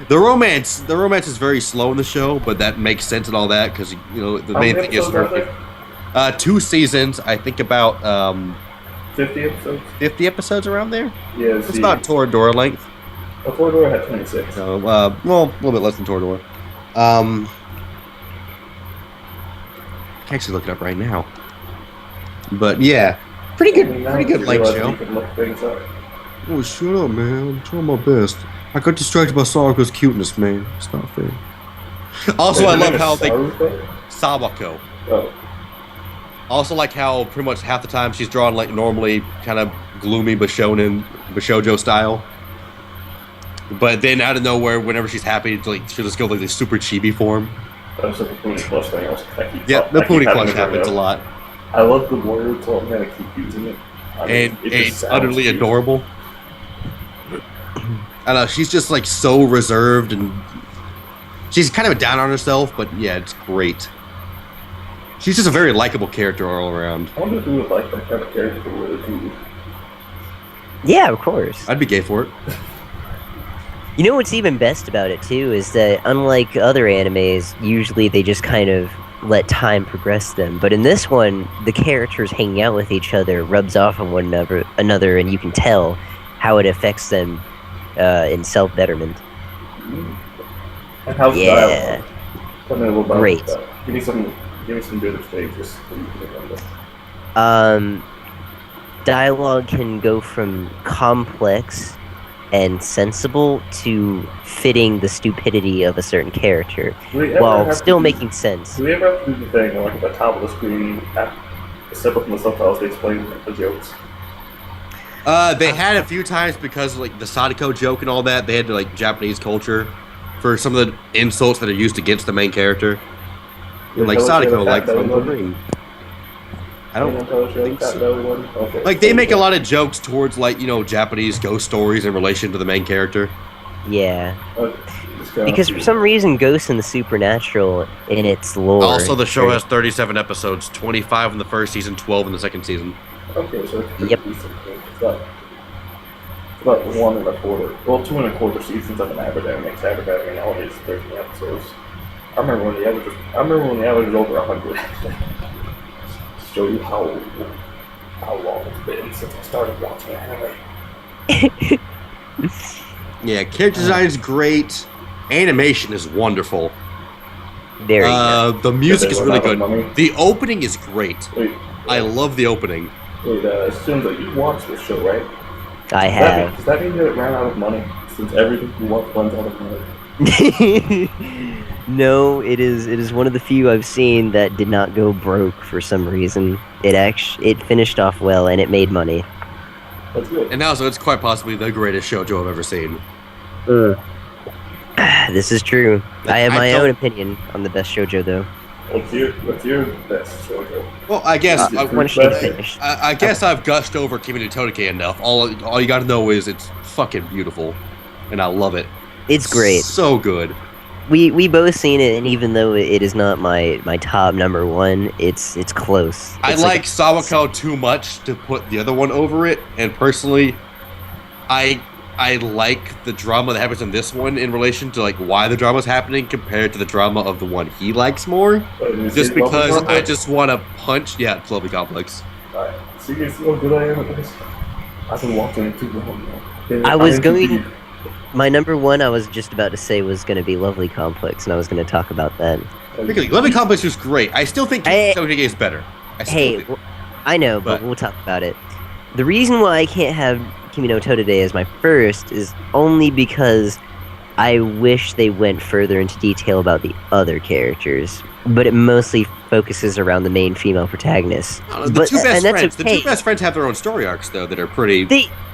The romance is very slow in the show, but that makes sense and all that because, you know, the main thing is 2 seasons. I think about 50 episodes. 50 episodes around there. Yeah, it's about Toradora length. Oh, Toradora had 26. Well, a little bit less than Toradora. I can actually look it up right now. But yeah, pretty good light show. Oh, shut up, man! I'm trying my best. I got distracted by Sawako's cuteness, man. It's not fair. Also, I love how they Sawako. Oh. Also, like how pretty much half the time she's drawn like normally, kind of gloomy Bashoujo style. But then out of nowhere, whenever she's happy, like she'll just go like this super chibi form. That's like the Pony Plush thing. Yeah, the Pony Plush happens a lot. I love the word, so I'm gonna keep using it. And it's utterly adorable. I know, she's just like so reserved and she's kind of down on herself, but yeah, it's great. She's just a very likable character all around. I wonder if we would like that kind of character for really too. Yeah, of course. I'd be gay for it. You know what's even best about it too is that unlike other animes, usually they just kind of let time progress them. But in this one, the characters hanging out with each other rubs off on one another, and you can tell how it affects them in self-betterment. And how's yeah. Tell me a little about great. That. Give me some good stages so you can remember. Dialogue can go from complex and sensible to fitting the stupidity of a certain character, while still making sense. Do we ever have to do the thing, like at the top of the screen, separate from the subtitles, they explain the jokes? They had a few times because of, like, the Sadako joke and all that. They had like Japanese culture for some of the insults that are used against the main character. Like Sadako, like from the ring. I don't think so. Okay. Like, they make a lot of jokes towards, like, you know, Japanese ghost stories in relation to the main character. Yeah. Because for some reason, ghosts and the supernatural in its lore. Also, the show has 37 episodes, 25 in the first season, 12 in the second season. Okay, so yep. It's about 1 1/4. Well, 2 1/4 seasons of an average makes average nowadays 13 episodes. I remember when the average was over 100. Just show you how long it's been since I started watching anime. Yeah, character design is great. Animation is wonderful. There you go. The music is really good. The opening is great. I love the opening. Wait, Simba, you watched this show, right? I have. Does that mean that it ran out of money? Since everything you watch runs out of money. No, it is one of the few I've seen that did not go broke for some reason. It finished off well and it made money. That's good. And also, it's quite possibly the greatest shoujo I've ever seen. This is true. I have my own opinion on the best shoujo, though. What's your best shoujo? Well, I guess I guess I've gushed over Kimi no Todeke enough. All you got to know is it's fucking beautiful, and I love it. It's great. So good. We both seen it, and even though it is not my top number one, it's close. I like Sawako too much to put the other one over it, and personally, I like the drama that happens in this one in relation to, like, why the drama's happening compared to the drama of the one he likes more. Just because I just want to punch. Yeah, it's Lovely Complex. See how good I am at this? I've been watching it too long now. My number one, I was just about to say, was going to be Lovely Complex, and I was going to talk about that. Lovely Complex was great. I still think Todeke is better. I know, but we'll talk about it. The reason why I can't have Kimi no Todeke as my first is only because I wish they went further into detail about the other characters, but it mostly focuses around the main female protagonist. The two best friends have their own story arcs, though, that are pretty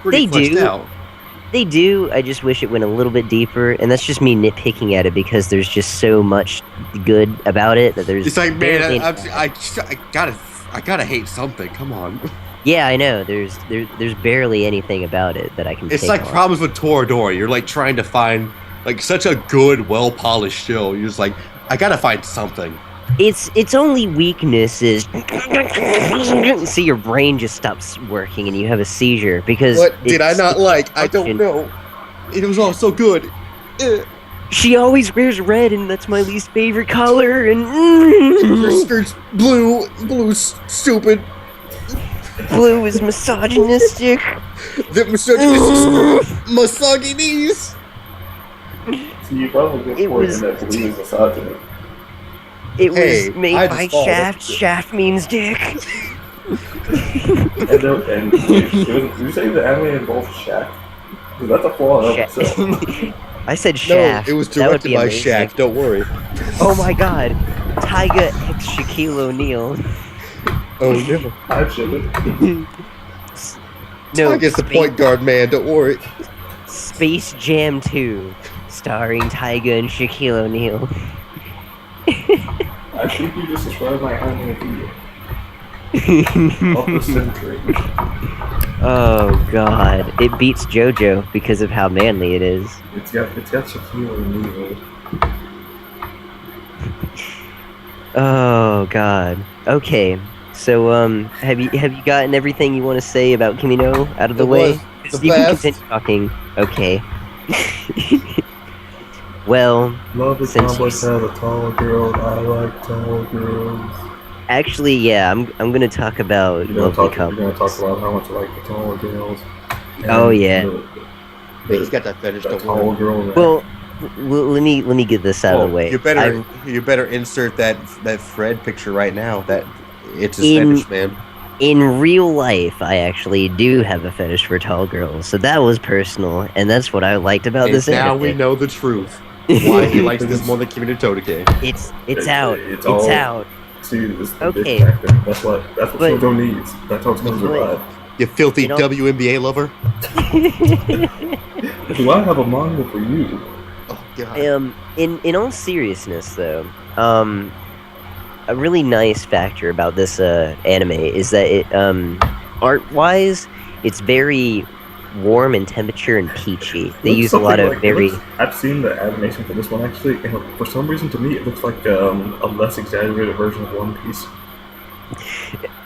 fleshed out. They do. I just wish it went a little bit deeper, and that's just me nitpicking at it because there's just so much good about it that there's. It's like, man, I gotta hate something. Come on. Yeah, I know. There's barely anything about it that I can. It's like problems with Toradora. You're like trying to find like such a good, well polished show. You're just like, I gotta find something. Its only weakness is see your brain just stops working and you have a seizure because. What did I not like? I don't know. It was all so good. She always wears red, and that's my least favorite color. And her skirt's blue. Blue's stupid. Blue is misogynistic. The misogynies. So you probably get poison that blue is misogyny. It was made by Shaft. Shaft means dick. Did you say the anime involved Shaft? Because that's a flaw in itself. I said Shaft. No, it was directed by Shaq. Don't worry. Oh my God, Tyga X Shaquille O'Neal. Oh no! I shouldn't. No, Tyga's the point guard man. Don't worry. Space Jam 2, starring Tyga and Shaquille O'Neal. I think you just described my anime video. Of the century. Oh God, it beats JoJo because of how manly it is. It's got Shaquille O'Neal. Oh God. Okay. So have you gotten everything you want to say about Kimi no out of the way? You can continue talking. Okay. Well, Lovely Complex has a tall girl. I like tall girls. Actually, yeah, I'm gonna talk about Lovely Complex. You're gonna talk about how much I like the tall girls. Oh yeah. He's got that fetish. The tall girl. Well, let me get this out of the way. You better insert that Fred picture right now. That it's his fetish, man. in real life, I actually do have a fetish for tall girls, so that was personal, and that's what I liked about And this now anime. we know the truth. Why he likes this more than Kimi no Todake. It's out. It's out. See, it's the Okay. bitch factor. That's what Shojo needs. That's how it's gonna survive. You filthy You know- WNBA lover. Do I have a manga for you? Oh god. In all seriousness, though, a really nice factor about this anime is that it art-wise, it's very warm in temperature and peachy. They Looks use a lot something of very. I've seen the animation for this one actually, and for some reason to me it looks like a less exaggerated version of One Piece.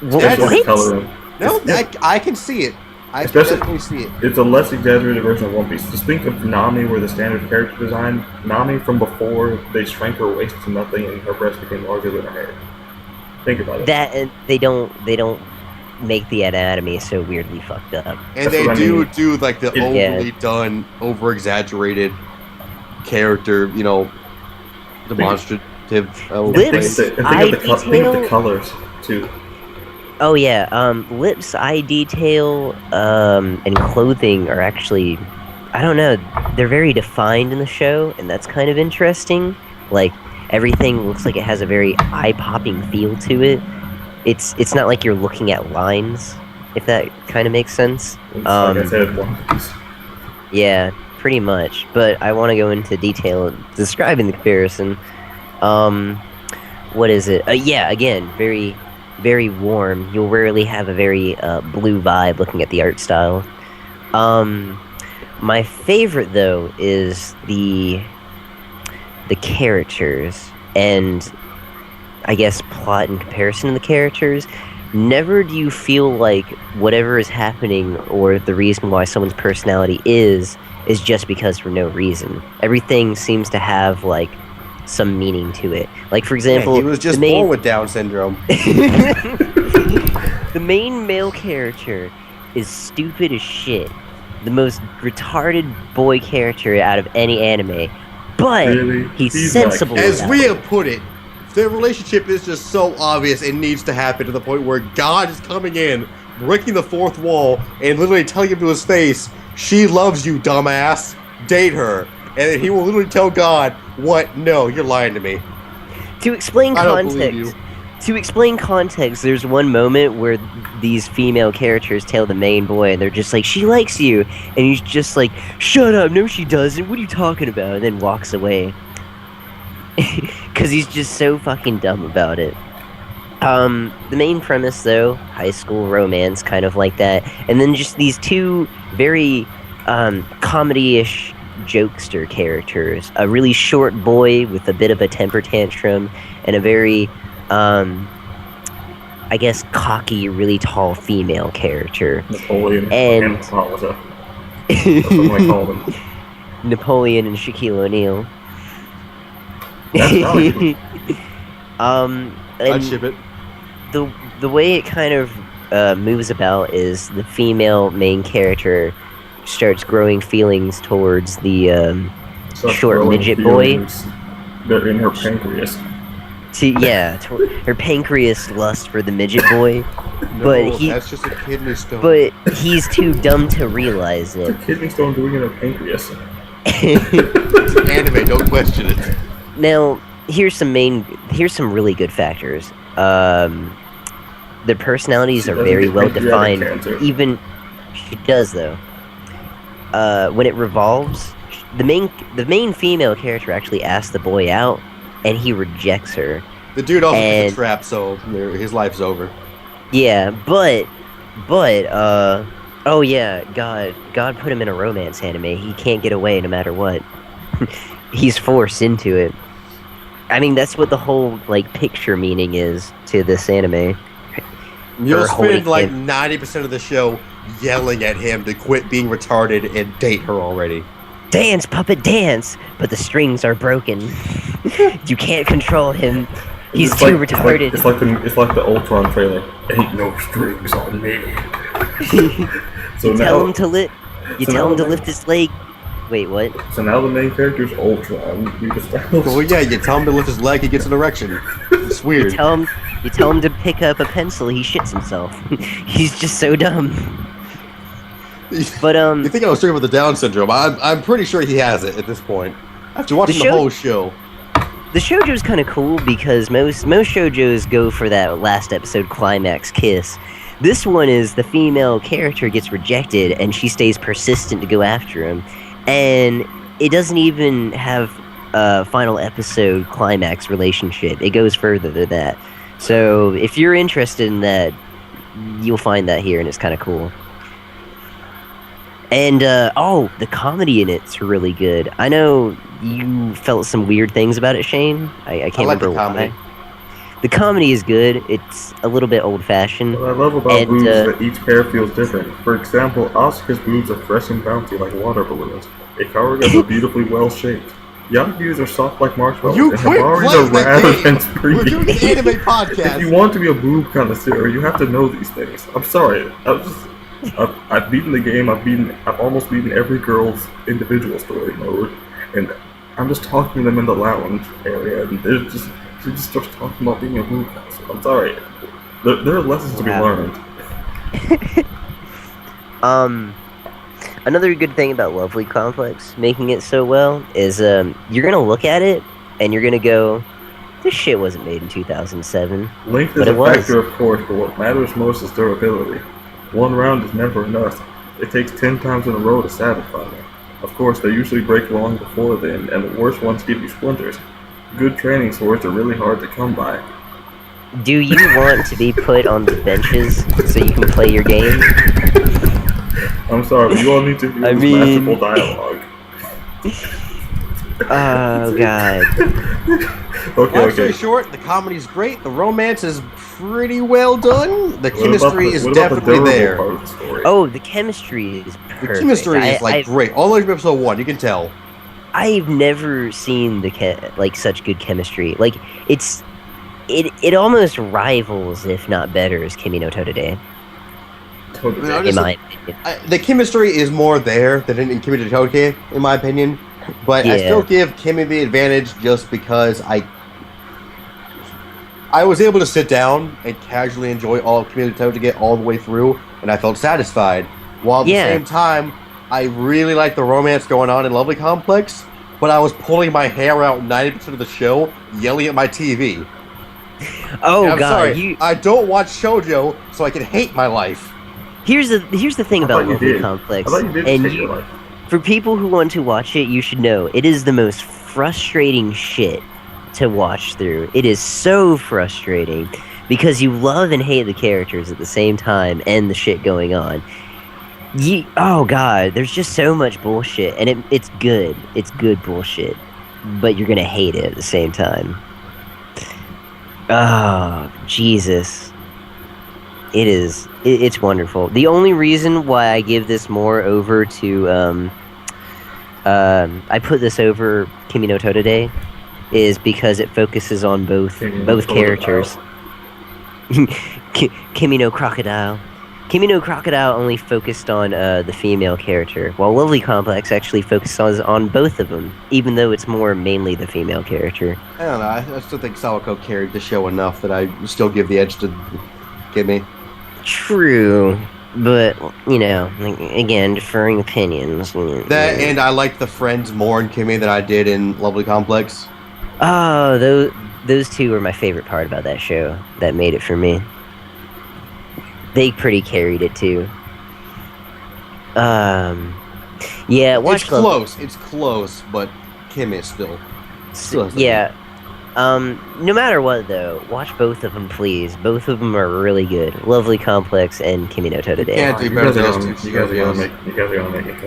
Especially the coloring. No, I can see it. I can Especially- definitely see it. It's a less exaggerated version of One Piece. Just think of Nami where the standard character design. Nami from before they shrank her waist to nothing and her breast became larger than her hair. Think about it. That and they don't make the anatomy so weirdly fucked up. And That's they what I do mean. do like the Yeah. overly done, over exaggerated character, demonstrative. Lips. ways. And eye think of detail. the colors too. Oh yeah, lips, eye detail, and clothing are actually, I don't know, they're very defined in the show, and that's kind of interesting. Like, everything looks like it has a very eye-popping feel to it. It's not like you're looking at lines, if that kind of makes sense. Like I said, One Piece. Yeah, pretty much. But I want to go into detail describing the comparison. What is it? Yeah, again, very, very warm. You'll rarely have a very blue vibe looking at the art style. My favorite though is the characters and I guess plot in comparison to the characters. Never do you feel like whatever is happening or the reason why someone's personality is just because for no reason. Everything seems to have like some meaning to it. Like for example, he was just born with Down syndrome. The main male character is stupid as shit. The most retarded boy character out of any anime. But Really? he's like- sensible. As about we it. have put it, their relationship is just so obvious it needs to happen to the point where God is coming in, breaking the fourth wall, and literally telling him to his face, "She loves you, dumbass. Date her." And then he will literally tell God, "What? No, you're lying to me." To explain I don't believe you. context, there's one moment where these female characters tell the main boy, and they're just like, "She likes you," and he's just like, "Shut up! No, she doesn't. What are you talking about?" And then walks away. Because he's just so fucking dumb about it. The main premise, though, high school romance, kind of like that, and then just these two very comedy-ish jokester characters. A really short boy with a bit of a temper tantrum, and a very, I guess, cocky, really tall female character. Napoleon And- Hippolyta. That's what I call them. Napoleon and Shaquille O'Neal. That's probably I'd And ship it. the way it kind of moves about is the female main character starts growing feelings towards the Such short growing midget boy. feelings. They're in her pancreas. Her pancreas lust for the midget boy, but No, he- that's just a kidney stone. but he's too dumb to realize What's it. a kidney stone doing in her pancreas? It's anime, don't question it. Now, here's some really good factors. Their personalities She are doesn't very get well pancreatic defined. cancer. Even she does though. When it revolves, the main female character actually asks the boy out, and he rejects her. The dude also And- gets a trap, so his life's over. Yeah, but oh yeah, God put him in a romance anime. He can't get away no matter what. He's forced into it. I mean, that's what the whole like picture meaning is to this anime. You'll Or holding spend like him. 90% of the show yelling at him to quit being retarded and date her already. Dance, puppet, dance! But the strings are broken. You can't control him. He's It's too like- retarded. It's like the Ultron trailer. Ain't no strings on me. So You now, tell him to lift. You so tell now him to the- lift his leg. Wait, what? so now the main character's Ultron. You just Well, yeah, you tell him to lift his leg, he gets an erection. It's weird. You tell him to pick up a pencil, he shits himself. He's just so dumb. But you think I was talking about the Down syndrome? I'm pretty sure he has it at this point. After watching the whole show. The shoujo's kind of cool because most shoujos go for that last episode climax kiss. This one is the female character gets rejected and she stays persistent to go after him, and it doesn't even have a final episode climax relationship. It goes further than that. So if you're interested in that, you'll find that here, and it's kind of cool. And, the comedy in it's really good. I know you felt some weird things about it, Shane. I can't remember why. The comedy is good. It's a little bit old-fashioned. What I love about boobs is that each pair feels different. For example, Asuka's boobs are fresh and bouncy like water balloons. Ikaruga's are beautifully well-shaped. Yaku's are soft like marshmallows. You and quit Hibari's playing are that rather game! than We're doing the anime podcast! If you want to be a boob connoisseur, you have to know these things. I'm sorry. I've beaten the game. I've almost beaten every girl's individual story mode, and I'm just talking to them in the lounge area, and they're just talking about being a boob connoisseur. I'm sorry. There are lessons to be learned. Another good thing about Lovely Complex making it so well is you're gonna look at it and you're gonna go, this shit wasn't made in 2007. Length is a factor, of course, but what matters most is durability. One round is never enough. It takes 10 times in a row to satisfy me. Of course, they usually break long before then, and the worst ones give you splinters. Good training swords are really hard to come by. Do you want to be put on the benches so you can play your game? I'm sorry, but you all need to hear this masterful dialogue. Oh, God. Long story short, the comedy's great, the romance is pretty well done, the chemistry is definitely there. The chemistry is perfect. The chemistry is great. All the way from episode 1, you can tell. I've never seen such good chemistry. Like, it almost rivals, if not better, as Kimi no Totode. In my opinion. The chemistry is more there than in Kimi no Totode, in my opinion. But I still give Kimi the advantage just because I was able to sit down and casually enjoy all of Kimi no Totode all the way through, and I felt satisfied. While at the same time, I really like the romance going on in Lovely Complex, but I was pulling my hair out 90% of the show, yelling at my TV. Oh, God. Sorry, I don't watch shoujo, so I can hate my life. Here's the thing about Lovely Complex. I thought you did hate your life. For people who want to watch it, you should know it is the most frustrating shit to watch through. It is so frustrating because you love and hate the characters at the same time and the shit going on. Oh God, there's just so much bullshit, and it's good. It's good bullshit, but you're gonna hate it at the same time. Oh, Jesus. It's wonderful. The only reason why I give this more over to, I put this over Kimi no Totode is because it focuses on both characters. Kimi no Crocodile. Kimi no Crocodile only focused on the female character, while Lovely Complex actually focuses on both of them, even though it's more mainly the female character. I don't know, I still think Sawako carried the show enough that I still give the edge to Kimi. True, but, again, deferring opinions. That, and I liked the friends more in Kimi than I did in Lovely Complex. Oh, those two were my favorite part about that show. That made it for me. They pretty carried it, too. Yeah, watch It's close. It's close, but Kimi still yeah. No matter what, though, watch both of them, please. Both of them are really good. Lovely Complex and Kimi no Totode. Can't do better than you guys are gonna make me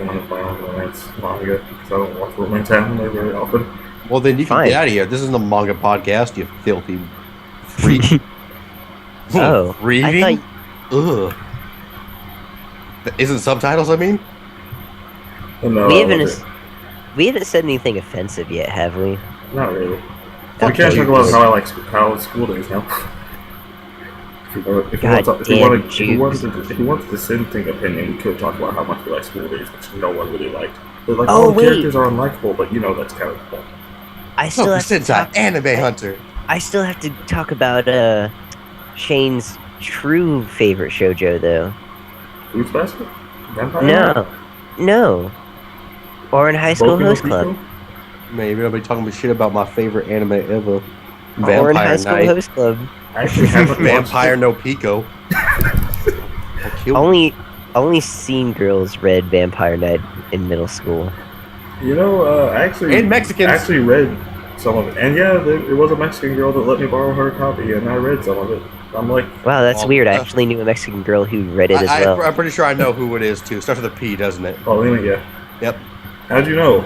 one of my own romance manga because I don't watch romance anime very often. Well, then you can get out of here. This isn't a manga podcast, you filthy freak. Oh, reading? Ugh. Isn't subtitles, I mean? No, we haven't said anything offensive yet, have we? Not really. We can't talk about how school days now. If you wanted a dissenting opinion, we could talk about how much we like school days, which no one really liked. But all the characters are unlikable, but that's kind of the point. I still have to talk, Anime Hunter. I still have to talk about Shane's true favorite shoujo, though. Fruits Basket? Vampire No. Or in High School Boku no Host Pico? Club. Maybe nobody talking about shit about my favorite anime ever. Or in Vampire High School Night. Host Club. I actually haven't Vampire watched no Pico. I'll kill Only seen girls read Vampire Night in middle school. it. You know, I actually And Mexicans. actually read some of it, and yeah, it was a Mexican girl that let me borrow her copy, and I read some of it. I'm like, Wow, that's Well, weird. I actually knew a Mexican girl who read it as well. I'm pretty sure I know who it is too. Starts with a P, doesn't it? Paulina, yeah. Yep. How'd you know?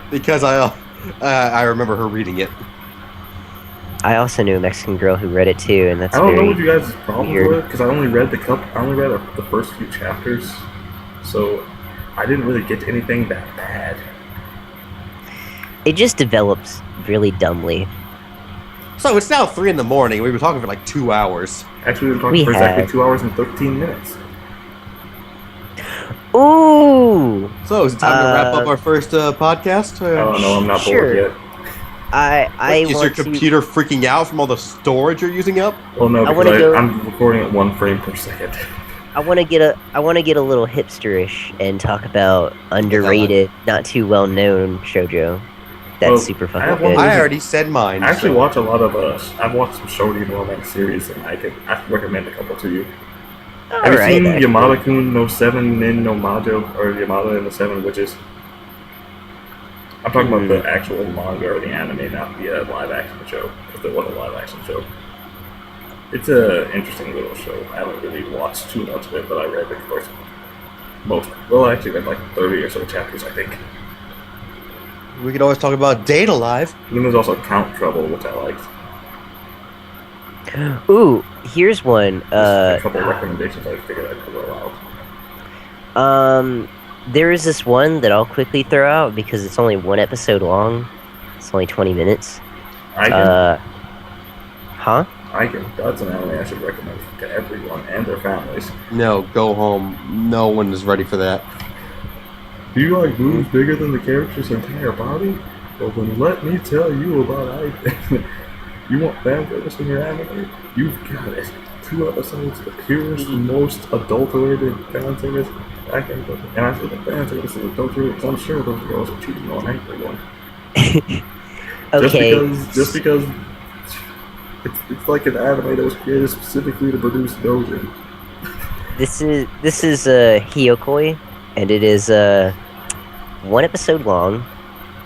Because I remember her reading it. I also knew a Mexican girl who read it too, and that's I don't know very what you guys' problems weird. were, because I only read the first few chapters, so I didn't really get to anything that bad. It just develops really dumbly. So it's now 3 a.m. We've been talking for like 2 hours. Actually, we were talking We for exactly have. 2 hours and 13 minutes. Ooh! So is it time to wrap up our first podcast? Oh no, I'm not Sure. bored yet. I Is your want to. computer freaking out from all the storage you're using up? Well, no, I wanna because go- I'm recording at 1 frame per second. I want to get a little hipsterish and talk about underrated, not too well known shoujo. That's Well, super I fucking have one good. I already said mine. I actually so- watch a lot of I've watched some shonen romance series, and I can recommend a couple to you. Have you Alright, seen actually. Yamada-kun no 7 Nin no Majo, or Yamada and the 7 Witches? I'm talking about the actual manga or the anime, not the live-action show, because there was a live-action show. It's an interesting little show. I haven't really watched too much of it, but I read the first I actually read like 30 or so chapters, I think. We could always talk about Data Live. And then there's also Count Trouble, which I liked. Ooh, here's one. Just a couple recommendations I figured I'd throw out. There is this one that I'll quickly throw out because it's only one episode long. It's only 20 minutes. Huh? That's an anime I should recommend to everyone and their families. No, go home. No one is ready for that. Do you like boobs bigger than the character's entire body? Well, then let me tell you about it. You want fan service in your anime? You've got it. 2 episodes of the purest, most adulterated fan service I can put. And I say the fan service is adulterated because I'm sure those girls are cheating on everyone. Okay. Just because it's like an anime that was created specifically to produce doujin. This is Hyokoi, and it is 1 episode long,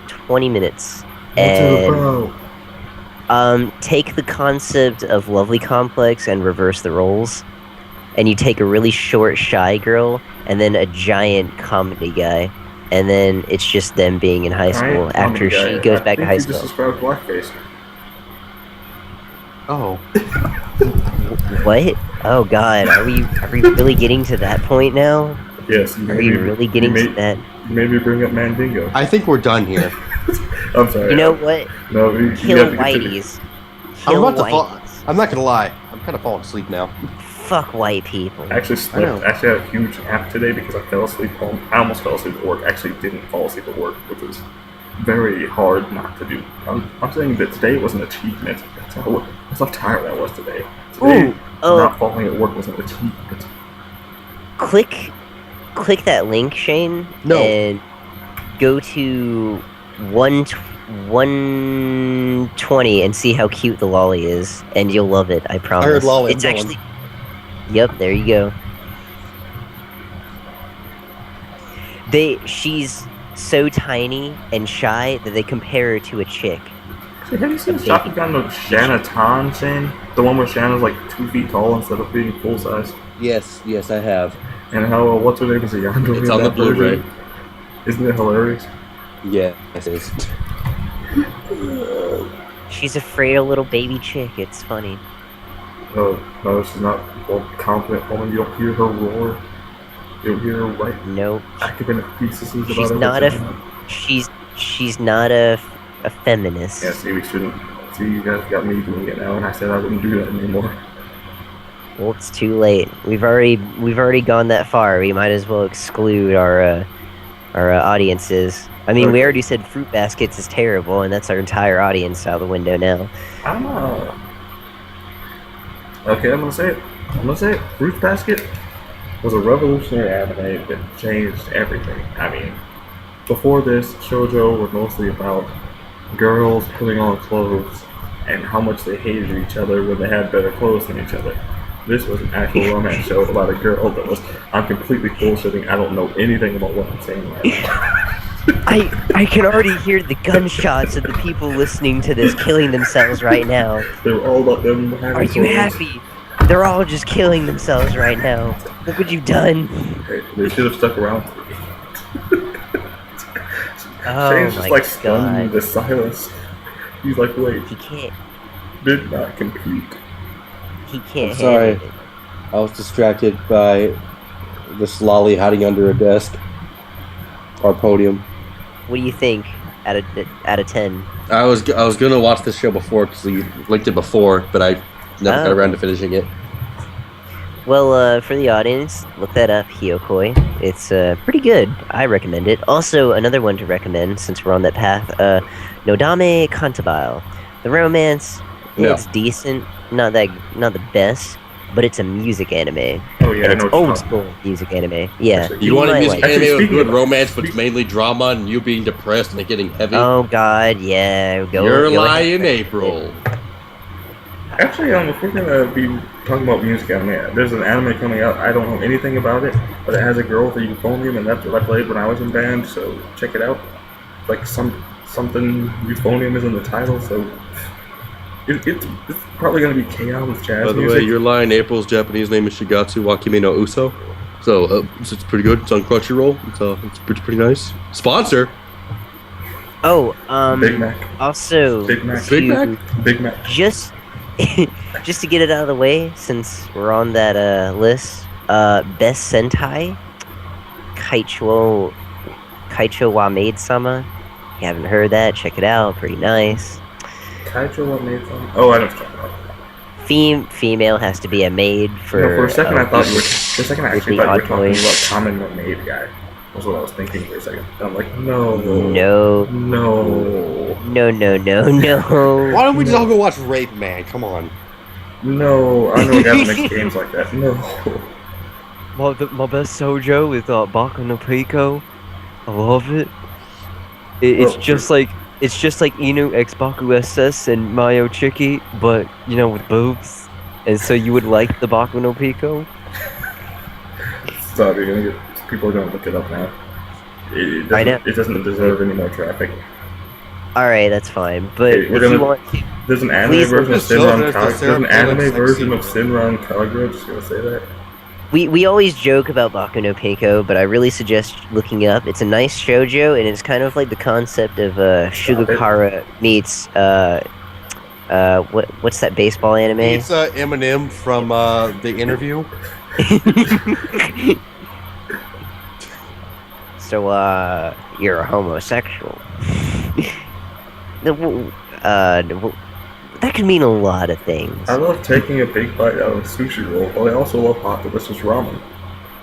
20 minutes. What's it And about? take the concept of lovely complex and reverse the roles, and you take a really short shy girl and then a giant comedy guy, and then it's just them being in high school Giant after comedy she guy. goes back to I high think you school. just described blackface. Oh. What? Oh God, are we really getting to that point now? Yes. Are we really getting to that? You made me bring up Mandingo. I think we're done here. I'm sorry. You know what? No, you Kill have to continue. whiteys. I'm Kill about to fall. whiteys. I'm not gonna lie. I'm kind of falling asleep now. Fuck white people. I actually I know. slept. Actually, had a huge nap today because I fell asleep home. I almost fell asleep at work. Actually, didn't fall asleep at work, which was very hard not to do. I'm saying that today was an achievement. That's how tired I was today. Today, not falling at work was an achievement. Click that link, Shane, No. and go to 120 and see how cute the lolly is, and you'll love it. I promise. I heard lolly. It's actually. Yep, there you go. She's so tiny and shy that they compare her to a chick. Have you seen Shakugan no Shanatan, Shane? The one where Shana's like 2 feet tall instead of being full size. Yes, I have. And how what's her name is a Yandere It's in on the that version? Blu-ray. Isn't it hilarious? Yeah, it is. She's afraid of little baby chick. It's funny. No, she's not a confident woman. You don't hear her roar. You'll hear her write Nope. academic theses about She's everything. not she's not a feminist. Yeah, see, we shouldn't. See, you guys got me doing it now, and I said I wouldn't do that anymore. Well, it's too late. We've already gone that far. We might as well exclude our audiences. I mean, we Okay. already said Fruit Baskets is terrible, and that's our entire audience out the window now. I'm okay. I'm gonna say it. Fruit Basket was a revolutionary anime that changed everything. I mean, before this, shoujo were mostly about girls putting on clothes and how much they hated each other when they had better clothes than each other. This was an actual romance show about a girl that was. I'm completely bullshitting. I don't know anything about what I'm saying right now. I can already hear the gunshots of the people listening to this killing themselves right now. They were all about them having Are you clothes. happy? They're all just killing themselves right now. Look what you've done. Hey, they should have stuck around. Oh Shane's just my like stunned god. the silence. He's like, wait, He can't. did not compute. He can't I'm sorry. handle it. I was distracted by this lolly hiding under a desk or podium. What do you think out of 10? I was gonna watch this show before because you linked it before, but I never got Oh. around to finishing it. Well, for the audience, look that up, Hyokoi. It's pretty good. I recommend it. Also, another one to recommend, since we're on that path, Nodame Cantabile. The romance, No. it's decent. Not the best, but it's a music anime. Oh yeah, And I it's know what you're old talking school music anime. Yeah. Actually, You want a might music like it. Actually, anime with speaking good of- romance, but it's mainly drama and you being depressed and it getting heavy? Oh god, yeah. You're go lying, ahead. April. Actually, if we're gonna be talking about music anime, there's an anime coming out. I don't know anything about it, but it has a girl with a euphonium, and that's what I played when I was in band. So check it out. Like something euphonium is in the title, so it's probably gonna be chaos with jazz By the music. way, you're lying. April's Japanese name is Shigatsu Wakimi no Uso. So it's pretty good. It's on Crunchyroll. It's pretty nice. Sponsor. Oh, Big Mac, also Big Mac, Big to- Mac? Big Mac. just just to get it out of the way, since we're on that list, best Sentai, Kaicho wa Maid Sama. You haven't heard that? Check it out. Pretty nice. Kaicho what made them? Oh, I know what you're talking about. Female has to be a maid for. No, for a second, I thought you were. weekly- For a second, I actually weekly thought you were talking envoy. about Common What Made guy. Was what I was thinking for a second. And I'm like, no, No, no, no. Why don't we just all go watch Rape Man? Come on. no. I know a guy that makes games like that. No. My best sojo is Baka no Pico. I love it. It's Oh, just like Inu X Baku SS and Mayo Chiki, but with boobs. And so you would like the Baku no Pico? Stop! You're gonna get people are gonna look it up now. It I know. doesn't, it doesn't deserve any more traffic. Alright, that's fine. But Hey, we're if you gonna- want to, There's an anime Please version of just children Sinran as the Kagura. There's an Sarah anime Palin version of sexy. Sinran Kagura. Just gonna say that. we always joke about Baku no Pico, but I really suggest looking it up. It's a nice shoujo, and it's kind of like the concept of Shugakara meets what's that baseball anime? It's Eminem from The Interview. So, you're a homosexual. That could mean a lot of things. I love taking a big bite out of a sushi roll, but I also love hot delicious ramen.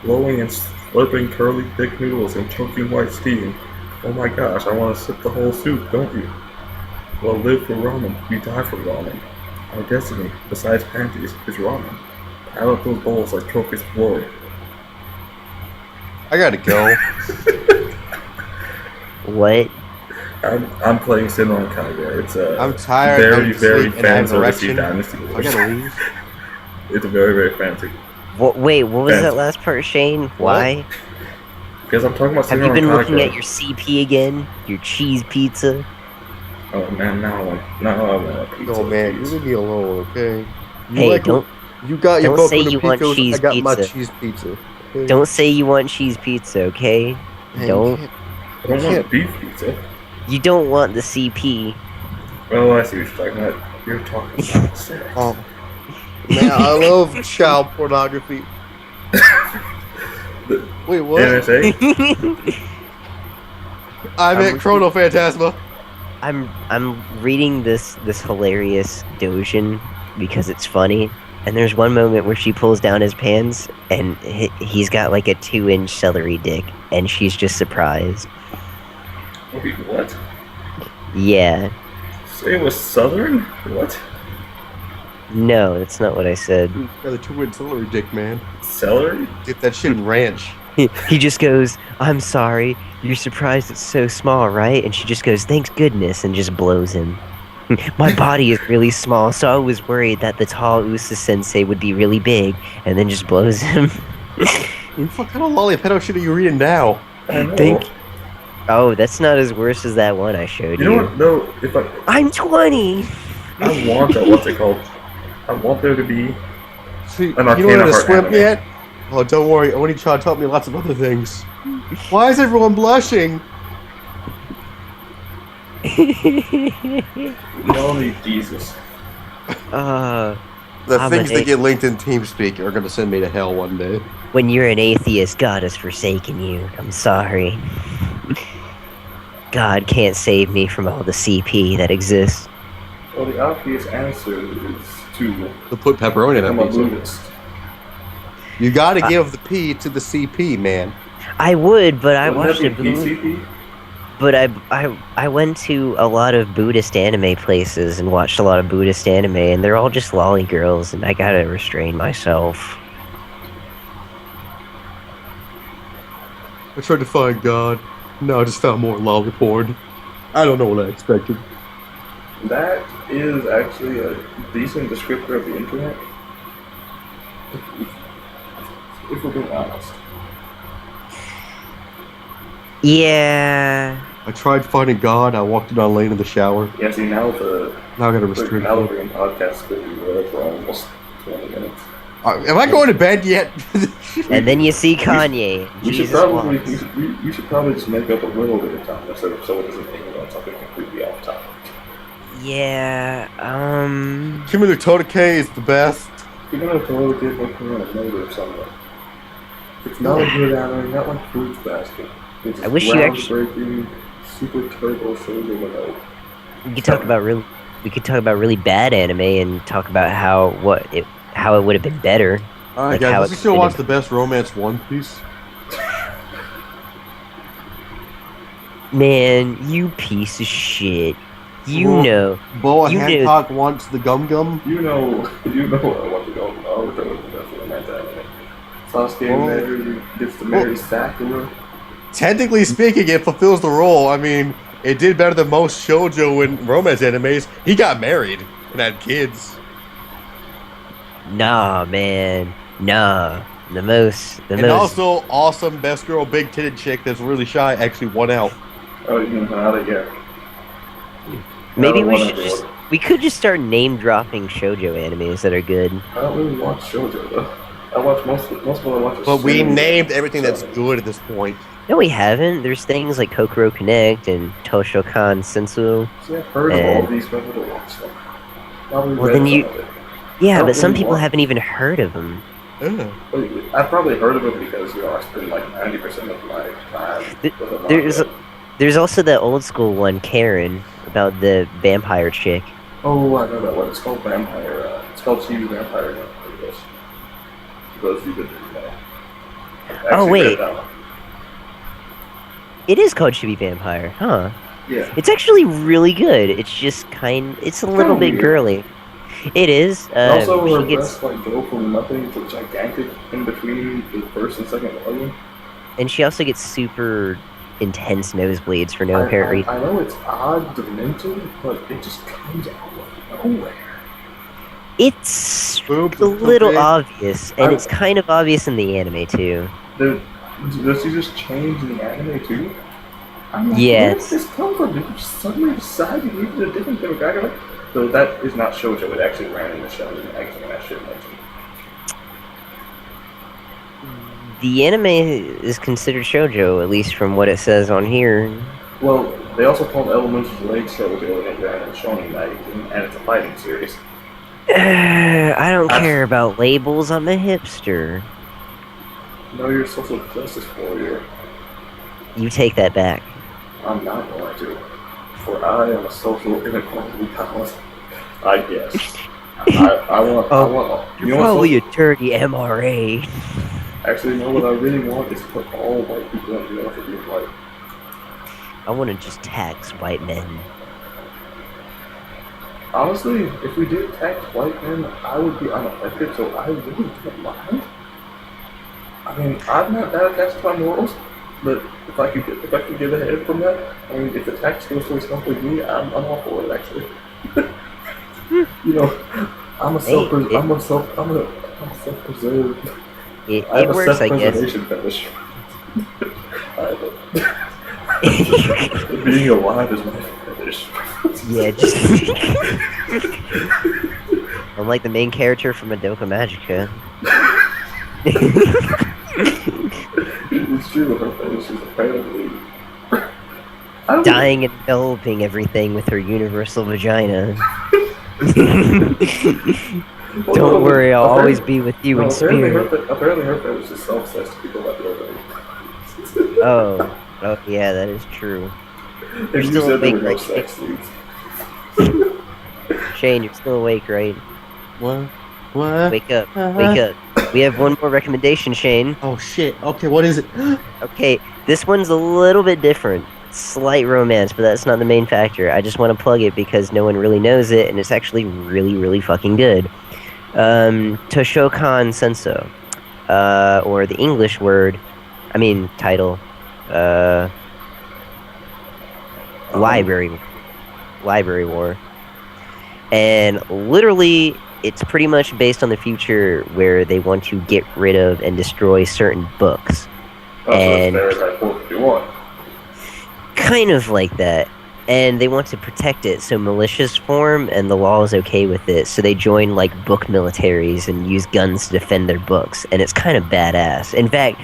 Blowing and slurping curly thick noodles and choking white steam. Oh my gosh, I want to sip the whole soup, don't you? Well, live for ramen, you die for ramen. Our destiny, besides panties, is ramen. Pile up those bowls like trophies of glory. I gotta go. What? I'm playing Sinran Kagura. It's a I'm tired. very, I'm very asleep, and I have fan service erection. dynasty. I gotta leave. It's very, very fancy. Wait, what was Fancy. that last part, Shane? Why? Because I'm talking about Have Sinran you been Kagura. looking at your CP again? Your cheese pizza? Oh man, now I want a pizza. Oh man, please. you leave me alone, okay? You Hey, like- don't You got your don't say Boku no you want Picos, cheese I got my pizza. cheese pizza. Okay? don't say you want cheese pizza, okay? Man, don't. you I don't can't- want beef pizza. You don't want the CP. Oh, I see what you're talking about. You're talking about sex. Oh, man, I love child pornography. Wait, what? NSA? I meant Chrono Phantasma. I'm reading this hilarious dojin because it's funny, and there's one moment where she pulls down his pants and he's got like a 2-inch celery dick, and she's just surprised. Wait, what? Yeah. Say it was Southern? What? No, that's not what I said. Yeah, the two-win celery dick, man. Celery? Dip that shit in ranch. He just goes, "I'm sorry. You're surprised it's so small, right?" And she just goes, "Thanks goodness," and just blows him. My body is really small, so I was worried that the tall Usa sensei would be really big, and then just blows him. What kind of lollipedo shit are you reading now? I know. Think. Oh, that's not as worse as that one I showed you. You know what? No, if I'm 20. I want a, what's it called? I want there to be See, an you Arcana don't know how to Heart swim anime. yet? Oh, don't worry. Oni-chan taught me lots of other things. Why is everyone blushing? Holy Jesus. The I'm things an that get linked in TeamSpeak are going to send me to hell one day. When you're an atheist, God has forsaken you. I'm sorry. God can't save me from all the CP that exists. Well, the obvious answer is to To put pepperoni in become that a pizza. Buddhist. You got to give the P to the CP, man. I would, but I Wouldn't watched a that be Buddhist. PCP? But I went to a lot of Buddhist anime places and watched a lot of Buddhist anime, and they're all just lolly girls, and I gotta restrain myself. I tried to find God. No, I just found more lolly porn. I don't know what I expected. That is actually a decent descriptor of the internet. If we're being honest. Yeah. I tried finding God. I walked it on lane in the shower. Yeah, see, now the Now I got to restrict now the it. freaking podcast could be read for almost 20 minutes. Am I going to bed yet? And then you see Kanye. We should Jesus probably walks. you should probably just make up a little bit of time instead of so it doesn't end on something completely off topic. Yeah. Kimura Todake is the best. You're gonna totally get like you're on a motor or something. It's not a good anime, not like Fruits Basket. It's I wish you actually- groundbreaking, super turbo shoujo without. We could talk about really bad anime and talk about how it would have been better. Alright, Like how guys, let's it just go could've watch been- the best romance One Piece. Man, you piece of shit. You Well, know. Boa You knew- Hancock wants the Gum Gum. You know what I want to go. Naruto is the best romance anime. Sasuke Oh. married, gets to marry Sakura. Technically speaking, it fulfills the role. I mean, it did better than most shoujo and romance animes. He got married and had kids. Nah, man. Nah. The most. And also, awesome best girl, big titted chick that's really shy actually won out. Oh, you know how to get. Maybe we One should of just. the- We could just start name dropping shoujo animes that are good. I don't really watch shoujo though. I watch most of what I watch. Is But we shonen. named everything that's Shonen. good at this point. No, we haven't. There's things like Kokoro Connect and Toshokan Sensu. See, I've heard of all of these, but I never watched them. Probably Well, read then you- some of it. Yeah, don't but some really people watch- haven't even heard of them. Yeah. I've probably heard of it because I spend like 90% of my time Th- with a there's- manga. There's also the old school one, Karen, about the vampire chick. Oh, I know that one. It's called Vampire. It's called Chibi Vampire. I guess. For those of you that didn't know. Oh, Actually, wait. read that one. It is called Chibi Vampire, huh? Yeah. It's actually really good. It's just it's a little bit weird. girly. It is. Also, her she gets, breasts like go from nothing to gigantic in between the first and second volume. and she also gets super intense nosebleeds for no apparent reason. I know it's odd to mention, but it just comes out of nowhere. It's Boobs a are so little big. obvious, and it's kind of obvious in the anime too. Does she just change in the anime too? I'm like, Yes. where did this come from? Did you suddenly decide you needed a different demographic? So that is not shoujo. It actually ran in the show magazine. I should mention. The anime is considered shoujo, at least from what it says on here. Well, they also call Elementary Lake shoujo and it ran in the Shonen magazine, and it's a fighting series. I don't care about labels. I'm a hipster. Know your social justice warrior. You take that back. I'm not going to. For I am a social inequality talent. I guess. I want. You're You know probably what? a dirty MRA. Actually, you know what I really want is to put all white people in jail for being white. I want to just tax white men. Honestly, if we did tax white men, I would be unaffected, so I really don't mind. I mean, I'm not that attached to my morals, but if I could get ahead from that, I mean, if the tax goes towards helping me, I'm all for it actually. You know, I'm a self-preserved. I have a Works, I guess. self-preservation fetish. Being alive is my fetish. Yeah, just I'm like the main character from Madoka Magica. It's true, her fetish is apparently dying and enveloping everything with her universal vagina. Don't worry, I'll always be with you in spirit. Apparently her fetish is self-sex to people that know that. Oh, yeah, that is true. You're still awake, right? Sex scenes. Shane, you're still awake, right? What? Wake up. Wake up. We have one more recommendation, Shane. Oh shit. Okay, what is it? Okay, this one's a little bit different. Slight romance, but that's not the main factor. I just want to plug it because no one really knows it, and it's actually really, really fucking good. Toshokan Senso. Or the English title. Library War. And literally, it's pretty much based on the future where they want to get rid of and destroy certain books. And kind of like that. And they want to protect it, so militias form, and the law is okay with it. So they join like book militaries and use guns to defend their books, and it's kind of badass. In fact,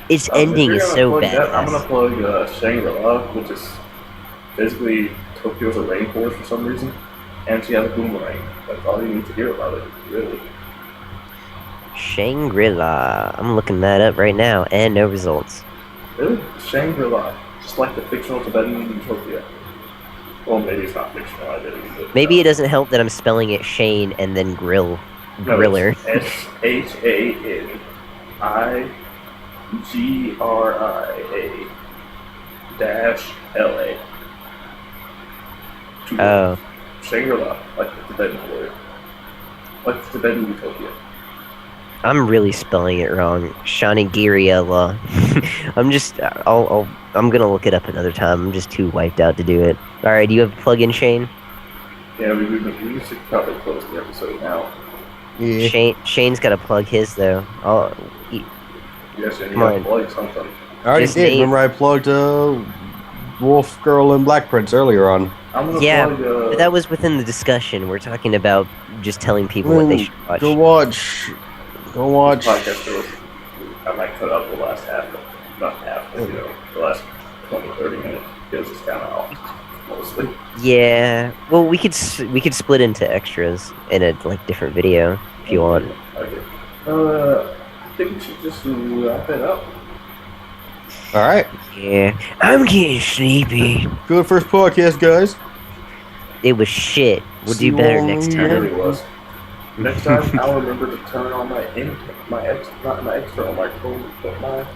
its ending is so badass. I'm gonna plug Shangri-La, which is basically Tokyo's a rainforest for some reason, and she has a boomerang. That's all you need to hear about it, really. Shangri-La. I'm looking that up right now, and no results. Really? Shangri-La. Just like the fictional Tibetan utopia. Well, maybe it's not fictional, I didn't. Maybe it doesn't help that I'm spelling it Shane and then Griller. SHANGRIA-LA. Oh. Shangri-La, like the Tibetan word. Like the Tibetan utopia. I'm really spelling it wrong. Shanigiriella. I'm gonna look it up another time. I'm just too wiped out to do it. Alright, do you have a plug-in, Shane? Yeah, we should probably close the episode now. Yeah. Shane's gotta plug his, though. Yes, and you gotta plug something. I already did. Remember I plugged Wolf Girl and Black Prince earlier on. But that was within the discussion. We're talking about just telling people what they should watch. Go watch. Podcast, I might cut out the last half, not half, but, the last 20-30 minutes because it's kind of off mostly. Yeah. Well, we could split into extras in a different video if you want. Okay. I think we should just wrap it up. All right. Yeah. I'm getting sleepy. Good first podcast, guys. It was shit. We'll do better next time. It really was. Next time, I'll remember to turn on my external microphone, but my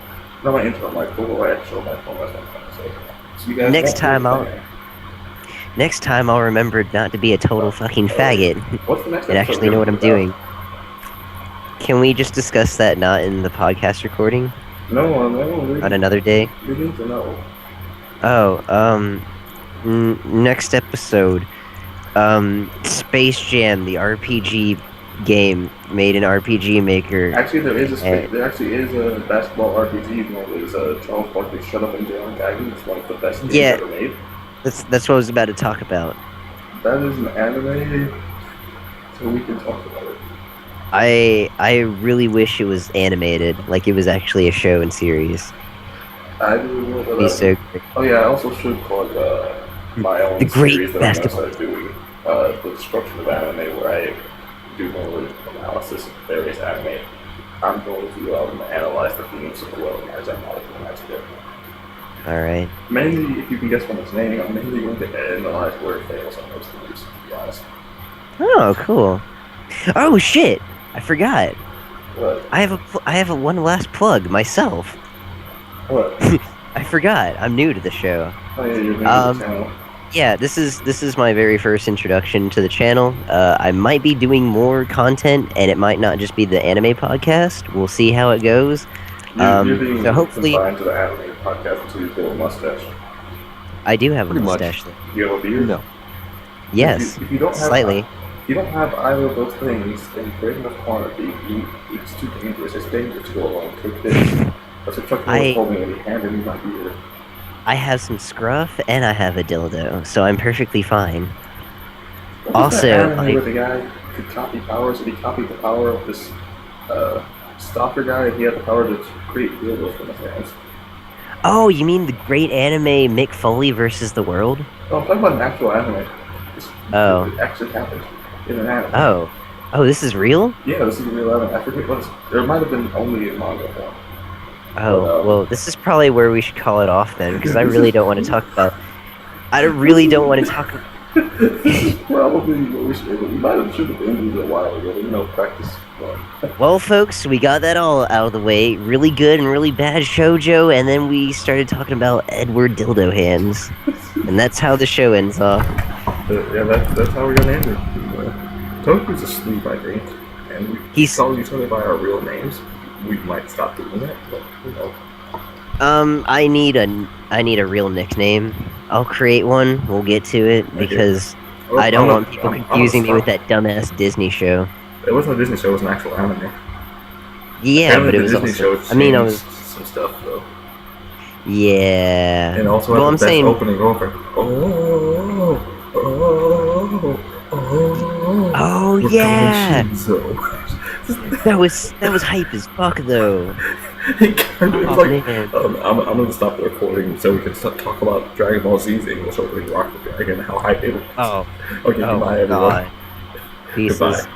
internal microphone, or my external microphone. That's what I'm trying to say. So you guys Next time I'll remember not to be a total fucking faggot. What's the next and actually know what I'm doing. Can we just discuss that not in the podcast recording? No. On another day? We need to know. Oh, next episode. Space Jam, the RPG game made in RPG Maker. Actually, there actually is a basketball RPG known as Charles Barkley Shut Up and Down Gagging. It's one of the best games ever made. That's what I was about to talk about. That is an anime, so we can talk about it. I really wish it was animated, like it was actually a show and series. I do know that. Be so great. Oh yeah, I also should plug my own series that I'm going to start doing. The Destruction of Anime, where I do more analysis of various anime. I'm going to analyze the themes of the world as I'm not together. Alright. Mainly, if you can guess from its name, I'm mainly going to analyze where it fails on those themes, to be honest. Oh, cool. Oh shit! I forgot. What? I have a one last plug myself. What? I forgot. I'm new to the show. Oh yeah, you're new to the channel. Yeah, this is my very first introduction to the channel. I might be doing more content, and it might not just be the anime podcast. We'll see how it goes. You're being so hopefully, confined to the anime podcast until you grow a mustache. I do have a Pretty mustache. much. Do you have a beard? No. Yes, if you don't have, slightly. If you don't have either of those things in great enough quantity, it's too dangerous. It's dangerous to go along. Take this. That's what Chuck Norris told me when he handed me my beard. I have some scruff, and I have a dildo, so I'm perfectly fine. What was Also, that anime where the guy could copy powers, and he copied the power of this stalker guy, and he had the power to create dildos from his hands. Oh, you mean the great anime Mick Foley versus the World? No, I'm talking about an actual anime. It actually happened in an anime. Oh, this is real? Yeah, this is a real anime. I forget what there might have been only in manga form. Oh, well, this is probably where we should call it off then, because I really don't want to talk about... I really don't want to talk... This is probably what we should have. We might have should have ended it a while ago, practice. Well, folks, we got that all out of the way. Really good and really bad shoujo, and then we started talking about Edward Dildo Hands. And that's how the show ends off. Yeah, that's how we're gonna end it. Toku's asleep, I think, and we call each other by our real names. We might stop doing that, but who knows. I need a real nickname. I'll create one. We'll get to it because I don't want people confusing me with that dumbass Disney show. It wasn't a Disney show; it was an actual anime. Yeah, apparently but it was Disney also. show I mean, I was some stuff though. Yeah. And also, well, I'm saying opening over. Oh yeah. That was hype as fuck though. I'm gonna stop the recording so we can talk about Dragon Ball Z's English opening Rock the Dragon and how hype it is. Oh. Okay, goodbye everyone. God. Pieces. Goodbye.